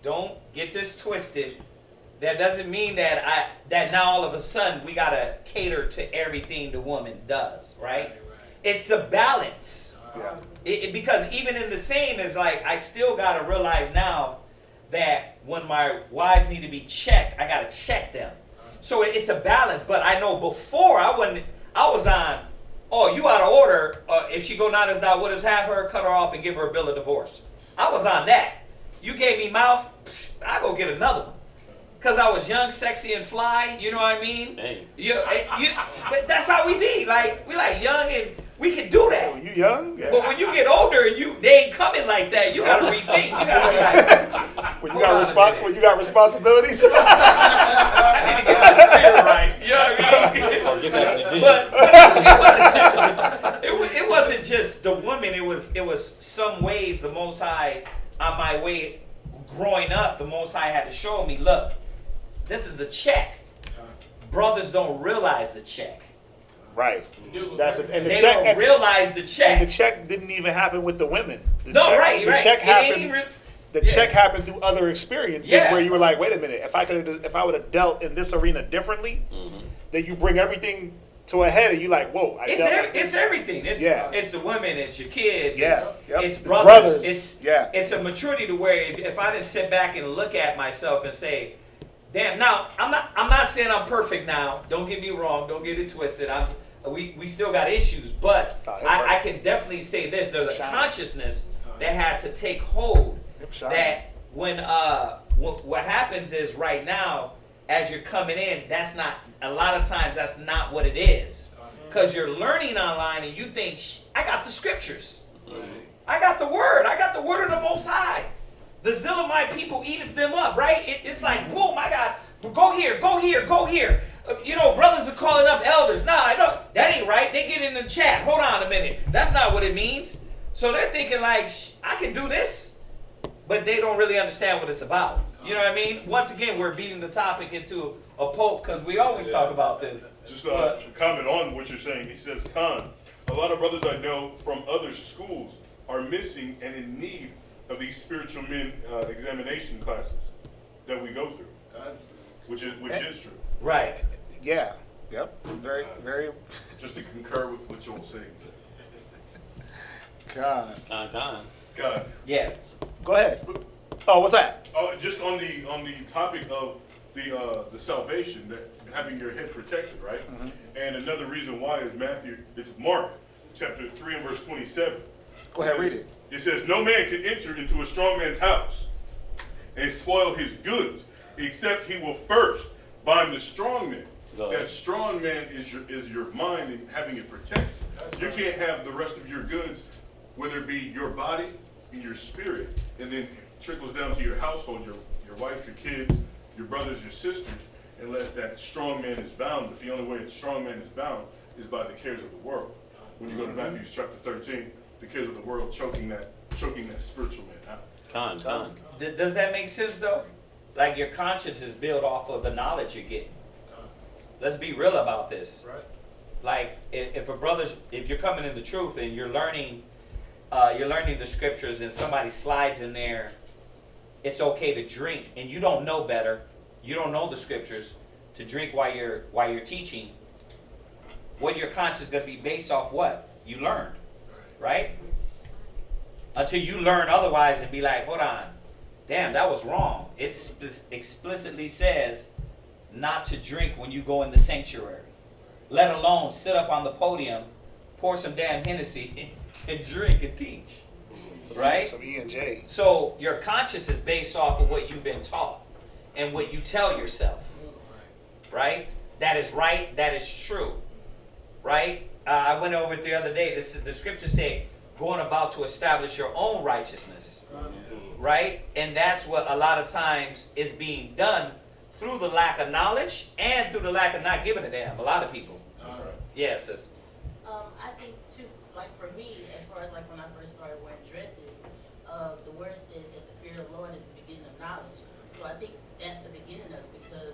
don't get this twisted. That doesn't mean that now all of a sudden we gotta cater to everything the woman does, right? It's a balance. Yeah. Because even in the same is like, I still gotta realize now that when my wives need to be checked, I gotta check them. So it's a balance. But I know before I was on, you out of order. If she go not as thou wouldst have her, cut her off and give her a bill of divorce. I was on that. You gave me mouth, I go get another one. Because I was young, sexy, and fly, you know what I mean? Hey. But that's how we be. Like, we like young and we can do that. Oh, you young? Yeah. But when you get older and they ain't coming like that, you gotta rethink. You gotta be like, when you got responsibilities. I need to get my spirit right. You know what I mean? Or get back in the gym. But it wasn't just the woman. It was some ways the Most High on my way growing up. The Most High had to show me, look, this is the check. Brothers don't realize the check. Right. That's it. And the They check don't realize the check. And the check didn't even happen with the women. The No, check, right. The check It happened. ain't The check happened through other experiences Yeah. where you were like, wait a minute, if I would have dealt in this arena differently, then you bring everything to a head and you like, whoa, It's everything. It's the women, it's your kids, it's brothers. It's a maturity to where if I didn't sit back and look at myself and say, damn, now I'm not saying I'm perfect now. Don't get me wrong, don't get it twisted. We still got issues, but I can definitely say this. There's a consciousness that had to take hold. That when what happens is right now, as you're coming in, that's not a lot of times that's not what it is, because you're learning online and you think I got the scriptures, I got the word of the Most High. The zeal of my people eateth them up, right? It's like boom, I got go here. Brothers are calling up elders. Nah, I don't. That ain't right. They get in the chat. Hold on a minute. That's not what it means. So they're thinking like I can do this. But they don't really understand what it's about. You know what I mean? Once again, we're beating the topic into a pulp because we always talk about this. Just a comment on what you're saying. He says, Khan, a lot of brothers I know from other schools are missing and in need of these spiritual men examination classes that we go through, which is true. Right. Yeah. Yep. Very, very. Just to concur with what you're saying. God. God. Yeah. Go ahead. Oh, what's that? Just on the topic of the salvation, that having your head protected, right? And another reason why is it's Mark chapter 3 and verse 27. Go ahead, read it. It says, no man can enter into a strong man's house and spoil his goods, except he will first bind the strong man. That strong man is your mind and having it protected. You can't have the rest of your goods, whether it be your body and your spirit, and then it trickles down to your household, your wife, your kids, your brothers, your sisters, unless that strong man is bound. But the only way a strong man is bound is by the cares of the world. When you go to Matthew chapter 13, the cares of the world choking that spiritual man out. Does that make sense though? Like your conscience is built off of the knowledge you're getting. Let's be real about this. Right. Like if you're coming in the truth and you're learning the scriptures and somebody slides in there, it's okay to drink and you don't know better, you don't know the scriptures, to drink while you're teaching. What your conscience is going to be based off what you learned, right? Until you learn otherwise and be like, hold on, damn, that was wrong. It explicitly says not to drink when you go in the sanctuary, let alone sit up on the podium, pour some damn Hennessy and drink and teach, right? Some E&J. So your conscience is based off of what you've been taught and what you tell yourself, right? That is right, that is true, right? I went over it the other day. The scriptures say, going about to establish your own righteousness, right? And that's what a lot of times is being done through the lack of knowledge and through the lack of not giving a damn. A lot of people. Yes, sis. I think too, like for me, as far as like when I first started wearing dresses, the word says that the fear of the Lord is the beginning of knowledge. So I think that's the beginning of it, because,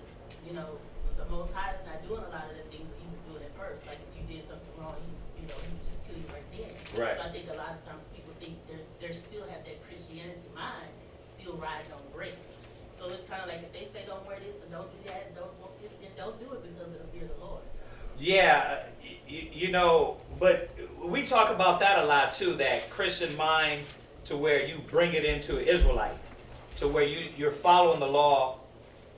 the Most High is not doing a lot of the things that he was doing at first. Like if you did something wrong, he would just kill you right then. Right. So I think a lot of times people think they still have that Christianity mind, still riding on brakes. So it's kind of like if they say don't wear this or don't do that and don't smoke this, then don't do it because of the fear of the Lord. Yeah, but we talk about that a lot too, that Christian mind, to where you bring it into Israelite, to where you're following the law,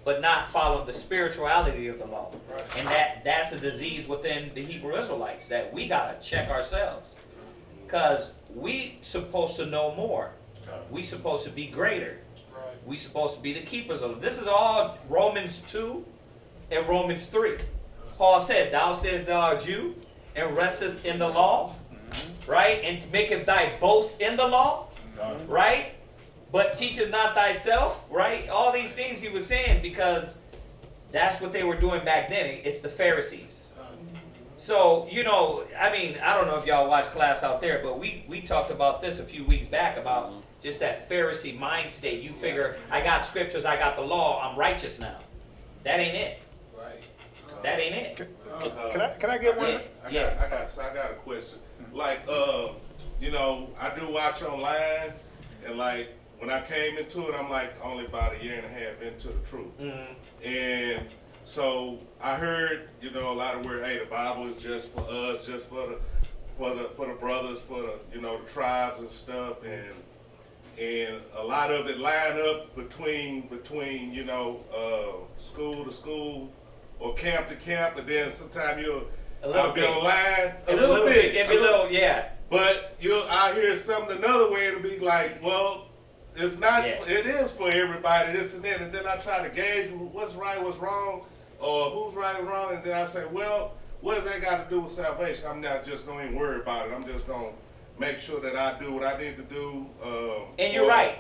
but not following the spirituality of the law. Right. And that's a disease within the Hebrew Israelites that we gotta check ourselves. Because we supposed to know more. We supposed to be greater. We supposed to be the keepers of it. This is all Romans 2 and Romans 3. Paul said, thou sayest thou art Jew, and restest in the law, right? And maketh thy boast in the law, right? But teacheth not thyself, right? All these things he was saying, because that's what they were doing back then. It's the Pharisees. So, I don't know if y'all watch class out there, but we talked about this a few weeks back about just that Pharisee mind state. You figure, I got scriptures, I got the law, I'm righteous now. That ain't it. That ain't it. Can I get one? I got a question. Like, I do watch online, and like when I came into it, I'm like only about a year and a half into the truth. And so I heard, you know, a lot of where, hey, the Bible is just for us, just for the brothers, for the, you know, the tribes and stuff, and a lot of it line up between you know, school to school or camp to camp, and then sometimes I'll be online a little bit, yeah. But I hear something another way, it'll be like, well, it's not. Yeah. It is for everybody, this and that, and then I try to gauge what's right, what's wrong, or who's right and wrong, and then I say, well, what does that got to do with salvation? I'm not just going to even worry about it. I'm just going to make sure that I do what I need to do. And you're right.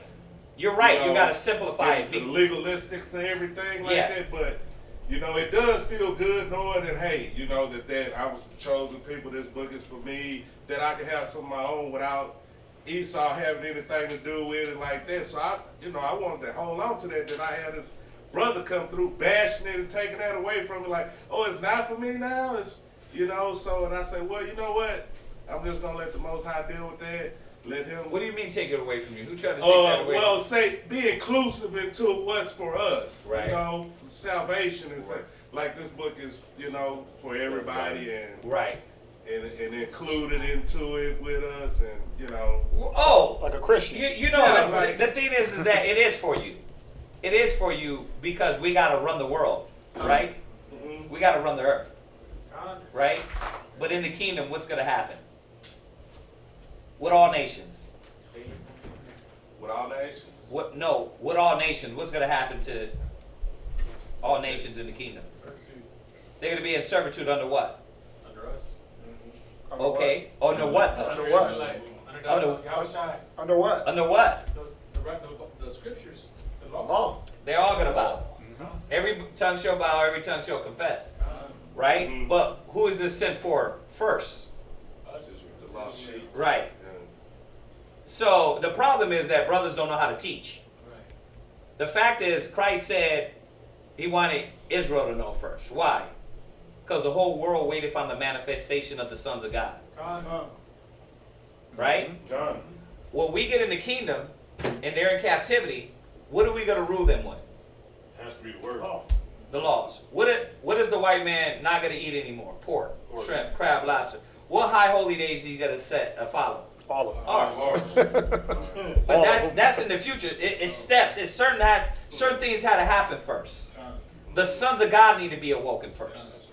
You're right. You got to simplify it. To the legalistics and everything like that, but. You know, it does feel good knowing that, hey, you know, that I was chosen people, this book is for me, that I can have some of my own without Esau having anything to do with it like that. So, I wanted to hold on to that I had this brother come through bashing it and taking that away from me, like, oh, it's not for me now? It's, you know, so, and I said, well, you know what? I'm just going to let the Most High deal with that. Let him. What do you mean take it away from you? Who tried to take that away? Well, be inclusive into what's for us. Right. You know, salvation is like this book is, you know, for everybody and and included into it with us, and you know. Oh, like a Christian. You know, the thing is that it is for you. It is for you because we got to run the world, right? Mm-hmm. We got to run the earth, right? But in the kingdom, what's going to happen? With all nations. With all nations? With all nations. What's going to happen to all nations in the kingdom? Servitude. They're going to be in servitude under what? Under us. Mm-hmm. Okay. Under what? Under what? Under what? Under what? The scriptures. The law. They're all going to bow. Mm-hmm. Every tongue shall bow, every tongue shall confess. Right? Mm-hmm. But who is this sent for first? Us. The lost sheep. Right. So the problem is that brothers don't know how to teach. Right. The fact is, Christ said he wanted Israel to know first. Why? Because the whole world waited on the manifestation of the sons of God. Right? John. When we get in the kingdom and they're in captivity, what are we going to rule them with? It has to be the word. The laws. What is the white man not going to eat anymore? Pork, shrimp, crab, lobster. What high holy days is he going to follow? All of them. Ours. But that's in the future. It's steps. It's certain things had to happen first. The sons of God need to be awoken first.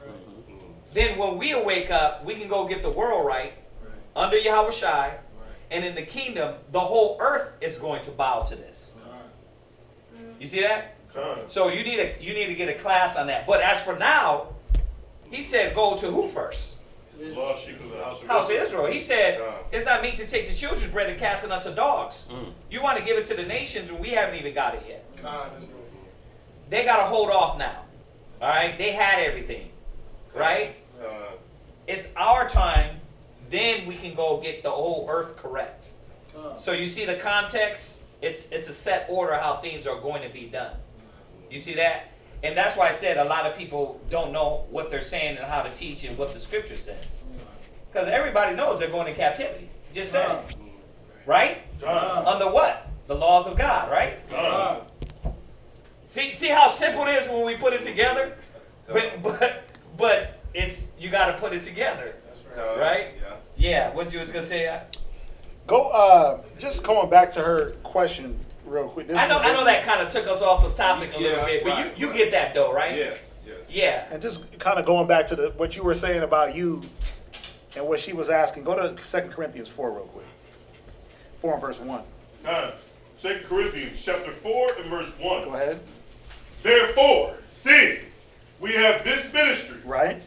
Then when we wake up, we can go get the world right under Yahweh Shai, and in the kingdom, the whole earth is going to bow to this. You see that? So you need to get a class on that. But as for now, he said, go to who first? Lost sheep of the house of Israel. He said, it's not meet to take the children's bread and cast it unto dogs. You want to give it to the nations when we haven't even got it yet. They got to hold off now. All right? They had everything. Right? It's our time. Then we can go get the whole earth correct. So you see the context? It's a set order how things are going to be done. You see that? And that's why I said a lot of people don't know what they're saying and how to teach and what the scripture says. Because everybody knows they're going to captivity. Just say it. Right? Under what? The laws of God, right? See how simple it is when we put it together? But it's you got to put it together. Right? Yeah. What you was going to say? Just going back to her question real quick. I know that kind of took us off the topic a little bit, but you get that though, right? Yes. Yeah. And just kind of going back to what you were saying about you and what she was asking. Go to 2 Corinthians 4 real quick. 4 and verse 1. 2 Corinthians chapter 4 and verse 1. Go ahead. Therefore, seeing we have this ministry, right,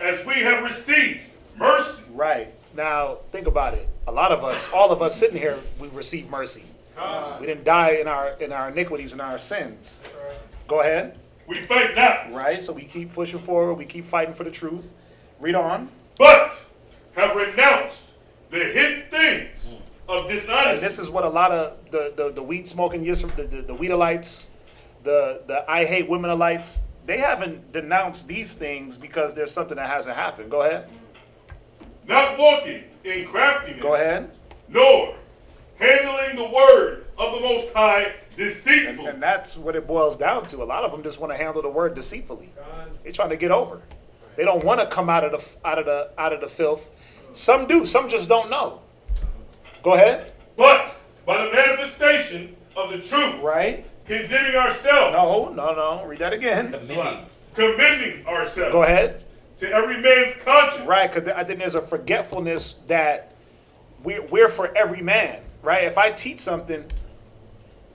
as we have received mercy. Right. Now, think about it. A lot of us, all of us sitting here, we receive mercy. We didn't die in our iniquities and our sins. Go ahead. We fight not. Right, so we keep pushing forward. We keep fighting for the truth. Read on. But have renounced the hidden things of dishonesty. And this is what a lot of the weed smoking, the Weedalites, the I hate womenalites, they haven't denounced these things because there's something that hasn't happened. Go ahead. Not walking in craftiness. Go ahead. Nor handling the word of the Most High deceitful. And that's what it boils down to. A lot of them just want to handle the word deceitfully. They're trying to get over. They don't want to come out of the filth. Some do. Some just don't know. Go ahead. But by the manifestation of the truth, Right. condemning ourselves. No. Read that again. Commending ourselves. Go ahead. To every man's conscience. Right, because I think there's a forgetfulness that we're for every man. Right. If I teach something,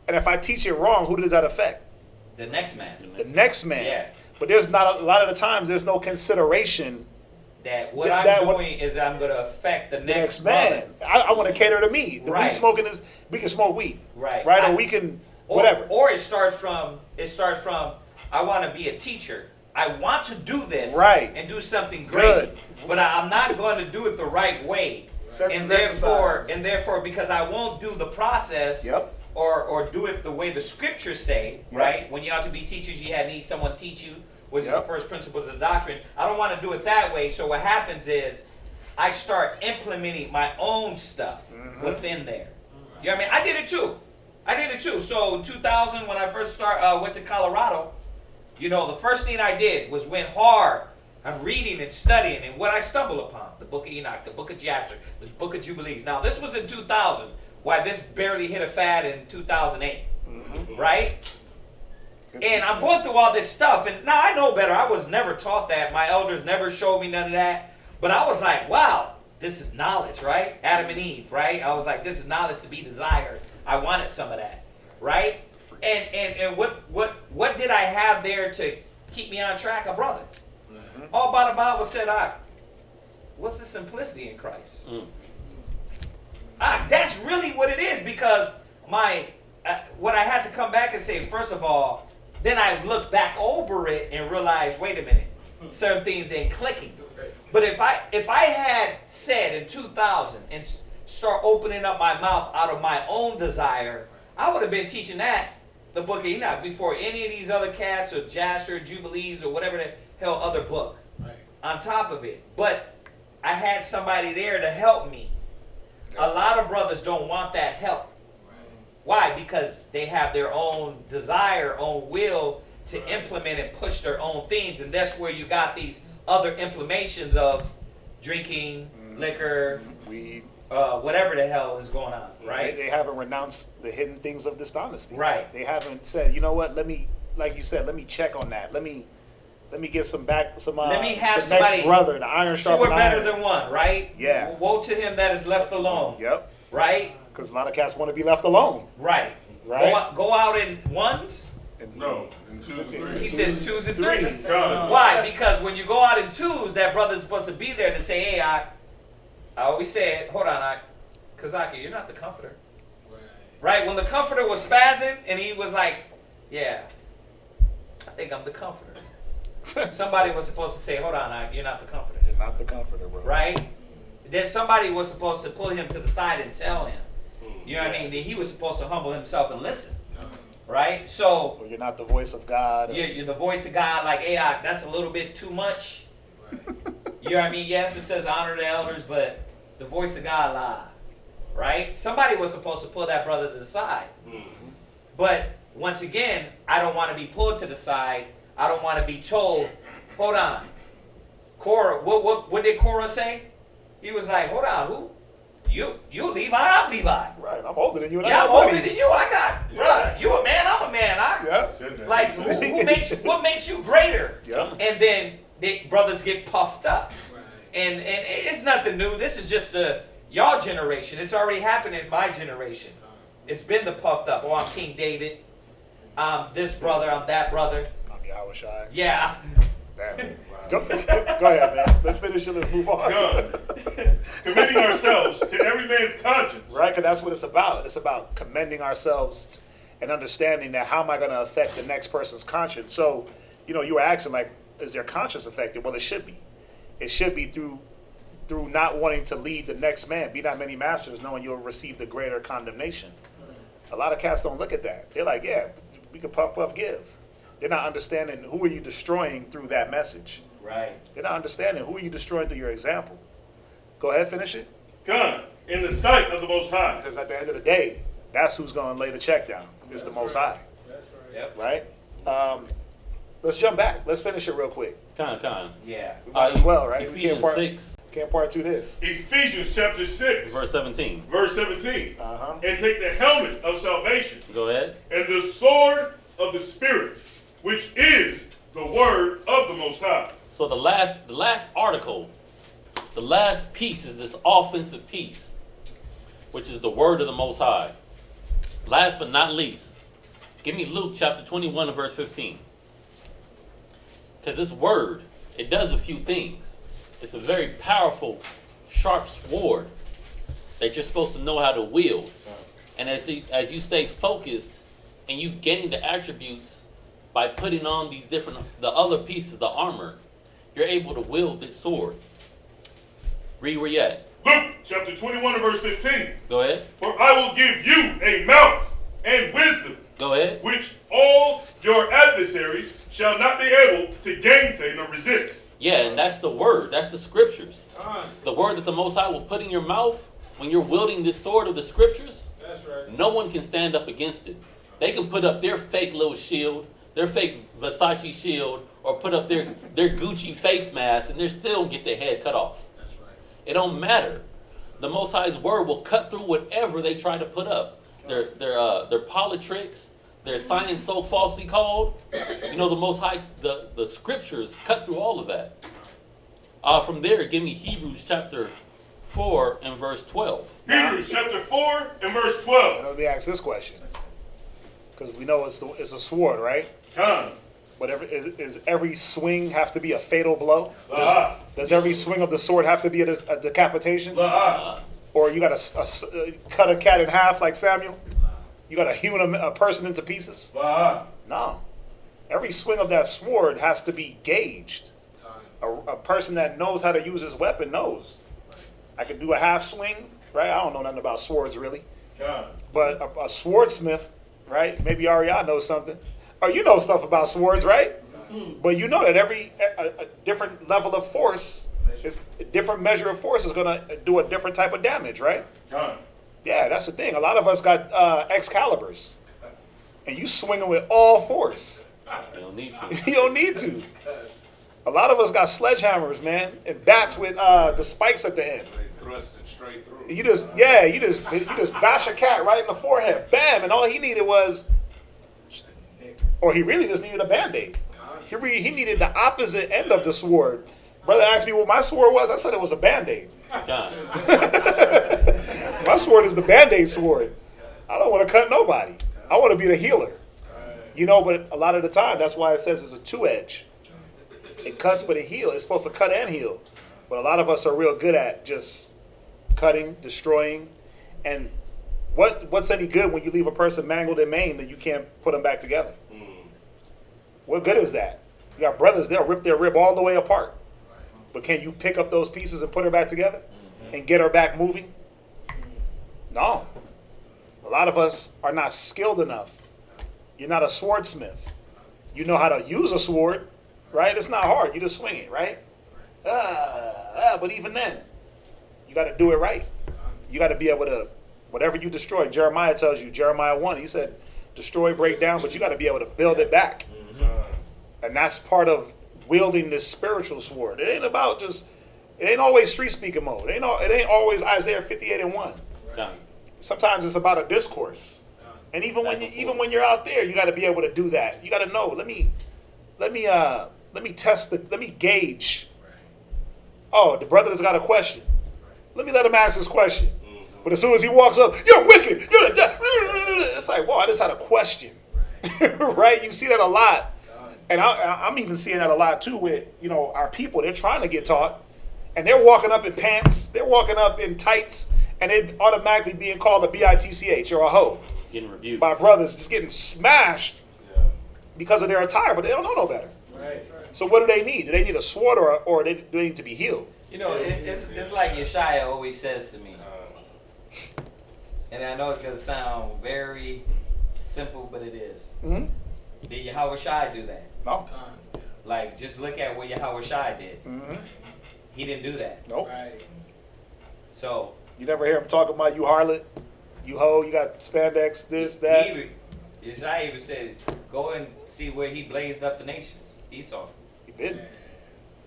and if I teach it wrong, who does that affect? The next man. The next man. Yeah. But there's not a lot of the times there's no consideration. That what I'm doing is I'm going to affect the next man. brother. I want to cater to me. The weed smoking is, we can smoke weed. Right. Or we can, whatever. Or it starts from, I want to be a teacher. I want to do this and do something great. Good. But I'm not going to do it the right way. And therefore, because I won't do the process or do it the way the scriptures say, right? When you ought to be teachers, you need someone teach you, which is the first principles of the doctrine. I don't want to do it that way. So what happens is I start implementing my own stuff within there. You know what I mean? I did it too. So in 2000, when I first went to Colorado, the first thing I did was went hard on reading and studying, and what I stumbled upon: the Book of Enoch, the Book of Jasher, the Book of Jubilees. Now this was in 2000. Why this barely hit a fad in 2008, right? And I'm going through all this stuff, and now I know better. I was never taught that. My elders never showed me none of that. But I was like, wow, this is knowledge, right? Adam and Eve, right? I was like, this is knowledge to be desired. I wanted some of that, right? And what did I have there to keep me on track? A brother. All by the Bible said, what's the simplicity in Christ? That's really what it is, because what I had to come back and say, first of all, then I looked back over it and realized, wait a minute, certain things ain't clicking. But if I had said in 2000 and start opening up my mouth out of my own desire, I would have been teaching the Book of Enoch before any of these other cats or Jasher, Jubilees, or whatever the hell other book on top of it. But I had somebody there to help me. A lot of brothers don't want that help. Why? Because they have their own desire, own will to implement and push their own things. And that's where you got these other implementations of drinking, liquor, weed, whatever the hell is going on, right? They haven't renounced the hidden things of dishonesty. Right. They haven't said, you know what, let me, like you said, let me check on that. Let me get let me have the somebody, next brother, the iron sharpened two are better iron. than one, right? Yeah. Woe to him that is left alone. Yep. Right? Because a lot of cats want to be left alone. Right. Go out in ones. No, in twos and threes. He said twos and threes. God. Why? Because when you go out in twos, that brother's supposed to be there to say, hey, I always said, hold on, Kazaki, you're not the comforter. Right? When the comforter was spazzing and he was like, yeah, I think I'm the comforter. Somebody was supposed to say, hold on, you're not the comforter. You're not the comforter, bro. Right? Then somebody was supposed to pull him to the side and tell him. You know what I mean? That he was supposed to humble himself and listen. Right? So. Or you're not the voice of God. You're the voice of God, like, hey, that's a little bit too much. You know what I mean? Yes, it says honor the elders, but the voice of God, lie. Right? Somebody was supposed to pull that brother to the side. But once again, I don't want to be pulled to the side. I don't want to be told, hold on. Korah, what did Korah say? He was like, hold on, who? You Levi, I'm Levi. Right, I'm older than you. And I'm older than you. I got, brother, you a man, I'm a man. Like, what makes you greater? Yeah. And then the brothers get puffed up. And it's nothing new. This is just y'all generation. It's already happened in my generation. It's been the puffed up. Oh, I'm King David. I'm this brother, I'm that brother. I'm Yahushai. Yeah. Damn. Go ahead, man. Let's finish it. Let's move on. Commending ourselves to every man's conscience. Right, because that's what it's about. It's about commending ourselves and understanding that how am I going to affect the next person's conscience. So, you were asking, like, is their conscience affected? Well, it should be. It should be through not wanting to lead the next man. Be not many masters, knowing you'll receive the greater condemnation. A lot of cats don't look at that. They're like, yeah, we can puff, give. They're not understanding who are you destroying through that message. Right. They're not understanding who are you destroying through your example. Go ahead, finish it. God, in the sight of the Most High. Because at the end of the day, that's who's going to lay the check down. It's the Most High. That's right. Yep. Right? Let's jump back. Let's finish it real quick. Con. Yeah. We might as well, right? We Ephesians 6, can't part two this. Ephesians chapter 6, verse 17. verse 17. Uh-huh. And take the helmet of salvation Go ahead. and the sword of the Spirit, which is the word of the Most High. So the last article, the last piece is this offensive piece, which is the word of the Most High. Last but not least, give me Luke chapter 21 and verse 15. Because this word, it does a few things. It's a very powerful, sharp sword that you're supposed to know how to wield. And as you stay focused and you gain the attributes by putting on the other pieces, the armor, you're able to wield this sword. Read where you at. Luke chapter 21 and verse 15. Go ahead. For I will give you a mouth and wisdom, Go ahead. which all your adversaries shall not be able to gainsay nor resist. Yeah, and that's the word. That's the scriptures. Con. The word that the Most High will put in your mouth when you're wielding this sword of the scriptures. That's right. No one can stand up against it. They can put up their fake little shield, their fake Versace shield, or put up their Gucci face mask, and they still get their head cut off. That's right. It don't matter. The Most High's word will cut through whatever they try to put up. Their politricks, their science so falsely called. You know, the Most High, the scriptures cut through all of that. From there, give me Hebrews chapter 4 and verse 12. Hebrews chapter 4 and verse 12. Let me ask this question, because we know it's a sword, right? Con. But is every swing have to be a fatal blow? La. Does every swing of the sword have to be a decapitation? La. Or you got to cut a cat in half like Samuel? You got to hew a person into pieces? La. No. Every swing of that sword has to be gauged. A person that knows how to use his weapon knows. I could do a half swing, right? I don't know nothing about swords really. Con. But a swordsmith, right? Maybe Ariana knows something. Or you know stuff about swords, right? But you know that a different level of force, a different measure of force is going to do a different type of damage, right? Con. Yeah, that's the thing. A lot of us got Excaliburs. And you swing them with all force. You don't need to. You don't need to. A lot of us got sledgehammers, man, and bats with the spikes at the end. They thrust it straight through. You just bash a cat right in the forehead, bam, and all he needed was, or he really just needed a Band-Aid. He needed the opposite end of the sword. Brother asked me what my sword was. I said it was a Band-Aid. Con. My sword is the Band-Aid sword. I don't want to cut nobody. I want to be the healer. You know, but a lot of the time, that's why it says it's a two-edge. It cuts, but it heals. It's supposed to cut and heal. But a lot of us are real good at just cutting, destroying. And what's any good when you leave a person mangled and maimed and you can't put them back together? What good is that? You got brothers, they'll rip their rib all the way apart. But can you pick up those pieces and put her back together and get her back moving? No. A lot of us are not skilled enough. You're not a swordsmith. You know how to use a sword, right? It's not hard. You just swing it, right? But even then, you got to do it right. You got to be able to, whatever you destroy, Jeremiah tells you, Jeremiah 1, he said, destroy, break down, but you got to be able to build it back. And that's part of wielding this spiritual sword. It ain't always street speaking mode. It ain't always Isaiah 58 and 1. Con. Sometimes it's about a discourse. And even when you're out there, you got to be able to do that. You got to know. Let me gauge. Oh, the brother has got a question. Let me let him ask his question. But as soon as he walks up, you're wicked. You're the devil. It's like, whoa, I just had a question. Right? You see that a lot. And I'm even seeing that a lot too with, our people. They're trying to get taught. And they're walking up in pants. They're walking up in tights. And they're automatically being called a bitch or a hoe. Getting rebuked. By brothers just getting smashed because of their attire. But they don't know no better. Right. So what do they need? Do they need a sword or do they need to be healed? It's like Yeshaya always says to me, and I know it's going to sound very simple, but it is. Mm-hmm. Did Yahweh Shai do that? No. Like, just look at what Yahweh Shai did. Mm-hmm. He didn't do that. Nope. Right. So, You never hear him talking about you harlot? You hoe, you got spandex, this, that. Isaiah even said, go and see where he blazed up the nations. Esau. He did.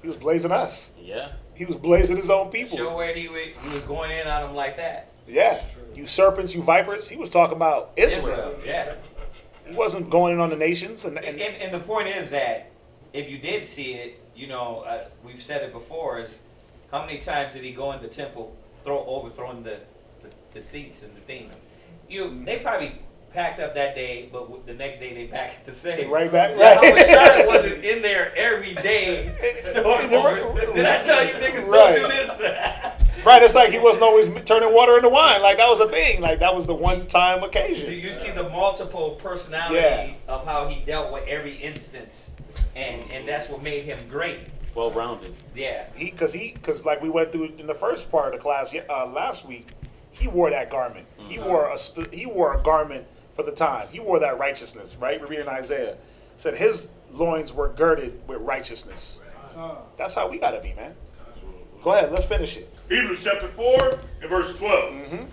He was blazing us. Yeah. He was blazing his own people. Show where he was going in on them like that. Yeah. You serpents, you vipers. He was talking about Israel. Yeah. He wasn't going in on the nations. And the point is that if you did see it, you know, we've said it before, is how many times did he go in the temple, overthrowing the seats and the things? They probably packed up that day, but the next day they back at the same. Right back. Yeah, right. Shot wasn't in there every day. Did I tell you niggas don't do this? Right, it's like he wasn't always turning water into wine. Like that was a thing. Like that was the one-time occasion. Do you see the multiple personality of how he dealt with every instance, and that's what made him great. Well-rounded. Yeah. Because like we went through in the first part of the class last week, he wore that garment. He wore a garment for the time. He wore that righteousness, right? We read in Isaiah. It said his loins were girded with righteousness. That's how we gotta be, man. Go ahead, let's finish it. Hebrews chapter 4 and verse 12.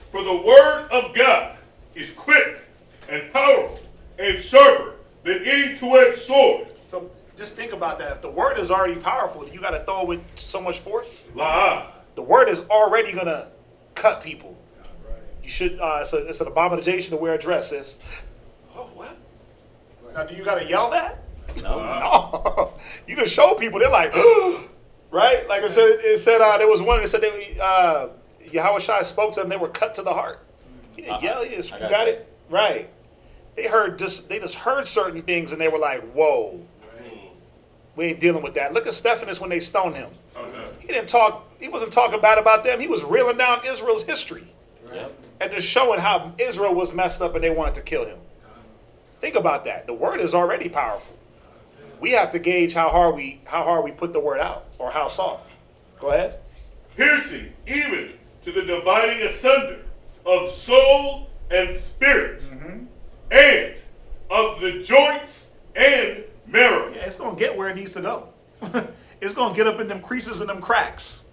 For the word of God is quick and powerful and sharper than any two-edged sword. So just think about that. If the word is already powerful, you gotta throw it with so much force. The word is already gonna cut people. You should. It's an abomination to wear a dress, sis. Oh, what? Now, do you gotta yell that? No. You just show people. They're like, right? Like it said there was one that said Yahweh Shai spoke to them. They were cut to the heart. He didn't yell. He just got it right. They just heard certain things and they were like, whoa. We ain't dealing with that. Look at Stephanus when they stoned him. He wasn't talking bad about them. He was reeling down Israel's history. And just showing how Israel was messed up and they wanted to kill him. Think about that. The word is already powerful. We have to gauge how hard we put the word out, or how soft. Go ahead. Piercing even to the dividing asunder of soul and spirit, and of the joints and marrow. Yeah, it's gonna get where it needs to go. It's gonna get up in them creases and them cracks.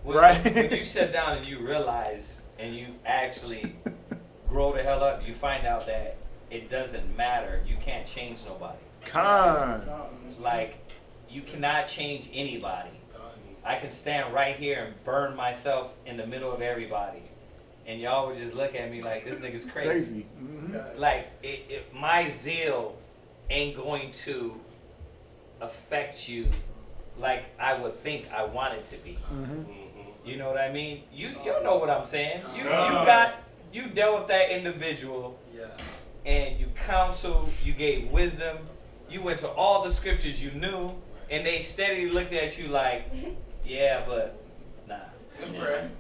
Right? When you sit down and you realize and you actually grow the hell up, you find out that it doesn't matter. You can't change nobody. Like, you cannot change anybody. I can stand right here and burn myself in the middle of everybody. And y'all would just look at me like, this nigga's crazy. Like, my zeal ain't going to affect you like I would think I want it to be. You know what I mean? You know what I'm saying. You dealt with that individual, and you counseled, you gave wisdom, you went to all the scriptures you knew, and they steadily looked at you like, yeah, but nah.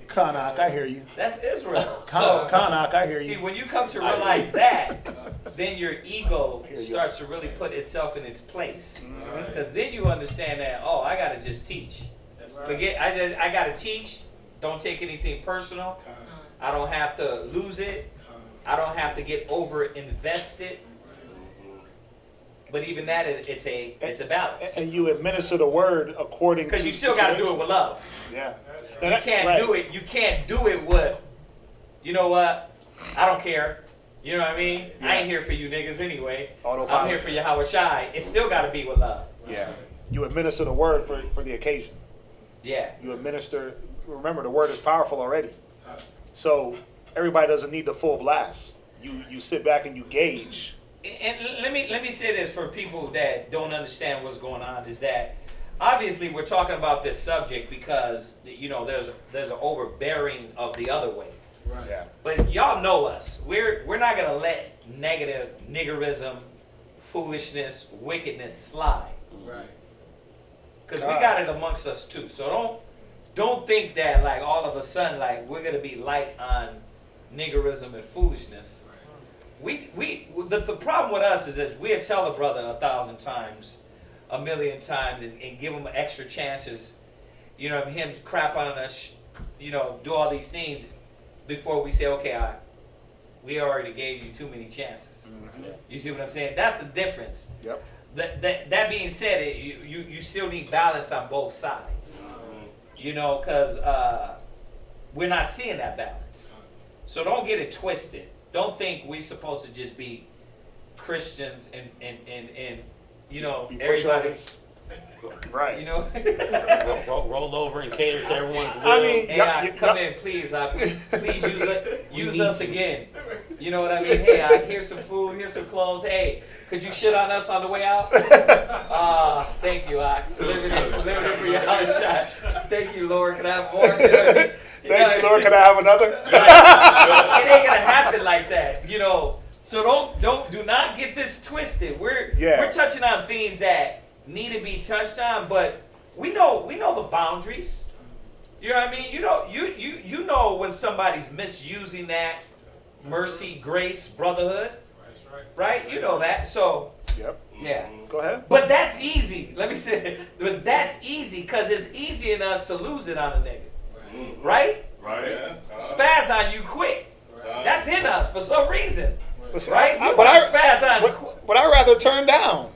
Kanak, I hear you. That's Israel. Kanak, I hear you. See, when you come to realize that, then your ego starts to really put itself in its place. Because then you understand that, I gotta just teach. Forget, I gotta teach. Don't take anything personal. I don't have to lose it. I don't have to get over invested. But even that, it's a balance. And you administer the word according to. Because you still got to do it with love. Yeah. You can't do it. You can't do it with. You know what? I don't care. You know what I mean? Yeah. I ain't here for you niggas anyway. I'm here for Yahweh Shai. It still got to be with love. Yeah. You administer the word for the occasion. Yeah. You administer. Remember, the word is powerful already. So everybody doesn't need the full blast. You sit back and you gauge. And let me say this for people that don't understand what's going on, is that obviously we're talking about this subject because there's an overbearing of the other way. Right. Yeah. But y'all know us. We're not gonna let negative niggerism, foolishness, wickedness slide. Right. Because we got it amongst us too. So don't think that like all of a sudden like we're gonna be light on niggerism and foolishness. The problem with us is that we'll tell a brother 1,000 times, 1,000,000 times, and give him extra chances, him crap on us, do all these things before we say, okay, we already gave you too many chances. Mm-hmm. You see what I'm saying? That's the difference. Yep. That being said, you still need balance on both sides. Because we're not seeing that balance. So don't get it twisted. Don't think we're supposed to just be Christians and you know, Be everybody. pushovers. Right. You know. roll over and cater to everyone's will. I mean, Hey, come in, please. Please use us again. You know what I mean? Hey, here's some food, here's some clothes. Hey, could you shit on us on the way out? Thank you, living it for your house shot. Thank you, Lord. Can I have more? Thank you, Lord. Can I have another? It ain't gonna happen like that, you know. So do not get this twisted. We're touching on things that need to be touched on, but we know the boundaries. You know what I mean? You know when somebody's misusing that mercy, grace, brotherhood. Right? You know that. So yeah. Go ahead. But that's easy. Let me say it. But that's easy because it's easy in us to lose it on a nigga. Right? Right. Spaz on you quick. That's in us for some reason. Listen, Right? But Spaz on I'd rather turn down.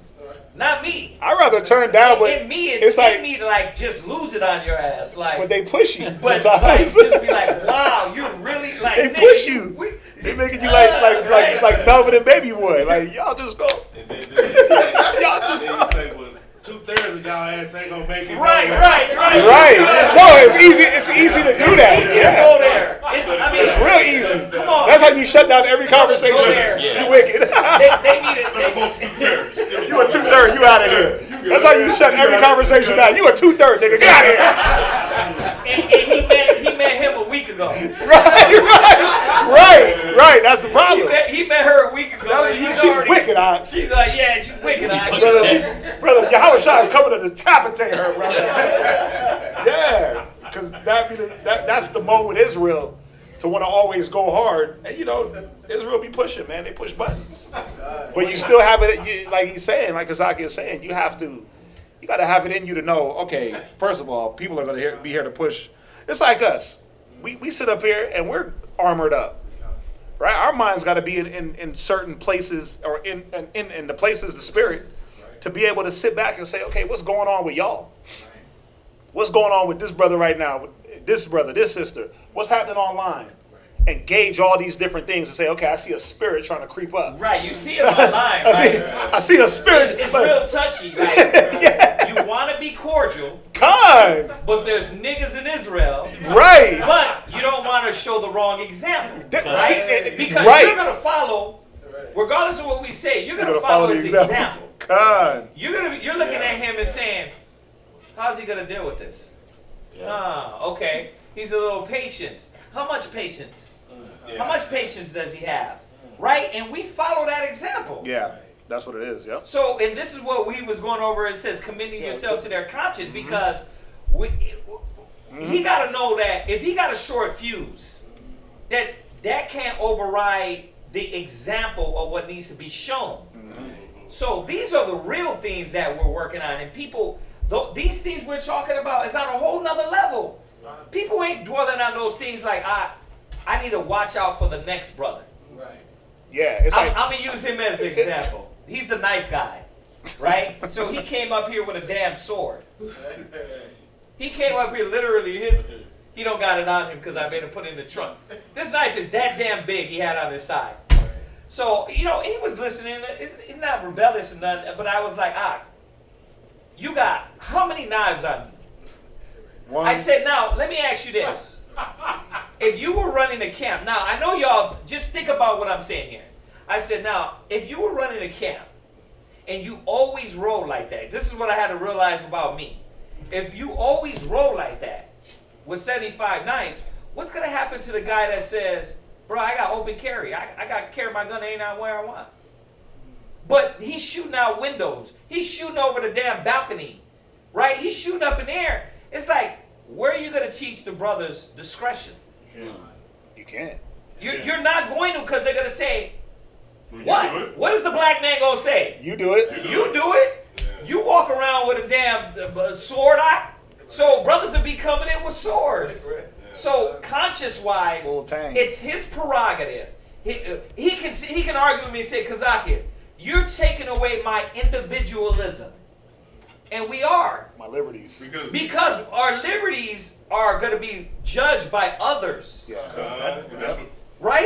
Not me. I'd rather turn down, but in me, it's in me to like just lose it on your ass, like. But they push you. But sometimes. like, just be like, wow, you're really like. They nigga, push you. They making you like Melvin and Baby Boy. Like y'all just go. Y'all just say, well, 2/3 of y'all ass ain't gonna make it. Right. Right. No, it's easy to do that. Easy to go there. It's real easy. Come on. That's how you shut down every conversation. Go there. You wicked. They need it. You a 2/3. You out of here. That's how you shut every conversation down. You a 2/3, nigga. Get out of here. And he met him a week ago. Right. That's the problem. He met her a week ago. She's wicked. She's like, yeah, she's wicked. Brother, Yahweh Shah is coming to decapitate her, brother. Yeah, because that's the mode with Israel to want to always go hard. And, you know, Israel be pushing, man. They push buttons. But you still have it, like he's saying, like Kazaki is saying, you got to have it in you to know, okay, first of all, people are going to be here to push. It's like us. We sit up here and we're armored up. Right? Our mind's got to be in certain places or in the places, the spirit, to be able to sit back and say, okay, what's going on with y'all? What's going on with this brother right now? With this brother, this sister? What's happening online? And gauge all these different things and say, okay, I see a spirit trying to creep up. Right, you see it online, right? I see a spirit. It's real touchy. Right? You want to be cordial. God. But there's niggas in Israel. Right. But you don't want to show the wrong example. Right? Because you're going to follow, regardless of what we say, you're going to follow his example. God. You're looking at him and saying, how's he going to deal with this? Okay. He's a little patience. How much patience? How much patience does he have? Right? And we follow that example. Yeah. That's what it is, yep. So, and this is what we was going over. It says, commending yourself to their conscience, because he got to know that if he got a short fuse, that can't override the example of what needs to be shown. So these are the real things that we're working on. And people, these things we're talking about is on a whole nother level. People ain't dwelling on those things like, I need to watch out for the next brother. Right. Yeah, it's like, I'm going to use him as an example. He's the knife guy, right? So he came up here with a damn sword. He came up here literally, he don't got it on him because I made him put it in the trunk. This knife is that damn big he had on his side. So, you know, he was listening. He's not rebellious or nothing, but I was like, you got how many knives on you? One. I said, now, let me ask you this. If you were running a camp, now, I know y'all, just think about what I'm saying here. I said, now, if you were running a camp and you always roll like that, this is what I had to realize about me. If you always roll like that with 75 knives, what's going to happen to the guy that says, bro, I got open carry. I got to carry my gun anyhow where I want. But he's shooting out windows. He's shooting over the damn balcony, right? He's shooting up in the air. It's like, where are you going to teach the brothers discretion? You can't. You're not going to, because they're going to say, what? What is the black man going to say? You do it. You do it? Yeah. You walk around with a damn sword out? So brothers will be coming in with swords. So conscious-wise, it's his prerogative. He can argue with me and say, Kazaki, you're taking away my individualism. And we are. My liberties. Because our liberties are going to be judged by others. Yeah. Right?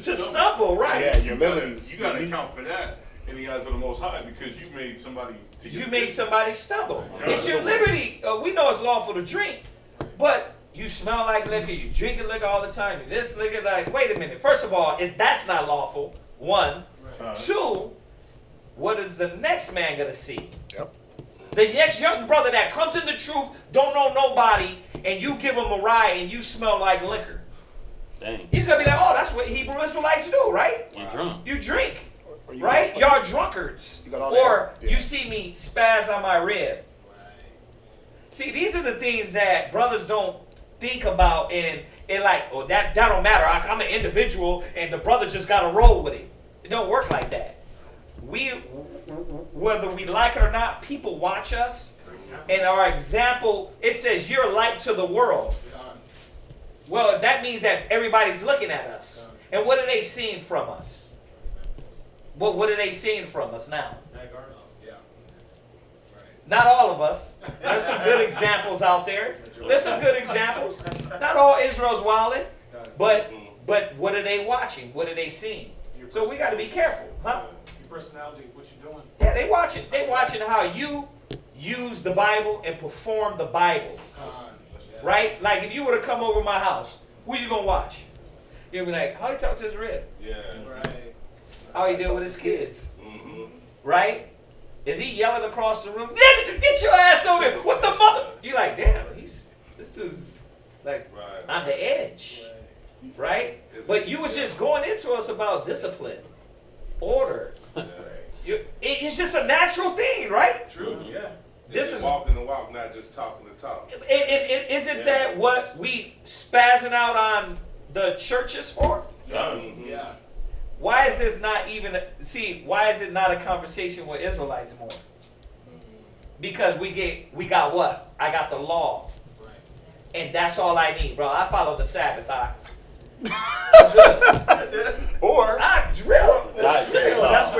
to stumble, right? Yeah, You gotta liberties. account for that in the eyes of the Most High because you made somebody. You made somebody stumble. It's your liberty. We know it's lawful to drink, but you smell like liquor. You drinking liquor all the time. You this liquor, like, wait a minute. First of all, that's not lawful. One. Two. What is the next man gonna see? Yep. The next young brother that comes in the truth, don't know nobody, and you give him a ride and you smell like liquor. Dang. He's gonna be like, oh, that's what Hebrew Israelites do, right? You drunk. You drink. Or you Right? got- Y'all drunkards. You got all Or that, yeah. you see me spaz on my rib. See, these are the things that brothers don't think about and like, oh, that don't matter. I'm an individual and the brother just got to roll with it. It don't work like that. Whether we like it or not, people watch us. And our example, it says you're light to the world. Well, that means that everybody's looking at us. And what are they seeing from us? Well, what are they seeing from us now? Not all of us. There's some good examples out there. There's some good examples. Not all Israel's wilding, but what are they watching? What are they seeing? So we got to be careful, huh? Your personality, what you're doing. Yeah, they watching. They watching how you use the Bible and perform the Bible. Right? Like if you were to come over my house, who you gonna watch? You'll be like, how he talk to his rib? Yeah. Right. How he deal with his kids? Mm-hmm. Right? Is he yelling across the room? Get your ass over here! What the mother? You like, damn, this dude's like Right. on the edge, right? But you was just going into us about discipline, order. It's just a natural thing, right? True. Yeah. This is walking the walk, not just talking the talk. Isn't that what we spazzing out on the churches for? Yeah. Why is this not even why is it not a conversation with Israelites more? Because we got what? I got the law. Right. And that's all I need, bro. I follow the Sabbath. Or I drill. that's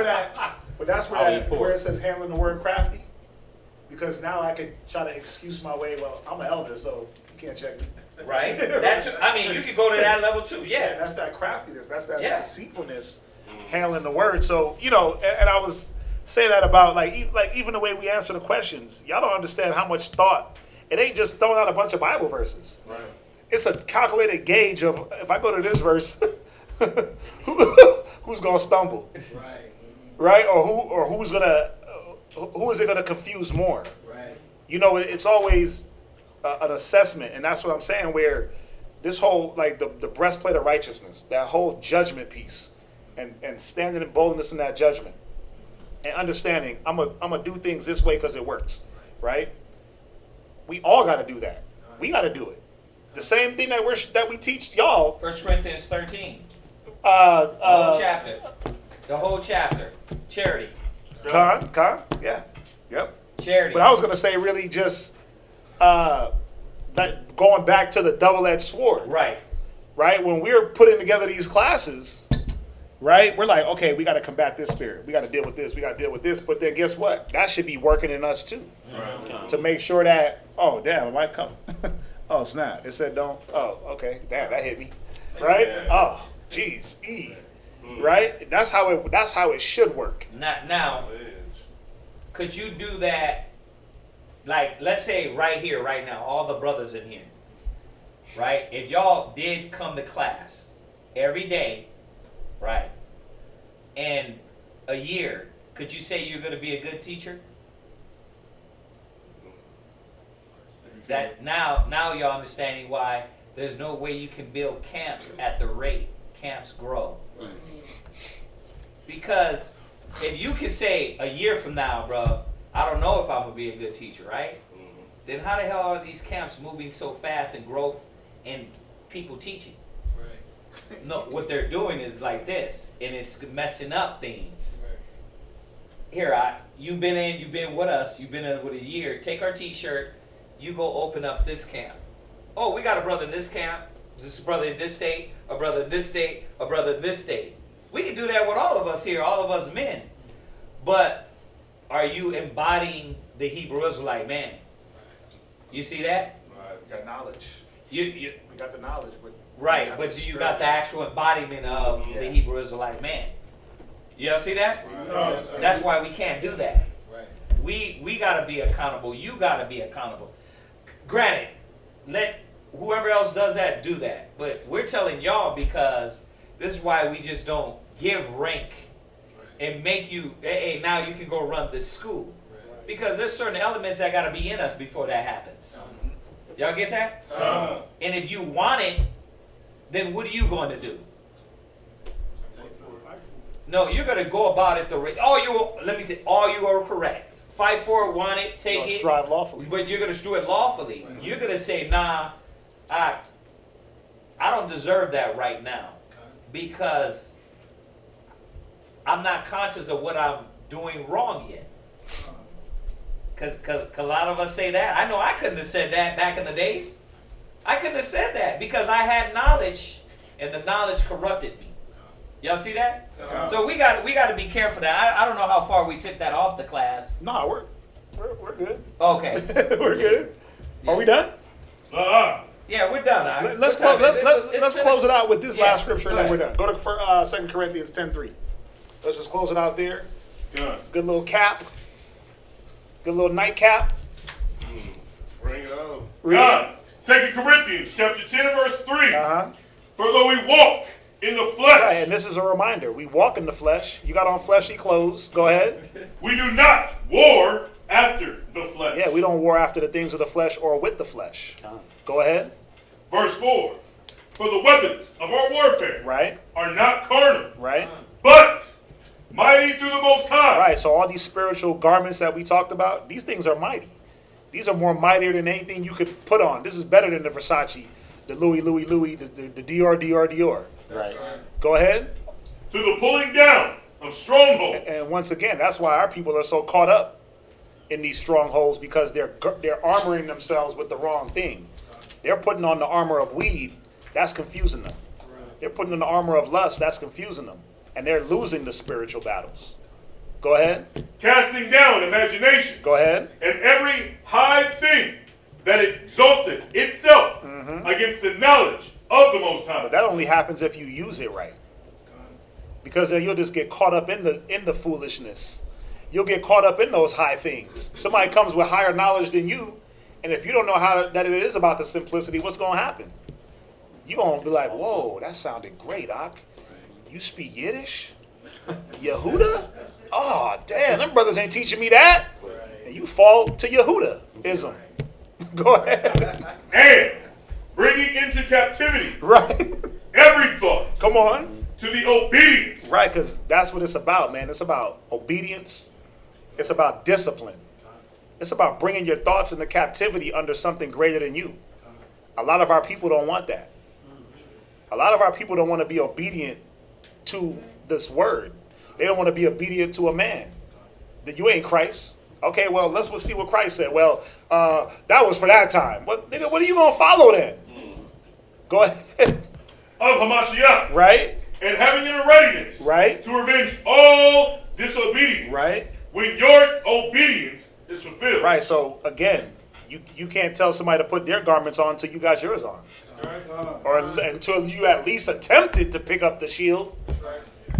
where I'll eat pork. where it says handling the word crafty. Because now I could try to excuse my way. Well, I'm an elder, so you can't check me. Right? That too, I mean, you could go to that level too. Yeah, Yeah. that's that craftiness. That's that Yeah. deceitfulness, handling the word. So and I was saying that about even the way we answer the questions. Y'all don't understand how much thought. It ain't just throwing out a bunch of Bible verses. Right. It's a calculated gauge of if I go to this verse, who's gonna stumble, Right. right? Or who is it gonna confuse more? Right. It's always an assessment, and that's what I'm saying. Where this whole the breastplate of righteousness, that whole judgment piece, and standing in boldness in that judgment, and understanding I'm gonna do things this way because it works, right? We all got to do that. We got to do it. The same thing that we teach y'all. 1 Corinthians 13. The whole chapter. Charity. Yeah, yep. Charity. But I was gonna say really just that going back to the double-edged sword. Right. Right? When we're putting together these classes, right? We're like, okay, we got to combat this spirit. We got to deal with this. We got to deal with this. But then guess what? That should be working in us too, to make sure that I might come. Oh snap! It said don't. Oh, okay. Damn, that hit me. Right? Yeah. Oh, geez. Right? That's how it should work. Now, could you do that? Like, let's say right here, right now, all the brothers in here, right? If y'all did come to class every day, right, and a year, could you say you're going to be a good teacher? That now y'all understanding why there's no way you can build camps at the rate camps grow. Because if you can say a year from now, bro, I don't know if I'm gonna be a good teacher, right? Then how the hell are these camps moving so fast and growth and people teaching? Right. No, what they're doing is like this, and it's messing up things. Here, you've been with us, you've been in with a year. Take our T-shirt, you go open up this camp. Oh, we got a brother in this camp, this brother in this state, a brother in this state, a brother in this state. We can do that with all of us here, all of us men. But are you embodying the Hebrew Israelite man? You see that? You got knowledge. You We got the knowledge, but right, got but the do you spirit. got the actual embodiment of the Hebrew Israelite man? You all see that? Yes, sir. That's why we can't do that. Right. We gotta be accountable. You gotta be accountable. Granted, let whoever else does that do that. But we're telling y'all because this is why we just don't give rank and make you, hey, now you can go run this school. Because there's certain elements that gotta be in us before that happens. Y'all get that? And if you want it, then what are you going to do? No, you're going to go about it the right. All you are correct. Fight for it, want it, take it. Strive lawfully. But you're going to do it lawfully. You're going to say, nah, I don't deserve that right now. Because I'm not conscious of what I'm doing wrong yet. Because a lot of us say that. I know I couldn't have said that back in the days. I couldn't have said that because I had knowledge and the knowledge corrupted me. Y'all see that? So we got to be careful of that. I don't know how far we took that off the class. No, we're good. Okay. We're good. Are we done? Yeah, we're done. Let's close it out with this last scripture and then we're done. Go to 2 Corinthians 10:3. Let's just close it out there. Good little cap. Good little nightcap. Bring it on. God, 2 Corinthians chapter 10 and verse 3. For though we walk in the flesh. Right, and this is a reminder. We walk in the flesh. You got on fleshy clothes. Go ahead. We do not war after the flesh. Yeah, we don't war after the things of the flesh or with the flesh. Go ahead. Verse 4. For the weapons of our warfare are not carnal. Right. But mighty through the Most High. Right, so all these spiritual garments that we talked about, these things are mighty. These are more mightier than anything you could put on. This is better than the Versace, the Louis, the Dior. Right. Go ahead. To the pulling down of strongholds. And once again, that's why our people are so caught up in these strongholds because they're armoring themselves with the wrong thing. They're putting on the armor of weed. That's confusing them. They're putting on the armor of lust. That's confusing them. And they're losing the spiritual battles. Go ahead. Casting down imagination. Go ahead. And every high thing that exalted itself against the knowledge of the Most High. But that only happens if you use it right. Because then you'll just get caught up in the foolishness. You'll get caught up in those high things. Somebody comes with higher knowledge than you, and if you don't know that it is about the simplicity, what's going to happen? You're going to be like, whoa, that sounded great, Ak. You speak Yiddish? Yehuda? Oh, damn, them brothers ain't teaching me that. And you fall to Yehuda-ism. Go ahead. And bringing into captivity every thought. Come on. To the obedience. Right, because that's what it's about, man. It's about obedience. It's about discipline. It's about bringing your thoughts into captivity under something greater than you. A lot of our people don't want that. A lot of our people don't want to be obedient to this word. They don't want to be obedient to a man. That you ain't Christ. Okay, well, let's see what Christ said. Well, that was for that time. What are you going to follow then? Go ahead. Of Hamashiach. Right. And having in a readiness. Right. To revenge all disobedience. Right. When your obedience is fulfilled. Right, so again, you can't tell somebody to put their garments on until you got yours on. Or until you at least attempted to pick up the shield.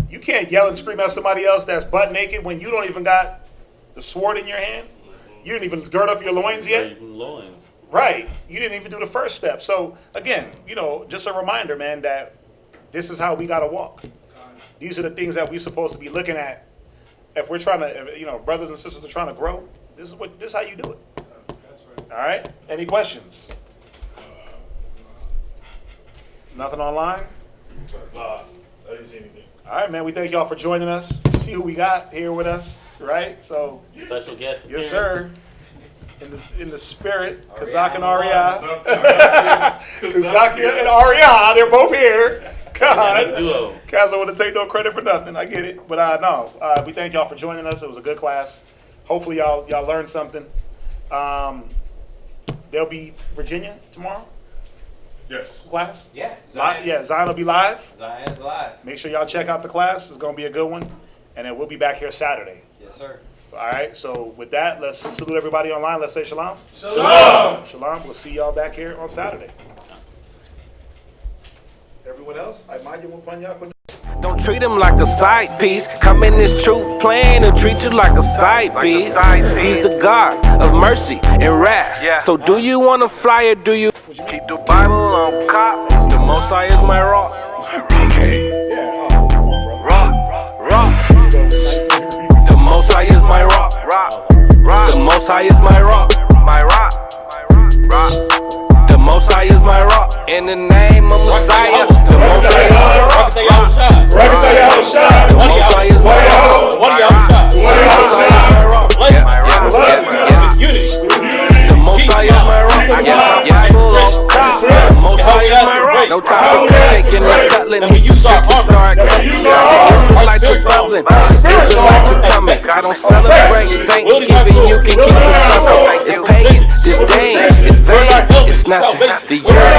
You can't yell and scream at somebody else that's butt naked when you don't even got the sword in your hand. You didn't even gird up your loins yet. Loins. Right. You didn't even do the first step. So again, just a reminder, man, that this is how we got to walk. These are the things that we're supposed to be looking at. If we're trying to, brothers and sisters are trying to grow, this is how you do it. That's right. All right. Any questions? Nothing online? I didn't see anything. All right, man. We thank y'all for joining us. See who we got here with us, right? So special guest appearance. Yes, sir. In the spirit, Kazak and Aria. Kazak and Aria, they're both here. God. Duo. Kaz don't want to take no credit for nothing. I get it. But no, we thank y'all for joining us. It was a good class. Hopefully y'all learned something. There'll be Virginia tomorrow. Yes. Class? Yeah. Zion will be live. Zion's live. Make sure y'all check out the class. It's going to be a good one. And then we'll be back here Saturday. Yes, sir. All right. So with that, let's salute everybody online. Let's say shalom. Shalom. Shalom. We'll see y'all back here on Saturday. Everyone else, I mind you upon y'all. Don't treat him like a side piece. Come in this truth plan and treat you like a side piece. He's the God of mercy and wrath. So do you want to fly or do you keep the Bible on cop? The Most High is my rock. Rock. The Most High is my rock. The Most High is my rock. The Most High is my rock. In the name of Messiah. The Most High is my rock. The Most High is my rock. One of y'all shot. The Most High is my rock. The Most High is my rock. No time for taking the cutlass. He used to start cutting. Israelites are bubbling. Israelites are coming. I don't celebrate Thanksgiving. You can keep the stuff. It's pagan. It's Dane. It's vain. It's nothing. The year